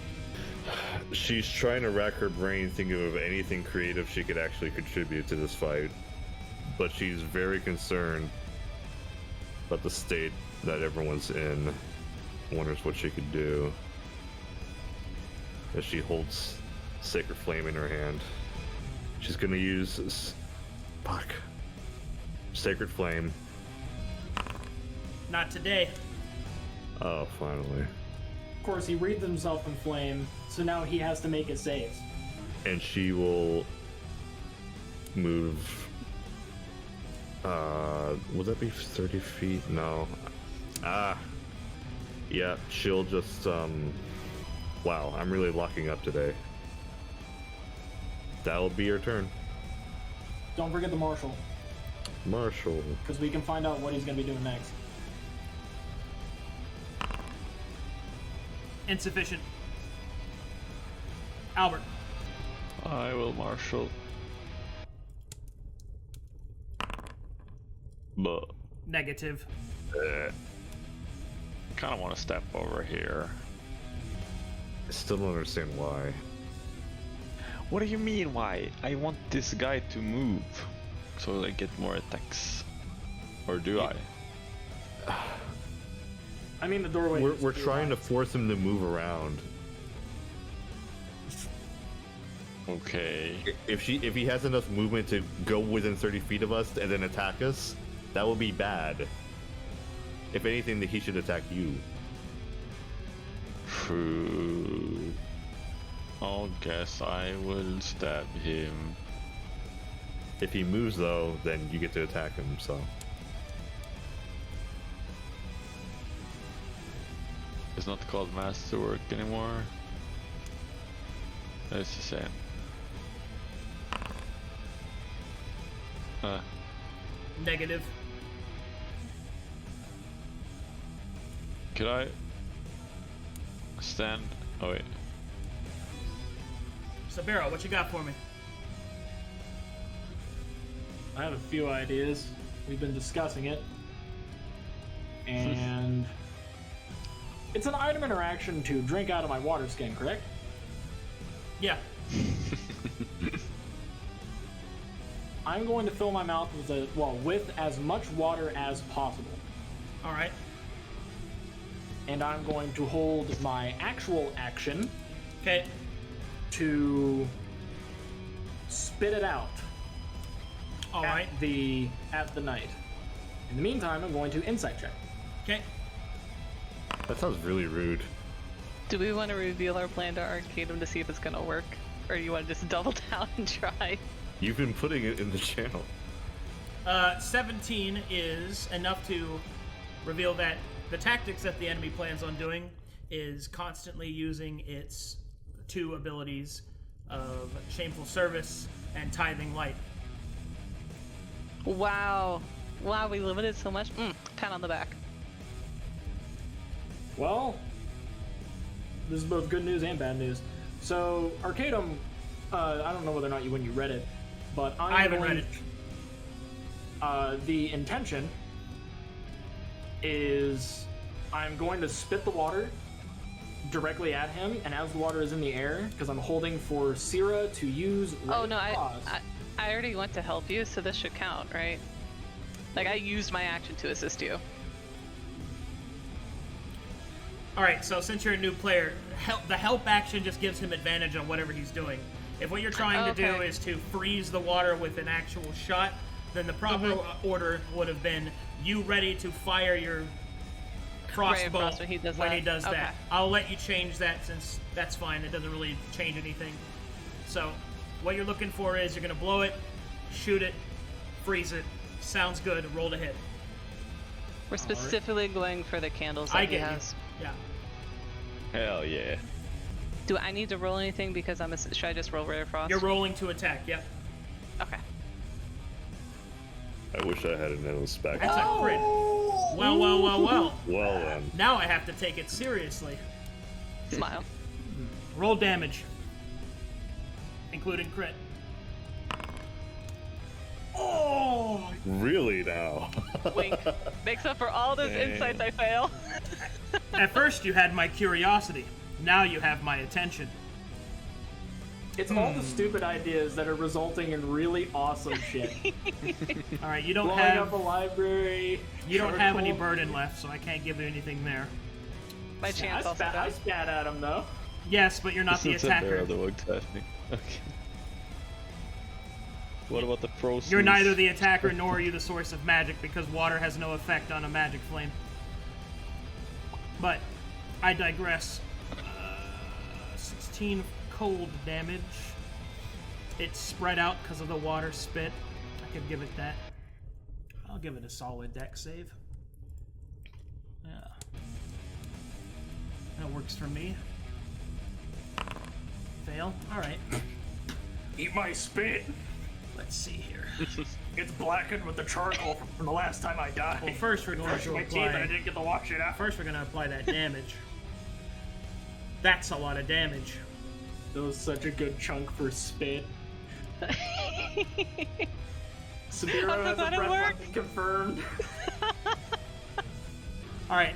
She's trying to rack her brain thinking of anything creative she could actually contribute to this fight, but she's very concerned about the state that everyone's in. Wonders what she could do as she holds Sacred Flame in her hand. She's gonna use Sacred Flame. Not today. Oh, finally. Of course, he wreathed himself in flame, so now he has to make a save. And she will move. Would that be 30 feet? No. Yeah, she'll just, wow, I'm really locking up today. That'll be your turn. Don't forget the Marshal, Marshall. because we can find out what he's going to be doing next. Insufficient. Albert. I will marshal. But Negative. kind of want to step over here. I still don't understand why. What do you mean why? I want this guy to move so I get more attacks. Or do I? I mean, the doorway. We're trying to force him to move around. Okay. If he has enough movement to go within 30 feet of us and then attack us, that would be bad. If anything, that he should attack you. True. I guess I will stab him. If he moves though, then you get to attack him, so. It's not called masterwork anymore. It's the same. Negative. Could I stand? Oh wait. Sabeiro, what you got for me? I have a few ideas. We've been discussing it. And it's an item interaction to drink out of my water skin, correct? Yeah. I'm going to fill my mouth with as much water as possible. All right. And I'm going to hold my actual action Okay. to spit it out. All right. At the knight. In the meantime, I'm going to insight check. Okay. That sounds really rude. Do we want to reveal our plan to Arcadum to see if it's gonna work? Or do you want to just double down and try? You've been putting it in the channel. 17 is enough to reveal that the tactics that the enemy plans on doing is constantly using its two abilities of Shameful Service and Tithing Light. Wow. Wow, we limited so much. Pat on the back. Well, this is both good news and bad news. So, Arcadum, I don't know whether or not when you read it, but I haven't read it. The intention is I'm going to spit the water directly at him, and as the water is in the air, because I'm holding for Sera to use. Oh no, I already went to help you, so this should count, right? Like, I used my action to assist you. Alright, so since you're a new player, the help action just gives him advantage on whatever he's doing. If what you're trying to do is to freeze the water with an actual shot, then the proper order would have been you ready to fire your crossbow when he does that. I'll let you change that since that's fine. It doesn't really change anything. So what you're looking for is you're going to blow it, shoot it, freeze it. Sounds good. Roll to hit. We're specifically going for the candles that he has. Yeah. Hell yeah. Do I need to roll anything because should I just roll Ray of Frost? You're rolling to attack, yep. Okay. I wish I had an endless spec. That's a crit. Well. Well then. Now I have to take it seriously. Smile. Roll damage. Including crit. Oh! Really now? Wink. Makes up for all those insights I fail. At first you had my curiosity. Now you have my attention. It's all the stupid ideas that are resulting in really awesome shit. All right, you don't Blowing have up a library. You don't have any burden left, so I can't give you anything there. My chance also I spat at him though. Yes, but you're not the attacker. Okay. What about the pros? You're neither the attacker nor are you the source of magic because water has no effect on a magic flame. But I digress. 16 cold damage. It's spread out because of the water spit. I could give it that. I'll give it a solid dex save. Yeah. That works for me. Fail. Alright. Eat my spit. Let's see here. It's blackened with the charcoal from the last time I died. Well, first we're going to my teeth and I apply... didn't get to wash it out. First we're going to apply that damage. That's a lot of damage. That was such a good chunk for spit. Sabeiro has a breath weapon confirmed. Alright.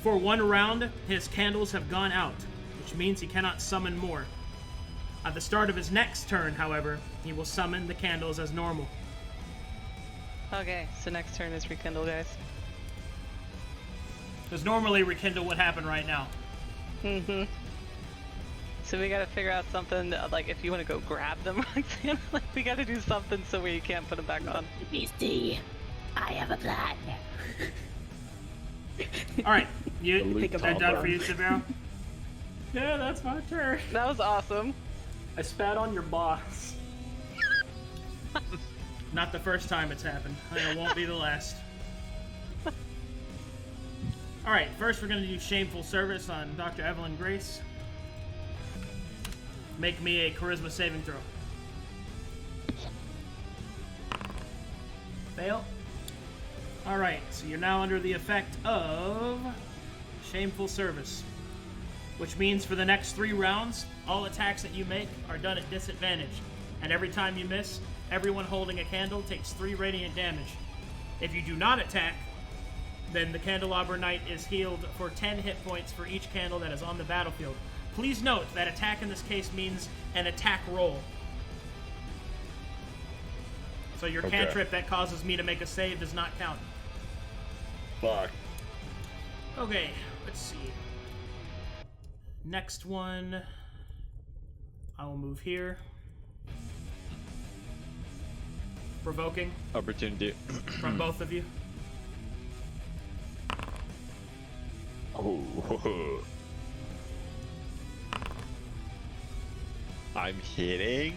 For 1 round, his candles have gone out, which means he cannot summon more. At the start of his next turn, however, he will summon the candles as normal. Okay, so next turn is rekindle, guys. Because normally rekindle would happen right now. Mm-hmm. So we gotta figure out something, like if you want to go grab them, Roxanna, like we gotta do something so you can't put them back on. BC, I have a plan. Alright, that done for you, Sabeiro? Yeah, that's my turn. That was awesome. I spat on your boss. Not the first time it's happened, and it won't be the last. Alright, first we're going to do Shameful Service on Dr. Evelyn Grace. Make me a Charisma saving throw. Fail. Alright, so you're now under the effect of Shameful Service. Which means for the next 3 rounds, all attacks that you make are done at disadvantage. And every time you miss, everyone holding a candle takes 3 radiant damage. If you do not attack, then the Candelabra Knight is healed for 10 hit points for each candle that is on the battlefield. Please note that attack in this case means an attack roll. So your cantrip that causes me to make a save does not count. Fuck. Okay, let's see. Next one, I will move here. Provoking Opportunity. from both of you. Oh. I'm hitting.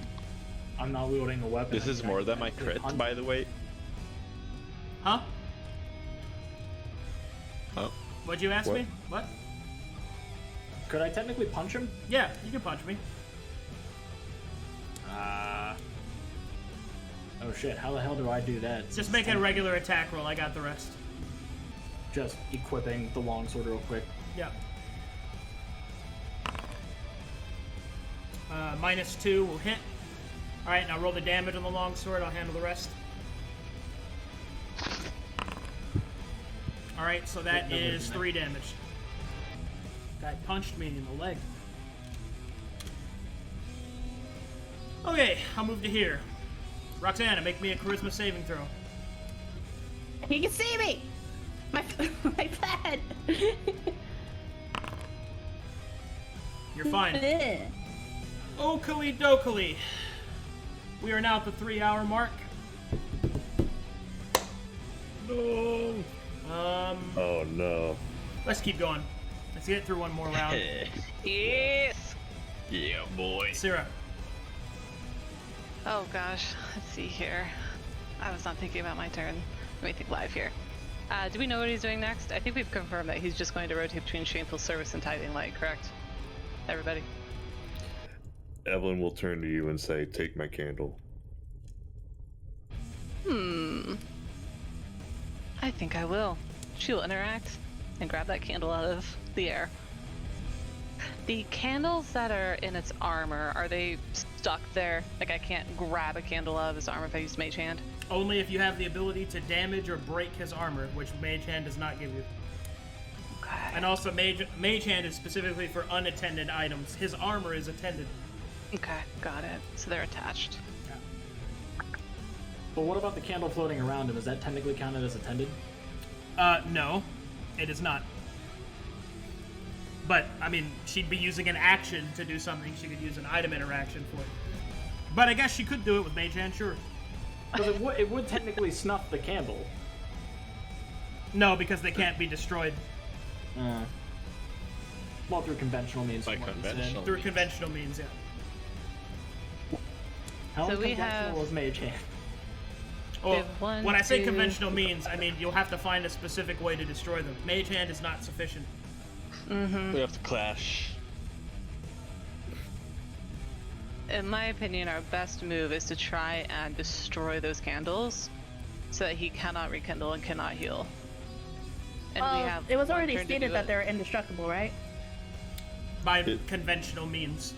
I'm not wielding a weapon. This is more than my crit, by the way. Huh? Oh. What'd you ask What? me? What? Could I technically punch him? Yeah, you can punch me. Oh shit, how the hell do I do that? Just make a regular attack roll, I got the rest. Just equipping the longsword real quick. Yeah. -2 will hit. Alright, now roll the damage on the longsword, I'll handle the rest. Alright, so that is 3 damage. Guy punched me in the leg. Okay, I'll move to here. Roxanna, make me a charisma saving throw. He can see me! My pad! You're fine. Oakley dokily. We are now at the 3-hour mark. No. Oh no. Let's keep going. Let's get through one more round. Yes! Yeah, boy. Sera. Oh gosh, let's see here. I was not thinking about my turn. Let me think live here. Do we know what he's doing next? I think we've confirmed that he's just going to rotate between Shameful Service and Tithing Light, correct? Everybody? Evelyn will turn to you and say, "Take my candle." I think I will. She'll interact and grab that candle out of the air. The candles that are in its armor, are they stuck there? Like I can't grab a candle out of his armor if I use Mage Hand? Only if you have the ability to damage or break his armor, which Mage Hand does not give you. Okay. And also, Mage Hand is specifically for unattended items. His armor is attended. Okay, got it. So they're attached. But what about the candle floating around him? Is that technically counted as attended? No, it is not. But, I mean, she'd be using an action to do something. She could use an item interaction for it. But I guess she could do it with Mage Hand, sure. Because it would technically snuff the candle. No, because they can't be destroyed. Well, through conventional means. By from what you said. conventional. Through conventional means, yeah. How So we unconventional have- is Mage Hand? Well, have one, when I say two- conventional means, I mean you'll have to find a specific way to destroy them. Mage Hand is not sufficient. We have to clash. In my opinion, our best move is to try and destroy those candles so that he cannot rekindle and cannot heal. And we Well, have it was one already turn to stated do that it. they're indestructible, right? By conventional means.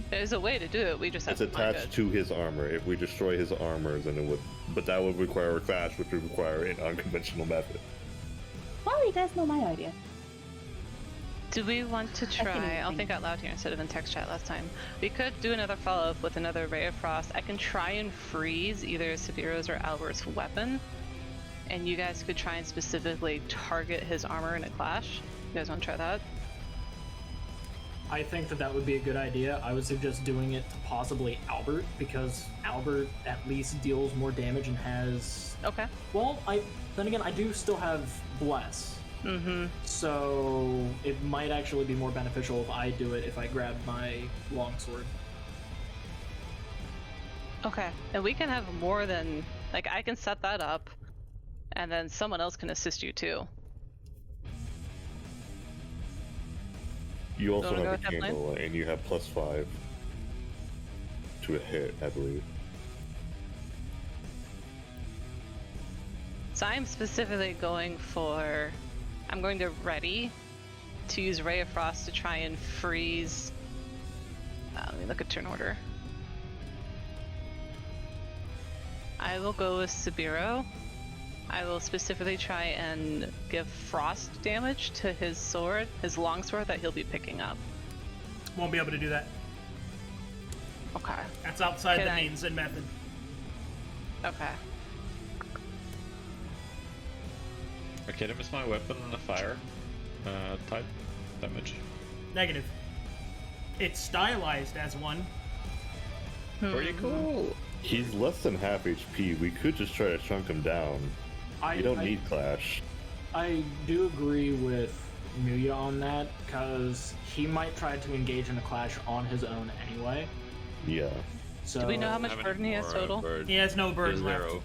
There's a way to do it, we just have It's to find attached it. to his armor. If we destroy his armor, then it would. But that would require a clash, which would require an unconventional method. Well, you guys know my idea. Do we want to try? I'll think out loud here instead of in text chat last time. We could do another follow-up with another Ray of Frost. I can try and freeze either Sabeiro's or Albert's weapon, and you guys could try and specifically target his armor in a clash. You guys want to try that? I think that would be a good idea. I would suggest doing it to possibly Albert, because Albert at least deals more damage and has... Okay. Well, then again, I do still have Bless. Mm-hmm. So it might actually be more beneficial if I do it if I grab my longsword. Okay. And we can have more than... Like, I can set that up, and then someone else can assist you too. You also Wanna go have a with that plan? candle, and you have +5 to a hit, I believe. So I'm specifically going for... I'm going to ready to use Ray of Frost to try and freeze... let me look at turn order. I will go with Sabeiro. I will specifically try and give frost damage to his sword, his longsword that he'll be picking up. Won't be able to do that. Okay. That's outside Can the I- means and method. Okay. Arcadum is my weapon on the fire type damage. Negative. It's stylized as one. Pretty cool. He's less than half HP. We could just try to chunk him down. You don't need clash. I do agree with Nooya on that, because he might try to engage in a clash on his own anyway. Yeah. So Do we know how much Have any burden he has more, total? He has no burden There's left. 0.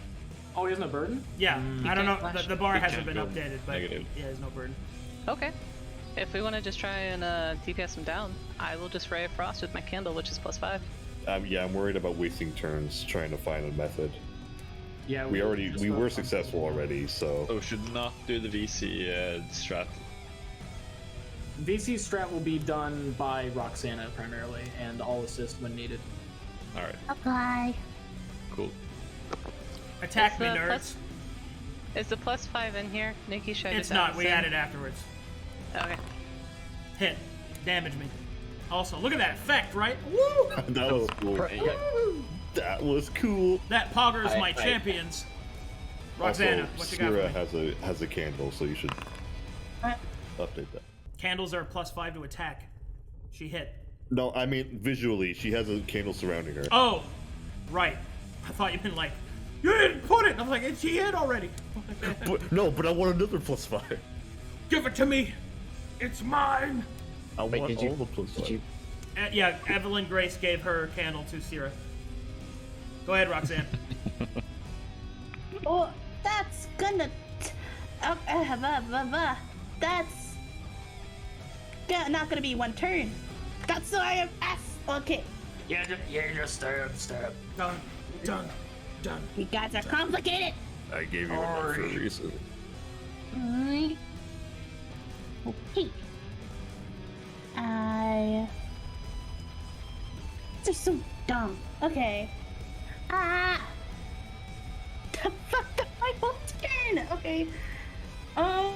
Oh, he has no burden? Yeah, I don't know. can't flash. The bar He hasn't can't been go updated, but negative. he has no burden. Okay. If we want to just try and DPS him down, I will just Ray of Frost with my candle, which is +5. Yeah, I'm worried about wasting turns trying to find a method. Yeah, We were successful already, so Oh, should not do the VC strat. VC strat will be done by Roxanna primarily, and I'll assist when needed. Alright, Apply. cool. Attack Is me, the nerds. plus- Is the +5 in here, Nikki? Should I It's just add not. this We in? added afterwards. Okay. Hit. Damage me. Also, look at that effect, right? Woo! that was cool. That was cool. That poggers I- my I- champions. Roxanna, Also, what you got Sera for me? has a candle, so you should Alright. update that. Candles are +5 to attack. She hit. No, I mean visually, she has a candle surrounding her. Oh, right. I thought you meant like, you didn't put it. I was like, she hit already. But I want another +5. Give it to me. It's mine. I Wait, want did you? all the +5. Did you? Yeah, Evelyn Grace gave her candle to Sera. Go ahead, Roxanne. Well, that's gonna. That's not gonna be one turn. That's why I'm okay. Yeah, just stab. Done. Done. Done. You guys are complicated. I gave you enough for a reason. Okay. They're so dumb. Okay. The fuck up my whole turn. Okay. Oh.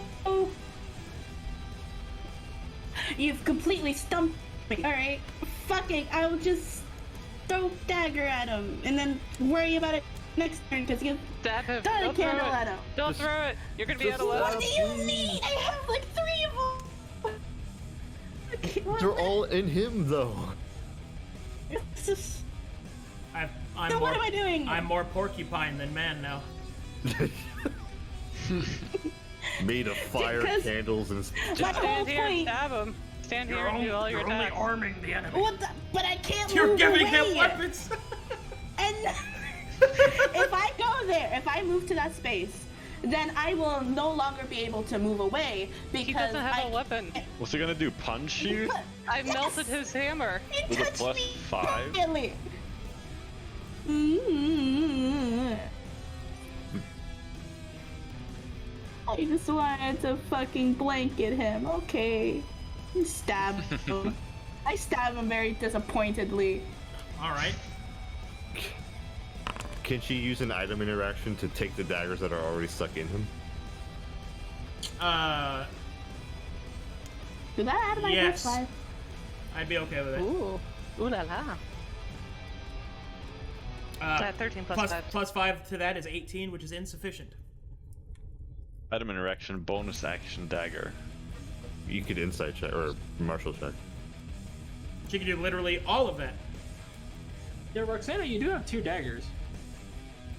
You've completely stumped me. Alright. Fucking, I'll just throw dagger at him and then worry about it next turn because you Stab him. got a Don't throw candle it. at him. Don't throw it. You're gonna be out of What luck. do you mean? I have like 3 of them. Okay, what They're the- all in him, though. It's just... I'm Then more, what am I doing? I'm more porcupine than man now. Made of fire, Because- candles, and My whole Stand here, point. stab him. Stand here and do all your attacks. arming the enemy. What the? But I can't You're move giving away. him weapons. And if I go there, if I move to that space, then I will no longer be able to move away because He doesn't have a weapon. What's he gonna do? Punch you? I melted his hammer. It With a touched plus me 5? immediately. Mm. I just wanted to fucking blanket him. Okay. Stab him. I stab him very disappointedly. All right. Can she use an item interaction to take the daggers that are already stuck in him? Do that add my Yes. plus 5? I'd be okay with it. Ooh. Ooh la la. 13 plus 5. Plus 5 to that is 18, which is insufficient. Item interaction, bonus action, dagger. You could insight check or martial check. She can do literally all of that. Yeah, Roxanna, you do have 2 daggers.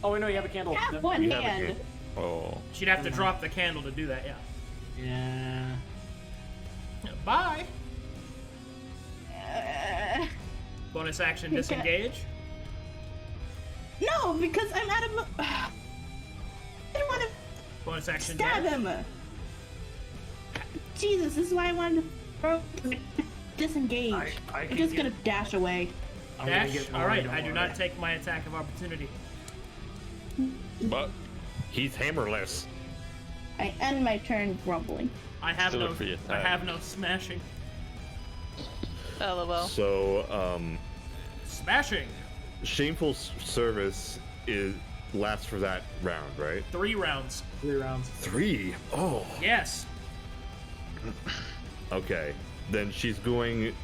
Oh, wait, no, you have a candle. I have one You have a hand. hand. Oh. She'd have to drop the candle to do that, yeah. Yeah. Bye! Bonus action, Okay. disengage. No, because I'm out of. I don't want to Bonus action, stab dash. him. Jesus, this is why I wanted to disengage. I I'm can just get- gonna dash away. I'm gonna Dash. get All more, right, don't I do worry. not take my attack of opportunity. But He's hammerless. I end my turn grumbling. I have Still a no. free I attack. have no smashing. LOL. So, Smashing. Shameful service lasts for that round, right? 3 rounds. 3 rounds. 3. Oh. Yes. Okay. Then she's going.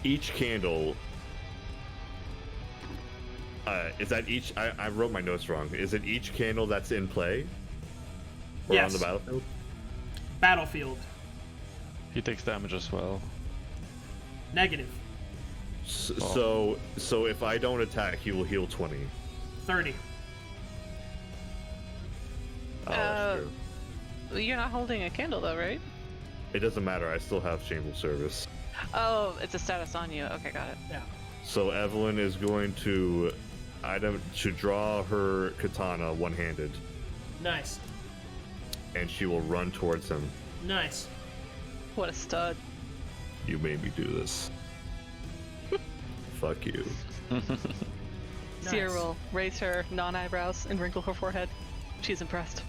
Each candle. Is that each? I wrote my notes wrong. Is it each candle that's in play? Or Yes. on the battlefield? Battlefield. he takes damage as well. Negative. So if I don't attack, he will heal 20. 30. Oh, that's true. You're not holding a candle though, right? It doesn't matter. I still have Shameful service. Oh, it's a status on you. Okay, got it. Yeah. So Evelyn is going to draw her katana one-handed, Nice. and she will run towards him. Nice. What a stud. You made me do this. Fuck you. Sierra Nice. will raise her non-eyebrows and wrinkle her forehead. She's impressed.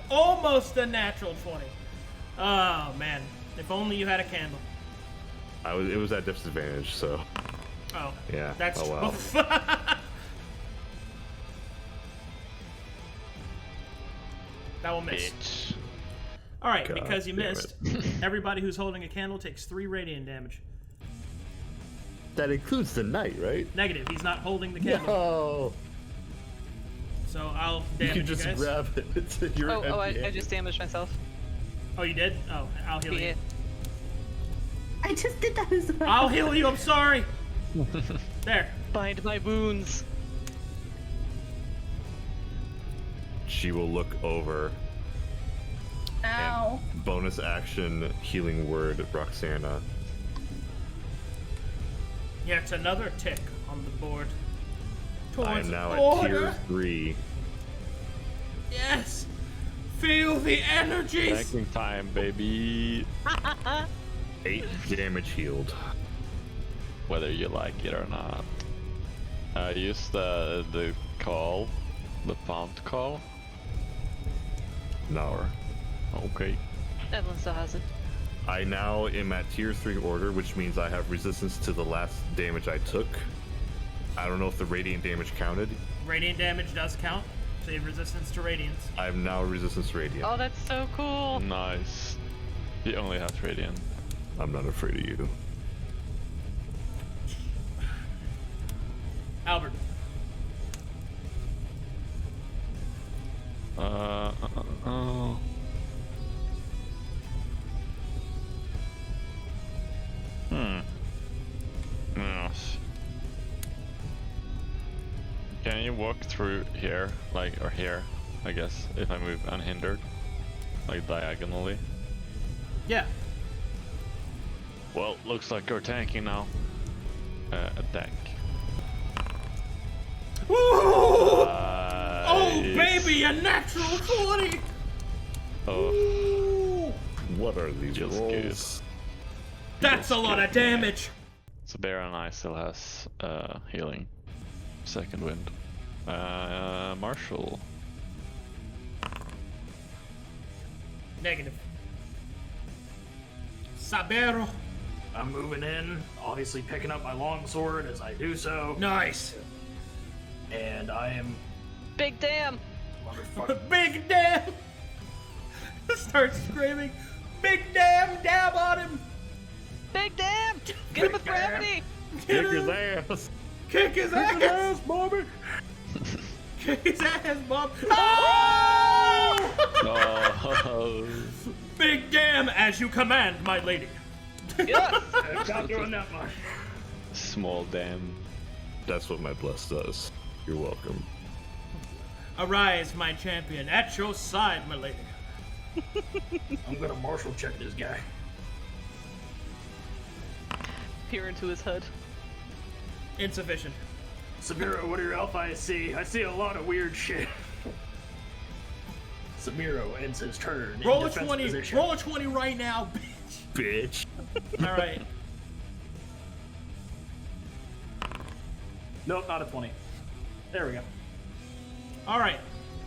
Almost a natural 20. Oh man. If only you had a candle. It was at disadvantage, so Oh. yeah. That's oh well. true. That will miss. Bitch. All right, God because you damn missed, everybody who's holding a candle takes 3 radiant damage. That includes the knight, right? Negative. He's not holding the candle. No. So I'll You damage can just guys. grab it. It's in your I empty just damaged myself. Oh, you did? Oh, I'll heal Yeah. you. I just did that as well. I'll heal you. I'm sorry. There. Bind my wounds. She will look over. Ow. Bonus action healing word Roxanna. Yeah, it's another tick on the board. I am now at order. tier 3. Yes. Feel the energies. Banking time, baby. 8 damage healed. Whether you like it or not. Use the call, the pound call. No. Okay. Evelyn still has it. I now am at tier 3 order, which means I have resistance to the last damage I took. I don't know if the radiant damage counted. Radiant damage does count. Save resistance to radiance. I am now resistance radiant. Oh, that's so cool. Nice. He only has radiant. I'm not afraid of you. Albert. Yes. Can you walk through here, or here, I guess, if I move unhindered, like diagonally? Yeah. Well, looks like you're tanking now. Attack. Oh, baby, a natural 20! Oh, What are these Feels rolls? That's a lot of damage! Sabeiro and I still has healing. Second wind. Marshall. Negative. Sabeiro. I'm moving in, obviously picking up my longsword as I do so. Nice. And I am Big damn! Big damn! Starts screaming, big damn, dab on him! Big damn! Get him with gravity! Kick his ass! Kick his ass, Bobby! Kick his ass, Bob! Oh! Oh, Big damn, as you command, my lady. Yes! I'm not doing that much. small dam. That's what my bless does. You're welcome. Arise, my champion, at your side, my lady. I'm gonna martial check this guy. Peer into his hood. Insufficient. Sabeiro, what are your elf eyes see? I see a lot of weird shit. Sabeiro ends his turn. Roll in a defense 20. position. Roll a 20 right now, Bitch. All right. Nope, not a 20. There we go. All right.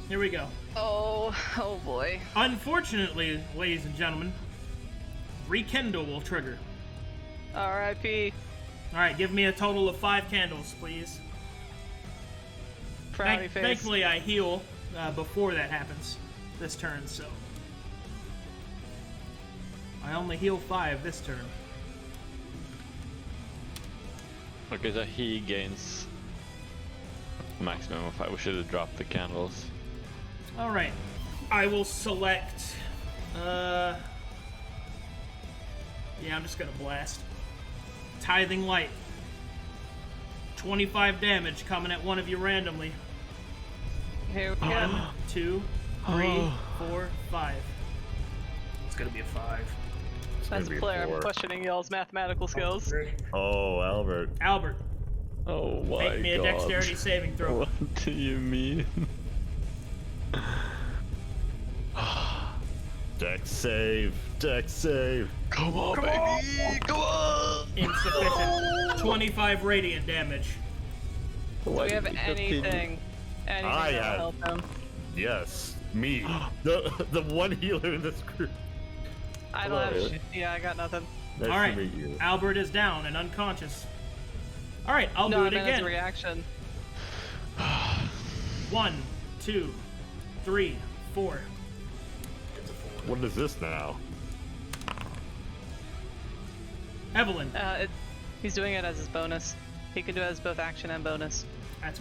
Here we go. Oh boy. Unfortunately, ladies and gentlemen, rekindle will trigger. R.I.P. All right, give me a total of 5 candles, please. Frowny face. Thankfully, I heal before that happens this turn, so I only heal 5 this turn. Okay, so he gains maximum of 5. We should have dropped the candles. All right, I will select. Yeah, I'm just gonna blast. Tithing light. 25 damage coming at one of you randomly. Here we go. 1, 2, 3, 4, 5. It's gonna be a 5. As a be a player, I'm 4. questioning y'all's mathematical skills. Oh, Albert. Albert, Oh my make me a god. dexterity saving throw. What do you mean? Dex save. Dex save. Come on, baby! Come on! Insufficient. 25 radiant damage. Do we have anything I that have- will help him? Yes. Me. the one healer in this group. I don't have shit. Yeah, I got nothing. Nice All right, to meet you. Albert is down and unconscious. All right, I'll No, do I it meant as a again. reaction. 1, 2, 3, 4. What is this now? Evelyn, He's doing it as his bonus. He can do it as both action and bonus. that's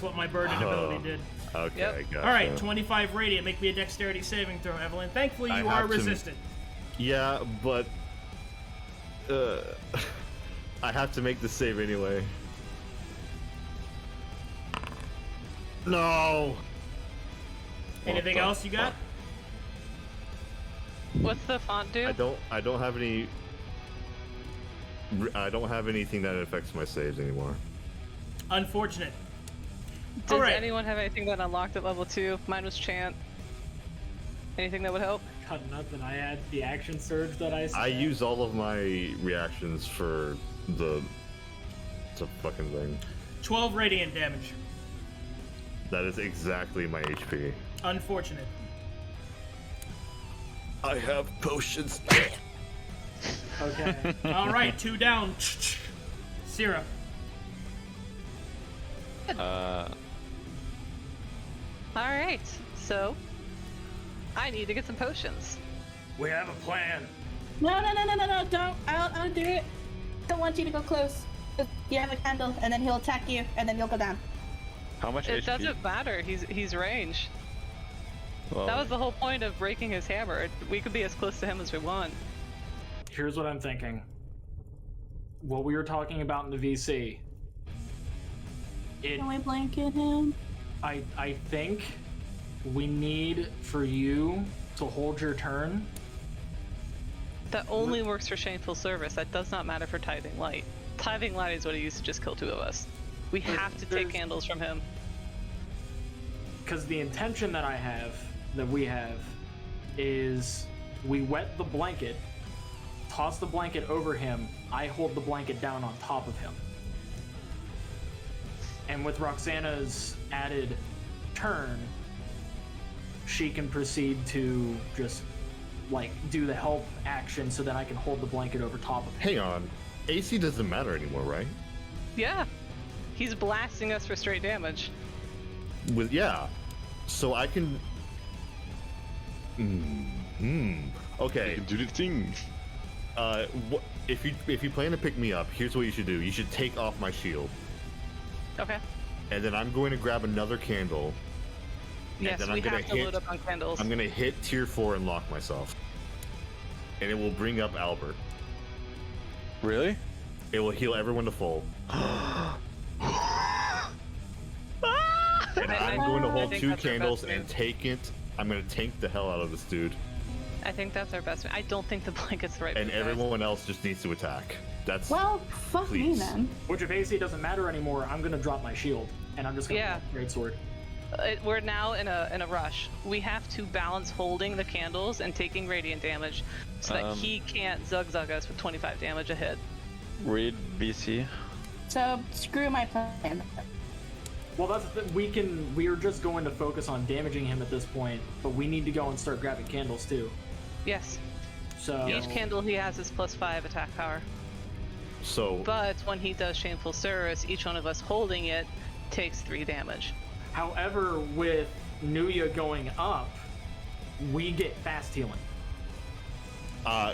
what my burden ability did. Okay, Yep. I gotcha. All right, 25 radiant. Make me a dexterity saving throw, Evelyn. Thankfully, I you have are to- resistant. Yeah, but I have to make the save anyway. No. Anything else you got? What's the font do? I don't have any. I don't have anything that affects my saves anymore. Unfortunate. Does All right. anyone have anything that unlocked at level 2? Mine was chant. Anything that would help? Got nothing. I had the action surge that I I use all of my reactions for the fucking thing. 12 radiant damage. That is exactly my HP. Unfortunate. I have potions. Okay. All right, 2 down. Sera. Alright, so I need to get some potions. We have a plan. No, don't. I'll do it. Don't want you to go close. You have a candle, and then he'll attack you, and then you'll go down. How much It HP? doesn't matter, he's ranged. Well, That was the whole point of breaking his hammer. We could be as close to him as we want. Here's what I'm thinking. What we were talking about in the VC. Can we blanket him? I think we need for you to hold your turn. That only works for Shameful Service. That does not matter for Tithing Light. Tithing Light is what he used to just kill 2 of us. We have to take candles from him. Because the intention that we have, is we wet the blanket, toss the blanket over him, I hold the blanket down on top of him. And with Roxanna's added turn, she can proceed to just, like, do the help action so that I can hold the blanket over top of him. Hang on. AC doesn't matter anymore, right? Yeah. He's blasting us for straight damage. Yeah. So I can... Okay. You can do the thing. If you plan to pick me up, here's what you should do. You should take off my shield. Okay. And then I'm going to grab another candle. Yes, and then we I'm gonna have to load up on candles. I'm gonna hit tier 4 and lock myself. And it will bring up Albert. Really? It will heal everyone to full. And I'm going to hold 2 candles and take it. I'm going to tank the hell out of this dude. I think that's our best. I don't think the blanket's the right. And everyone else just needs to attack. That's Well, fuck me then. Which if AC doesn't matter anymore, I'm gonna drop my shield and I'm just gonna Yeah. great sword. We're now in a rush. We have to balance holding the candles and taking radiant damage, so that he can't zug us with 25 damage a hit. Read BC. So screw my plan. Well, that's the, we're just going to focus on damaging him at this point, but we need to go and start grabbing candles too. Yes. So Each candle he has is +5 attack power. So. But when he does Shameful Service, each one of us holding it takes 3 damage. However, with Nooya going up, we get fast healing.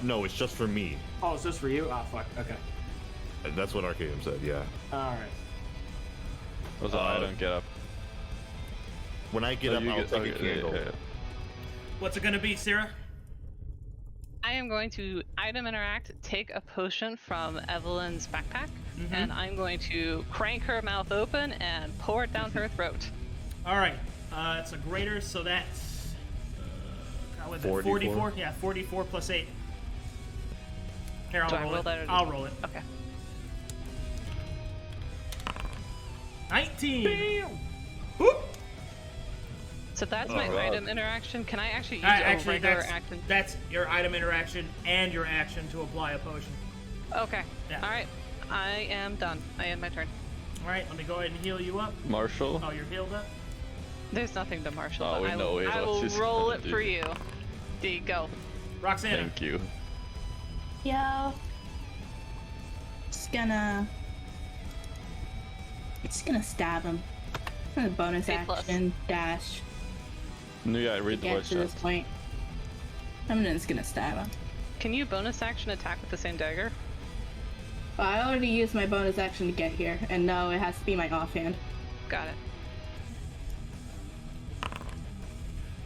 No, it's just for me. Oh, is this for you? Ah, fuck. Okay. That's what Arcadum said, yeah. Alright. Also, I don't get up. When I get up, I'll take a candle. Yeah. What's it gonna be, Sera? I am going to item interact, take a potion from Evelyn's backpack, and I'm going to crank her mouth open and pour it down her throat. All right. It's a greater, so that's 44? 44. Yeah, 44 plus 8. Here, Do I roll it. that or I'll roll it. Okay. 19. Damn! Whoop. So that's my God. item interaction. Can I actually use Actually, a regular action? that's your item interaction and your action to apply a potion. Okay. Yeah. All right. I am done. I end my turn. All right, let me go ahead and heal you up. Marshall? Oh, you're healed up? There's nothing to marshal, Oh, but we I know will, it. I What's will his roll name, it for dude? you. There you go. Roxanna. Thank you. Yo. Just gonna stab him. A bonus A plus. action dash. Nooya, I To read get voice to this chat. point. I'm just gonna stab him. Can you bonus action attack with the same dagger? Well, I already used my bonus action to get here, and no, it has to be my offhand. Got it.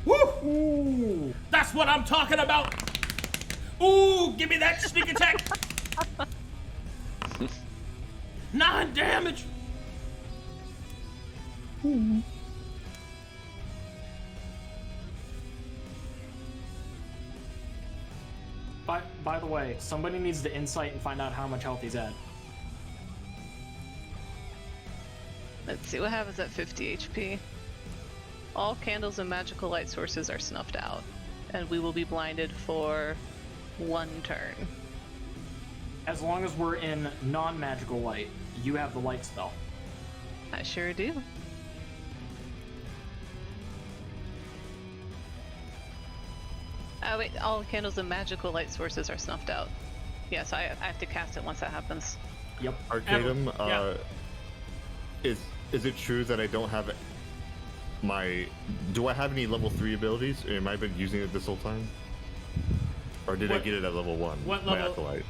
Woo! Ooh! That's what I'm talking about. Ooh, give me that sneak attack. 9 damage. By the way, somebody needs to insight and find out how much health he's at. Let's see what happens at 50 HP. All candles and magical light sources are snuffed out, and we will be blinded for 1 turn. As long as we're in non-magical light, you have the light spell. I sure do. Oh wait, all candles and magical light sources are snuffed out. Yes, I have to cast it once that happens. Yep. Arcadum, Yeah. is it true that I don't have my... Do I have any level 3 abilities? Or am I been using it this whole time? Or did I What- get it at level 1? what My level- Acolyte.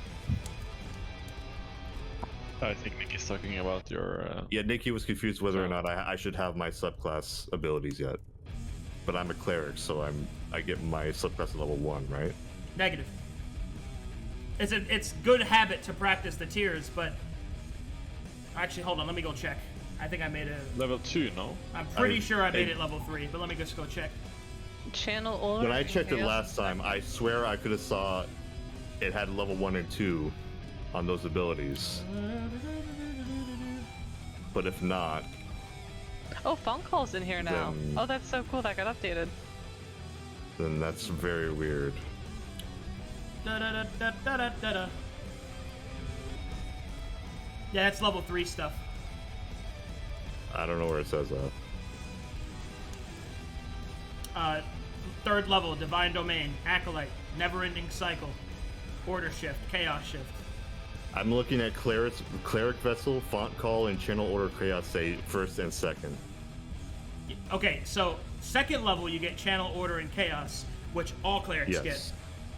I think Nick is talking about your. Yeah, Nikki was confused whether or not I should have my subclass abilities yet. But I'm a cleric, so I get my subclass at level 1, right? Negative. It's good habit to practice the tiers, but actually, hold on, let me go check. I think I made a. Level 2, no? I'm pretty sure I made it level 3, but let me just go check. Channel or When I checked it last time, I swear I could have saw it had level 1 and 2 on those abilities. but if not, Oh, phone call's in here now. Then- Oh, that's so cool. That got updated. then that's very weird. Da-da-da-da-da-da-da. Yeah, it's level 3 stuff. I don't know where it says that. 3rd level, Divine Domain, Acolyte, Never-Ending Cycle, Order Shift, Chaos Shift. I'm looking at Cleric Vessel, Font Call, and Channel Order Chaos say 1st and 2nd. Okay, so 2nd level you get Channel Order and Chaos, which all clerics Yes. get.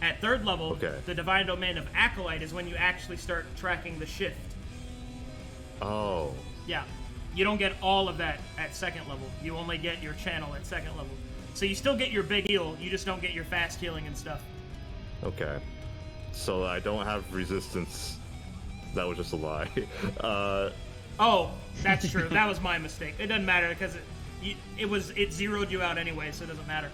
At 3rd level, Okay. the Divine Domain of Acolyte is when you actually start tracking the shift. Oh. Yeah, you don't get all of that at 2nd level. You only get your channel at 2nd level. So you still get your big heal, you just don't get your fast healing and stuff. Okay. So I don't have resistance. That was just a lie. Oh, that's true. That was my mistake. It doesn't matter because it zeroed you out anyway, so it doesn't matter.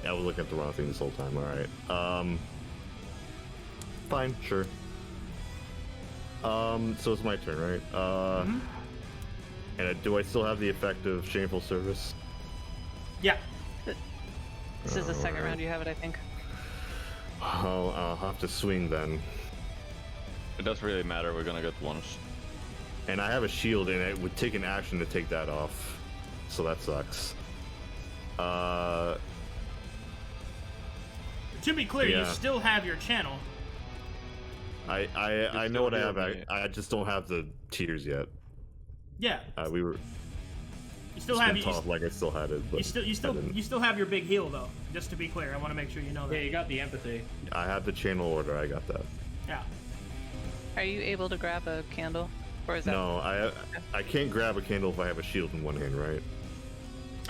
I was looking at the wrong thing this whole time. All right. Fine, sure. So it's my turn, right? And do I still have the effect of Shameful Service? Yeah. This is the second round you have it, I think. I'll have to swing then. It doesn't really matter, we're gonna get once. And I have a shield, and it would take an action to take that off. So that sucks. To be clear, you Yeah. still have your channel. I know what I have. heal me. I just don't have the tiers yet. Yeah. We were You still it's have been tough, like I still had it, but you still have your big heal though. Just to be clear, I want to make sure you know that. Yeah, you got the empathy. I had the channel order. I got that. Yeah. Are you able to grab a candle? Or is that... No, I can't grab a candle if I have a shield in one hand, right?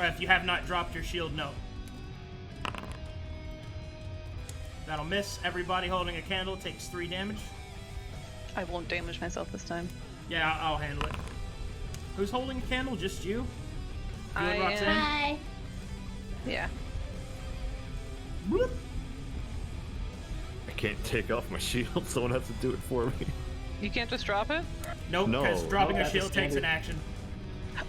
If you have not dropped your shield, no. That'll miss. Everybody holding a candle takes 3 damage. I won't damage myself this time. Yeah, I'll handle it. Who's holding a candle? Just you? You I and Roxanne? am... Hi. Yeah. Whoop. I can't take off my shield. Someone has to do it for me. You can't just drop it? Nope, No. because dropping No, a that's a shield takes an standard. action.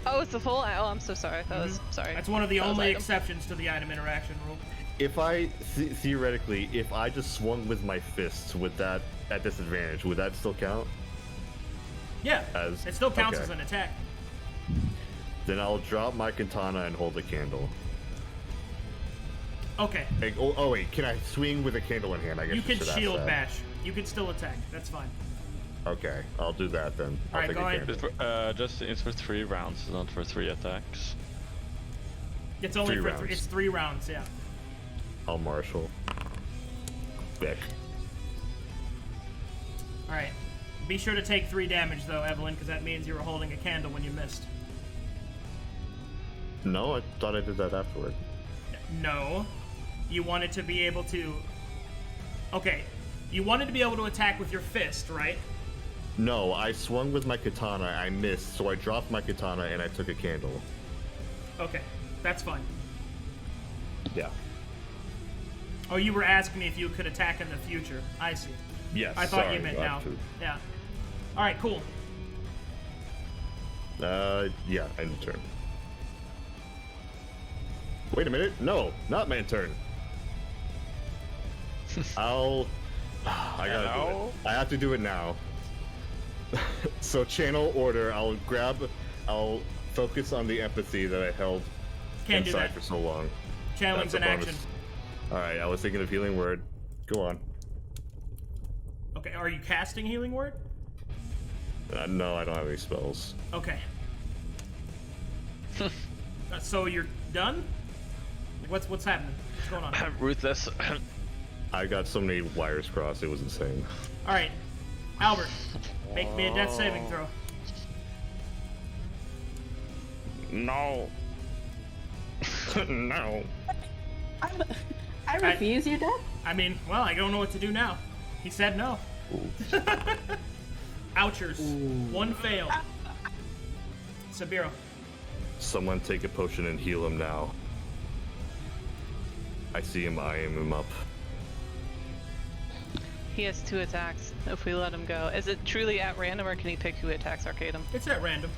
Oh, it's the full... Oh, I'm so sorry. That was... Sorry. That's one of the That was only item. exceptions to the item interaction rule. If I theoretically, if I just swung with my fists, would that at disadvantage? Would that still count? Yeah, As- it still counts okay. as an attack. Then I'll drop my katana and hold a candle. Okay, Like, oh wait, can I swing with a candle in hand? I guess you I can should ask shield that. bash. You can still attack. That's fine. Okay, I'll do that then. I'll Alright, take go a ahead. candle. It's for 3 rounds, not for 3 attacks. It's only 3 for rounds. it's 3 rounds. Yeah. I'll marshal. Vic. All right. Be sure to take 3 damage though, Evelyn, because that means you were holding a candle when you missed. No, I thought I did that afterward. No. You wanted to be able to... Okay. You wanted to be able to attack with your fist, right? No, I swung with my katana, I missed, so I dropped my katana and I took a candle. Okay. That's fine. Yeah. Oh, you were asking me if you could attack in the future. I see. Yes. I thought sorry, you meant I now. have to- Yeah. All right, cool. Yeah, end turn. Wait a minute. No, not my turn. I gotta do it. I have to do it now. So channel order, I'll focus on the empathy that I held Can't do inside that. for so long. Channeling's That's an a bonus. action. Alright, I was thinking of healing word. Go on. Okay, are you casting Healing Word? No, I don't have any spells. Okay. So you're done? What's happening? What's going on? Ruthless. I got so many wires crossed, it was insane. All right, Albert, make me a death saving throw. No. No. I refuse your death. I mean, well, I don't know what to do now. He said no. Ouchers. 1 fail. Sabeiro. Someone take a potion and heal him now. I see him, I am him up. He has 2 attacks if we let him go. Is it truly at random, or can he pick who attacks Arcadum? It's at random.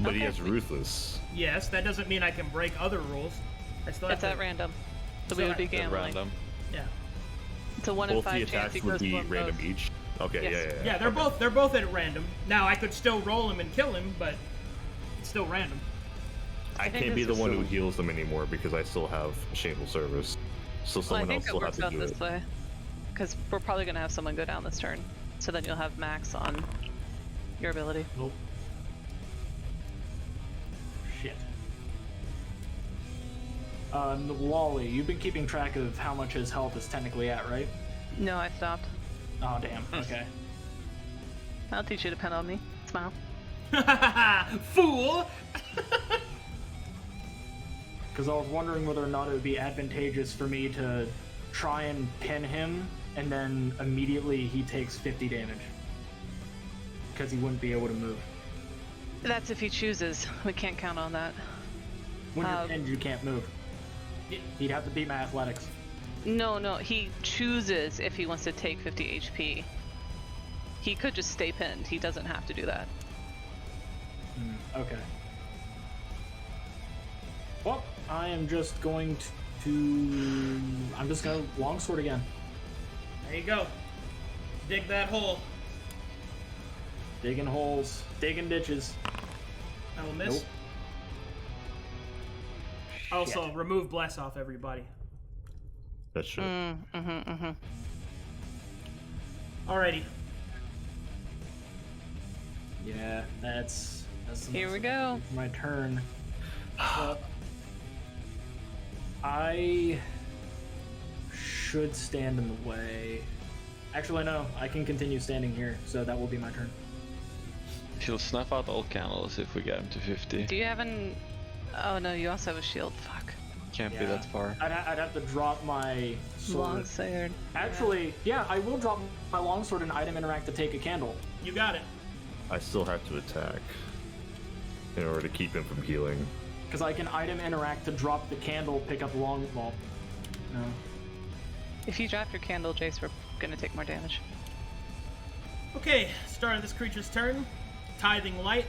But he Okay. has Ruthless. Yes, that doesn't mean I can break other rules. I still have It's to, at random. So So we would be at gambling. Random. Yeah. It's a 1 in Both 5 the chance attacks he would goes be one random both. each. Okay, Yes. yeah. Yeah, they're both at random. Now I could still roll him and kill him, but it's still random. I think can't be this the is one who so- heals them anymore because I still have Shameful Service. So Well, I someone think else it will have works to out do this it. way. Because we're probably going to have someone go down this turn. So then you'll have max on your ability. Nope. Shit. Wally, you've been keeping track of how much his health is technically at, right? No, I stopped. Oh, damn. Okay. I'll teach you to depend on me. Smile. Fool! Because I was wondering whether or not it would be advantageous for me to try and pin him, and then immediately he takes 50 damage. Because he wouldn't be able to move. That's if he chooses. We can't count on that. When you're pinned, you can't move. He'd have to beat my athletics. No, he chooses if he wants to take 50 HP. He could just stay pinned. He doesn't have to do that. Okay. Well, I am just going to... I'm just going to longsword again. There you go. Dig that hole. Digging holes. Digging ditches. I will miss. Nope. Also, Shit. remove bless off everybody. That's true. Alrighty. Yeah, that's the Here most we go. important for my turn. I should stand in the way. Actually, no. I can continue standing here, so that will be my turn. She'll snuff out all candles if we get him to 50. Do you have an... Oh no, you also have a shield. Fuck. Can't be Yeah. that far. I'd have to drop my sword. Longsword. Actually, yeah, I will drop my longsword and item interact to take a candle. You got it. I still have to attack in order to keep him from healing. Because I can item interact to drop the candle, pick up long... Well, no. If you drop your candle, Jace, we're gonna take more damage. Okay, start of this creature's turn. Tithing Light.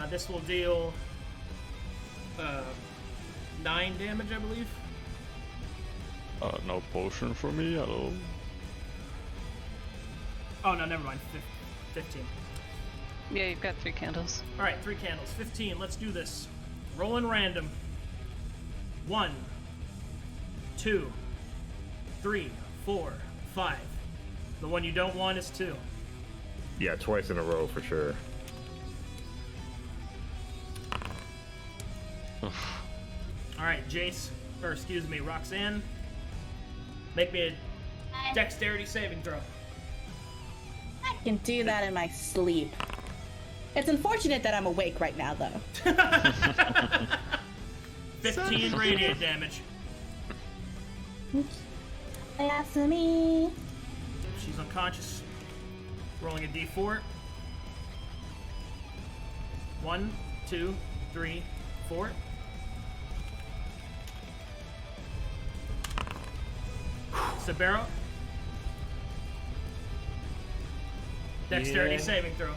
This will deal 9 damage, I believe. No potion for me at all. Oh, no, never mind. 15. Yeah, you've got 3 candles. Alright, 3 candles. 15. Let's do this. Rolling random. 1, 2, 3, 4, 5. The one you don't want is 2. Yeah, twice in a row for sure. Alright, Jace. Or, excuse me, Roxanne. Make me a dexterity saving throw. I can do that in my sleep. It's unfortunate that I'm awake right now, though. 15 radiant damage. Oops. Blasphemy. She's unconscious. Rolling a d4. 1, 2, 3, 4. Sabeiro. Dexterity Yeah. saving throw.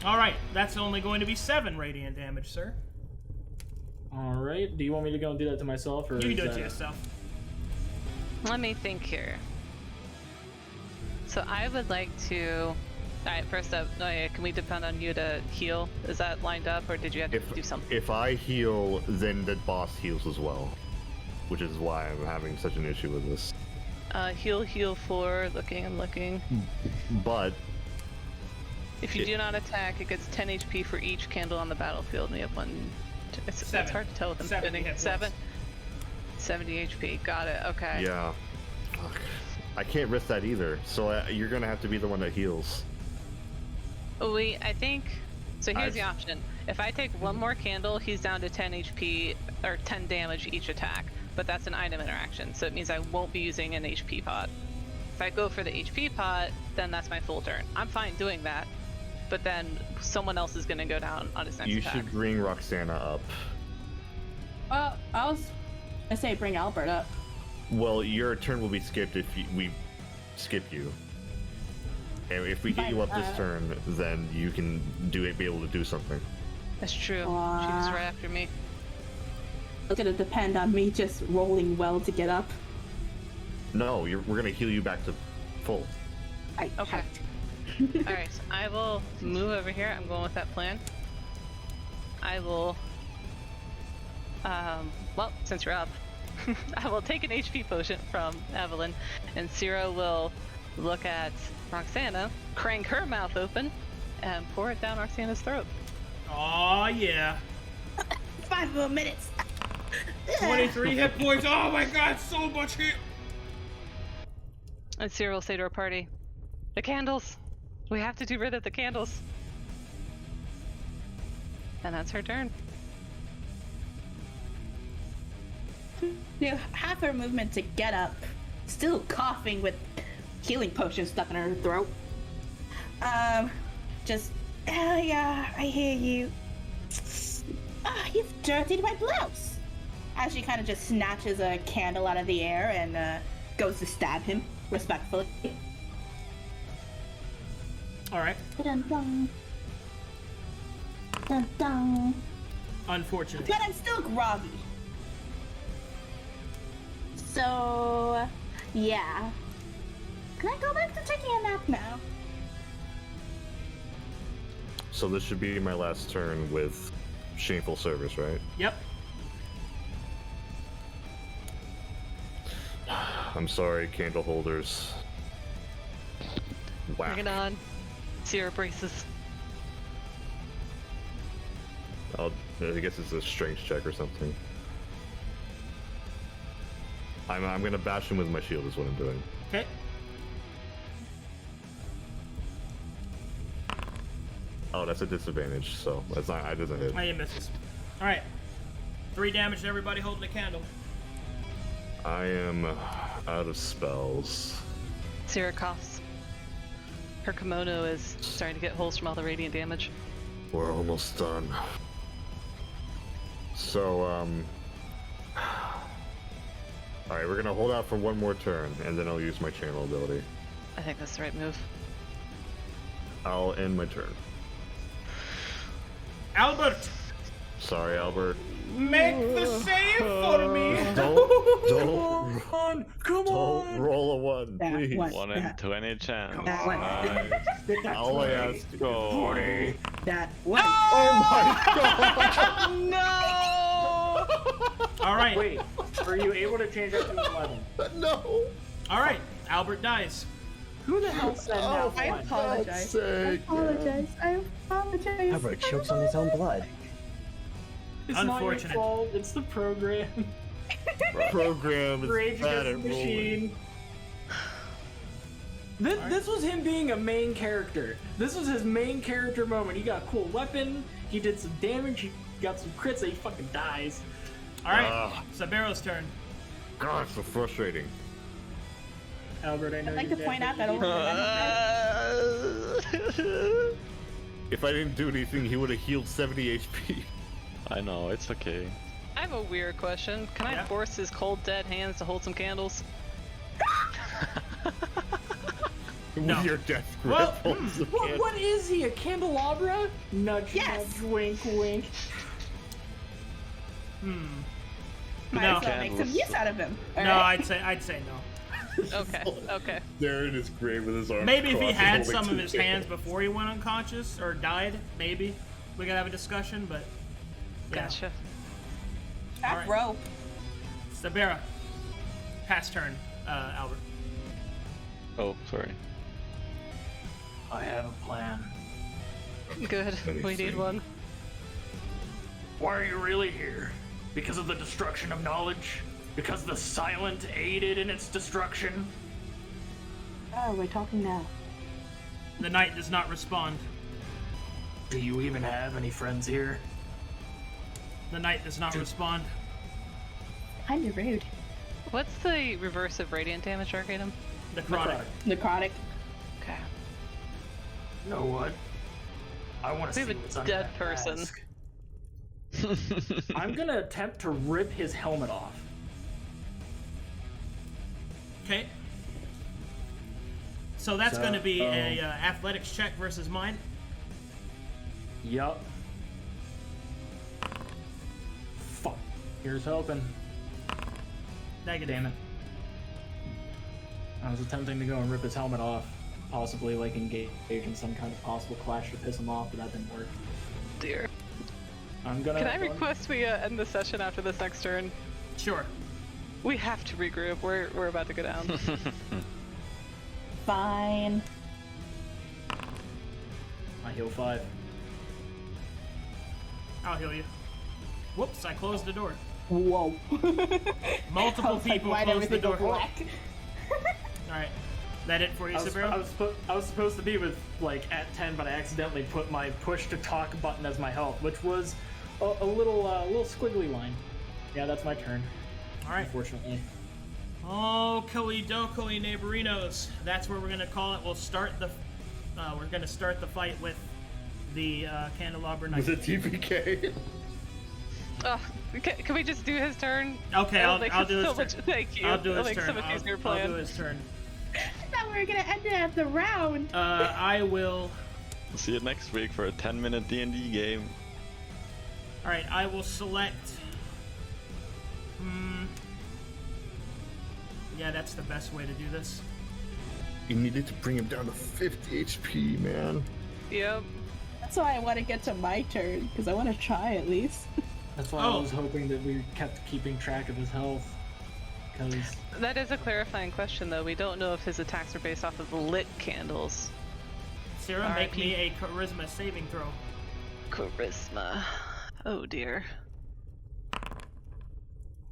All right, that's only going to be 7 radiant damage, sir. Alright, do you want me to go and do that to myself, or You can is do it that- to yourself. Let me think here. So I would like to... Alright, first up, Nooya, can we depend on you to heal? Is that lined up, or did you have to do something? If I heal, then the boss heals as well, which is why I'm having such an issue with this. Heal 4, looking and looking. But If you do not attack, it gets 10 HP for each candle on the battlefield, and you have one... It's 7. hard to tell with them 70 spinning. hit points. 7? 70 HP, got it, okay. yeah, fuck. I can't risk that either. So you're gonna have to be the one that heals. I think... So here's I've- the option. If I take one more candle, he's down to 10 HP, or 10 damage each attack. But that's an item interaction, so it means I won't be using an HP pot. If I go for the HP pot, then that's my full turn. I'm fine doing that, but then someone else is going to go down on his next You attack. should bring Roxanna up. I say bring Albert up. Well, your turn will be skipped if we skip you. And if we get you up this turn, then you can be able to do something. That's true. She was right after me. It's gonna depend on me just rolling well to get up. No, we're gonna heal you back to full. Okay. Alright, so I will move over here. I'm going with that plan. I will... well, since you're up, I will take an HP potion from Evelyn, and Sera will look at Roxanna, crank her mouth open, and pour it down Roxanna's throat. Aw, yeah. 5 more minutes. 23 hit points. Oh my god, so much hit. And Sera will say to her party, "The candles! We have to do rid of the candles!" And that's her turn. Do half her movement to get up, still coughing with healing potion stuck in her throat. Oh yeah, I hear you. You've dirtied my blouse. As she kind of just snatches a candle out of the air and goes to stab him respectfully. All right. Dun dun. Dun dun. Unfortunate. But I'm still groggy. So, yeah. Can I go back to taking a nap now? So this should be my last turn with Shameful Service, right? Yep. I'm sorry, candle holders. Wow. Bring it on. Sera braces. I guess it's a strength check or something. I'm gonna bash him with my shield is what I'm doing. Okay. Oh, that's a disadvantage, so that's not. I doesn't hit. Oh, you misses. All right. 3 damage to everybody holding a candle. I am out of spells. Sera coughs. Her kimono is starting to get holes from all the radiant damage. We're almost done. So, alright, we're gonna hold out for one more turn, and then I'll use my channel ability. I think that's the right move. I'll end my turn. Albert, Sorry, Albert. make the save for me. Don't Come don't roll a 1, That please. one. 1 in 20 chance. That one. Nice. All I ask. Go. That one. Oh my All right. Wait, were you able to change that to 11? god! No! All right. Albert dies. Who the hell said now? I apologize. I apologize. Albert chokes on his own blood. It's not your Unfortunate. fault. It's the program. Program Rage is bad Against at the rolling. Machine. This was him being a main character. This was his main character moment. He got a cool weapon. He did some damage. He got some crits. And he fucking dies. All right. Sabeiro's turn. God, it's so frustrating. Albert, I know I'd like you're to dead, point but out that you- If I didn't do anything, he would have healed 70 HP. I know, it's okay. I have a weird question. Can I Yeah. force his cold dead hands to hold some candles? No. With your death grip. Well, holds the candle. What is he? A candelabra? Nudge, Yes. nudge, wink, wink. Might No. as well make some use out of him. All No, right? I'd say no. Okay, okay. There in his grave with his arms Maybe if he crossed, had holding some of two his candles. hands before he went unconscious or died, maybe we could have a discussion. But yeah. Gotcha. Back All right. row. Sabeiro. Pass turn, Albert. Oh, sorry. I have a plan. Good. We need one. Why are you really here? Because of the destruction of knowledge? Because the silent aided in its destruction? Oh, we're talking now. The knight does not respond. Do you even have any friends here? The knight does not respond. Kinda rude. What's the reverse of radiant damage, Arcadum? Necrotic. Necrotic. Okay. You know what? I want to We see have what's a under dead that person. mask. I'm gonna attempt to rip his helmet off. Okay. So that's going to be a athletics check versus mine. Yup. Fuck. Here's hoping. Negative. Damn it. I was attempting to go and rip his helmet off. Possibly, like, engage in some kind of possible clash to piss him off, but that didn't work. Dear. I'm gonna... Can I request we end the session after this next turn? Sure. We have to regroup. We're about to go down. Fine. I heal 5. I'll heal you. Whoops, I closed the door. Whoa. Multiple people closed the door. Black. Alright. That it for you, Sabeiro? I was supposed to be with, like, at 10, but I accidentally put my push to talk button as my health, which was a little squiggly line. Yeah, that's my turn. Alright. Unfortunately. Oh, Dokoi neighborinos. That's where we're gonna call it. We'll start the we're gonna start the fight with the candelabra knight. Was it TPK? Can we just do his turn? Okay, I'll do his turn. Thank you. I'll do his make turn. so much easier plan. I'll do his turn. I thought we were gonna end it at the round. I will. See you next week for a 10-minute D&D game. All right, I will select. Yeah, that's the best way to do this. You needed to bring him down to 50 HP, man. Yep. That's why I want to get to my turn, because I want to try at least. That's why I was hoping that we kept keeping track of his health. Because That is a clarifying question, though. We don't know if his attacks are based off of lit candles. Sarah, make me a charisma saving throw. Charisma. Oh dear.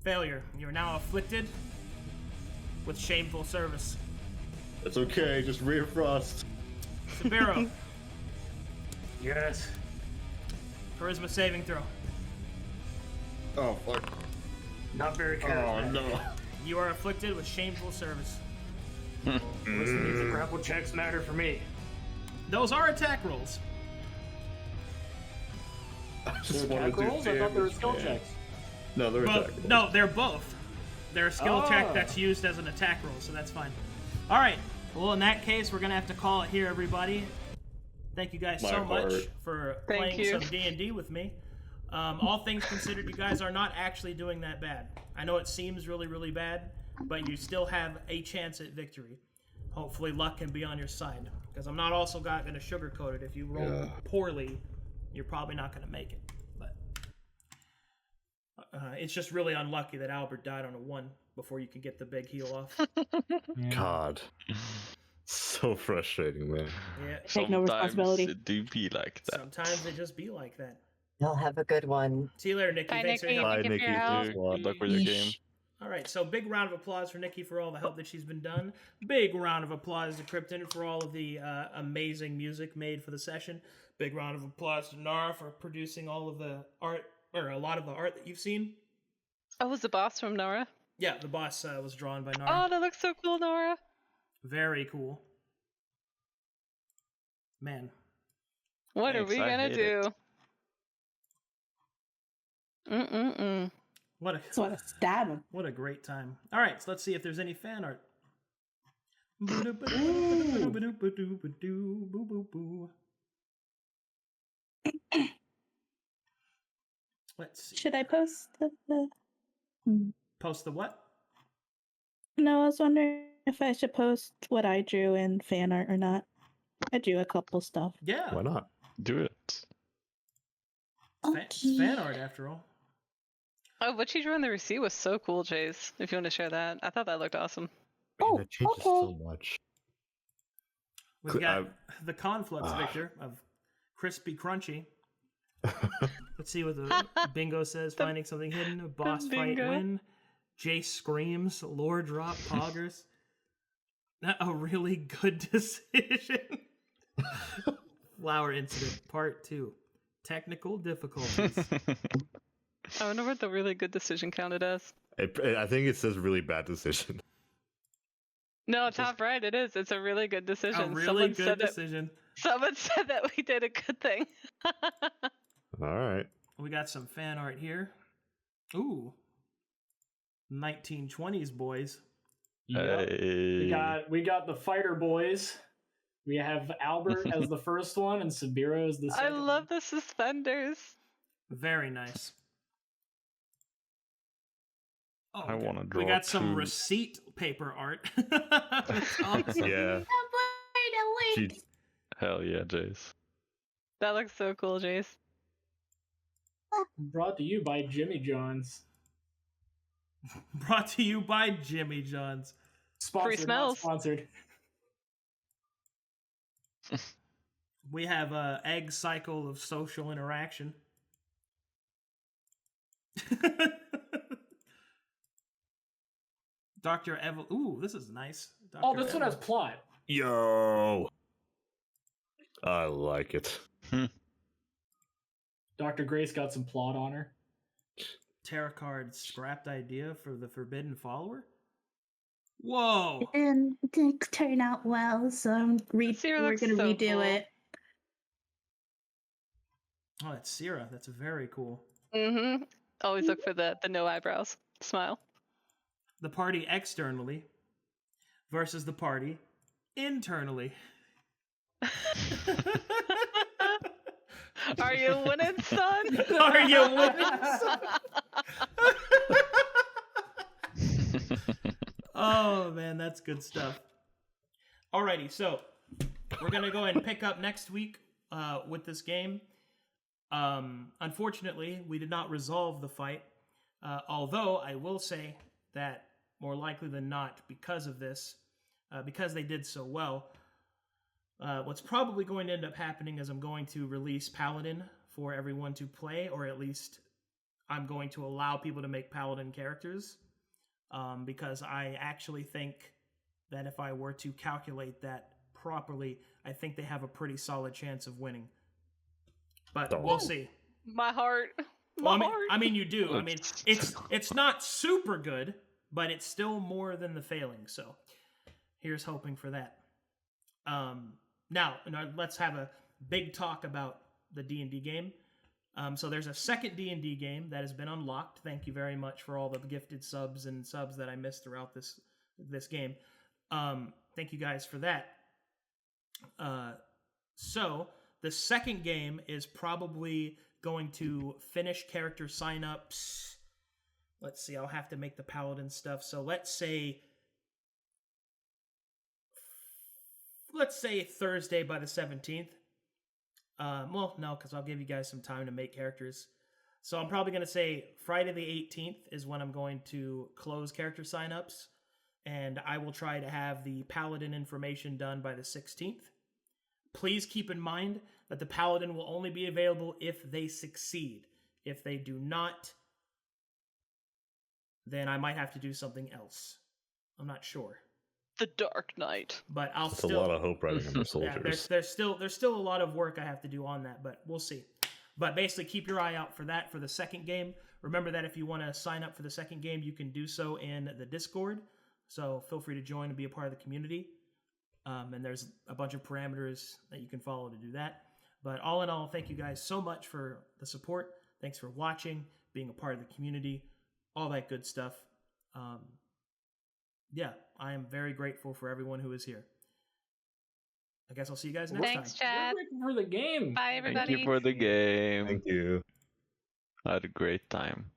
Failure. You are now afflicted with shameful service. That's okay, just reinfrost. Sabeiro. yes. Charisma saving throw. Oh, fuck. Not very Oh, charismatic. no. You are afflicted with shameful service. Listen, these grapple checks matter for me. Those are attack rolls. I just They're wanted attack to do rolls? I thought they were damage, skill man. checks. No, they're attack rolls. No, they're both. They're a skill check Oh. that's used as an attack roll, so that's fine. All right. Well, in that case, we're gonna have to call it here, everybody. Thank you guys so much part. for Thank playing you. some D&D with me. All things considered, you guys are not actually doing that bad. I know it seems really, really bad, but you still have a chance at victory. Hopefully, luck can be on your side, because I'm not also going to sugarcoat it. If you roll poorly, you're probably not going to make it. But it's just really unlucky that Albert died on a 1 before you could get the big heal off. God. So frustrating, man. Yeah. Take no responsibility. It do be like that. Sometimes they just be like that. You'll have a good one. See you later, Nikki. Bye, Thanks Nikki. for your help. Bye, Thank you for your help. Nikki. Good luck with your game. All right, so big round of applause for Nikki for all the help that she's been done. Big round of applause to Krypten for all of the amazing music made for the session. Big round of applause to Nara for producing all of the art, or a lot of the art that you've seen. Oh, was the boss from Nora? Yeah, the boss was drawn by Oh, Nara. that looks so cool, Nora. Very cool. Man. What are Thanks, we I gonna hate do? it. What a Just want to stab him. what a great time. All right, so let's see if there's any fan art. Let's see. Should I post the... Post the what? No, I was wondering if I should post what I drew in fan art or not. I drew a couple stuff. Yeah. Why not? Do it. It's fan art after all. Oh, what you drew in the receipt was so cool, Jace. If you want to share that, I thought that looked awesome. Man, Oh, that changes okay. so much. We've got the Conflux Victor of Crispy Crunchy. Let's see what the bingo says. Finding something hidden, a boss fight bingo. win. Jace screams, lore drop, poggers. A really good decision. Flower incident, part 2. Technical difficulties. I wonder what the really good decision counted as. I think it says really bad decision. No, top right, it is. It's a really good decision. A really Someone good said decision. Someone said that we did a good thing. All right. We got some fan art here. Ooh. 1920s boys. Yep. Hey. We got the fighter boys. We have Albert as the first one and Sabeiro as the I second. love the suspenders. Very nice. Oh, I want to draw we got some two. receipt paper art. That's awesome. Yeah. Hell yeah, Jace. That looks so cool, Jace. Brought to you by Jimmy John's. Brought to you by Jimmy John's. Sponsored, Free smells. not sponsored. We have a egg cycle of social interaction. Dr. Evil. Ooh, this is nice. Dr. Oh, this one has plot. Yo. I like it. Dr. Grace got some plot on her. Tarot card scrapped idea for the Forbidden Follower? Whoa! And it didn't turn out well, so we're Sera going looks to so redo cool. it. Oh, that's Sera. That's very cool. Mm-hmm. Always look for the no eyebrows. Smile. The party externally versus the party internally. Are you winning, son? Are you winning, son? Oh, man, that's good stuff. Alrighty, so we're going to go ahead and pick up next week with this game. Unfortunately, we did not resolve the fight, although I will say that more likely than not, because of this, because they did so well, what's probably going to end up happening is I'm going to release Paladin for everyone to play, or at least I'm going to allow people to make Paladin characters, because I actually think that if I were to calculate that properly, I think they have a pretty solid chance of winning. But we'll see. My heart. Well, My heart. I mean, you do. I mean, it's not super good, but it's still more than the failing. So here's hoping for that. Now, let's have a big talk about the D&D game. So there's a second D&D game that has been unlocked. Thank you very much for all the gifted subs and subs that I missed throughout this game. Thank you guys for that. So the second game is probably going to finish character signups. Let's see, I'll have to make the Paladin stuff. So let's say Thursday by the 17th. Well, no, because I'll give you guys some time to make characters. So I'm probably going to say Friday the 18th is when I'm going to close character signups. And I will try to have the Paladin information done by the 16th. Please keep in mind that the Paladin will only be available if they succeed. If they do not, then I might have to do something else. I'm not sure. The Dark Knight. But I'll It's still... a lot of hope riding on the soldiers. Yeah, there's still a lot of work I have to do on that, but we'll see. But basically, keep your eye out for that for the second game. Remember that if you want to sign up for the second game, you can do so in the Discord. So feel free to join and be a part of the community. And there's a bunch of parameters that you can follow to do that. But all in all, thank you guys so much for the support. Thanks for watching, being a part of the community, all that good stuff. Yeah, I am very grateful for everyone who is here. I guess I'll see you guys next Thanks, time. chat. For the game. Bye, everybody. Thank you for the game. Thank you. I had a great time.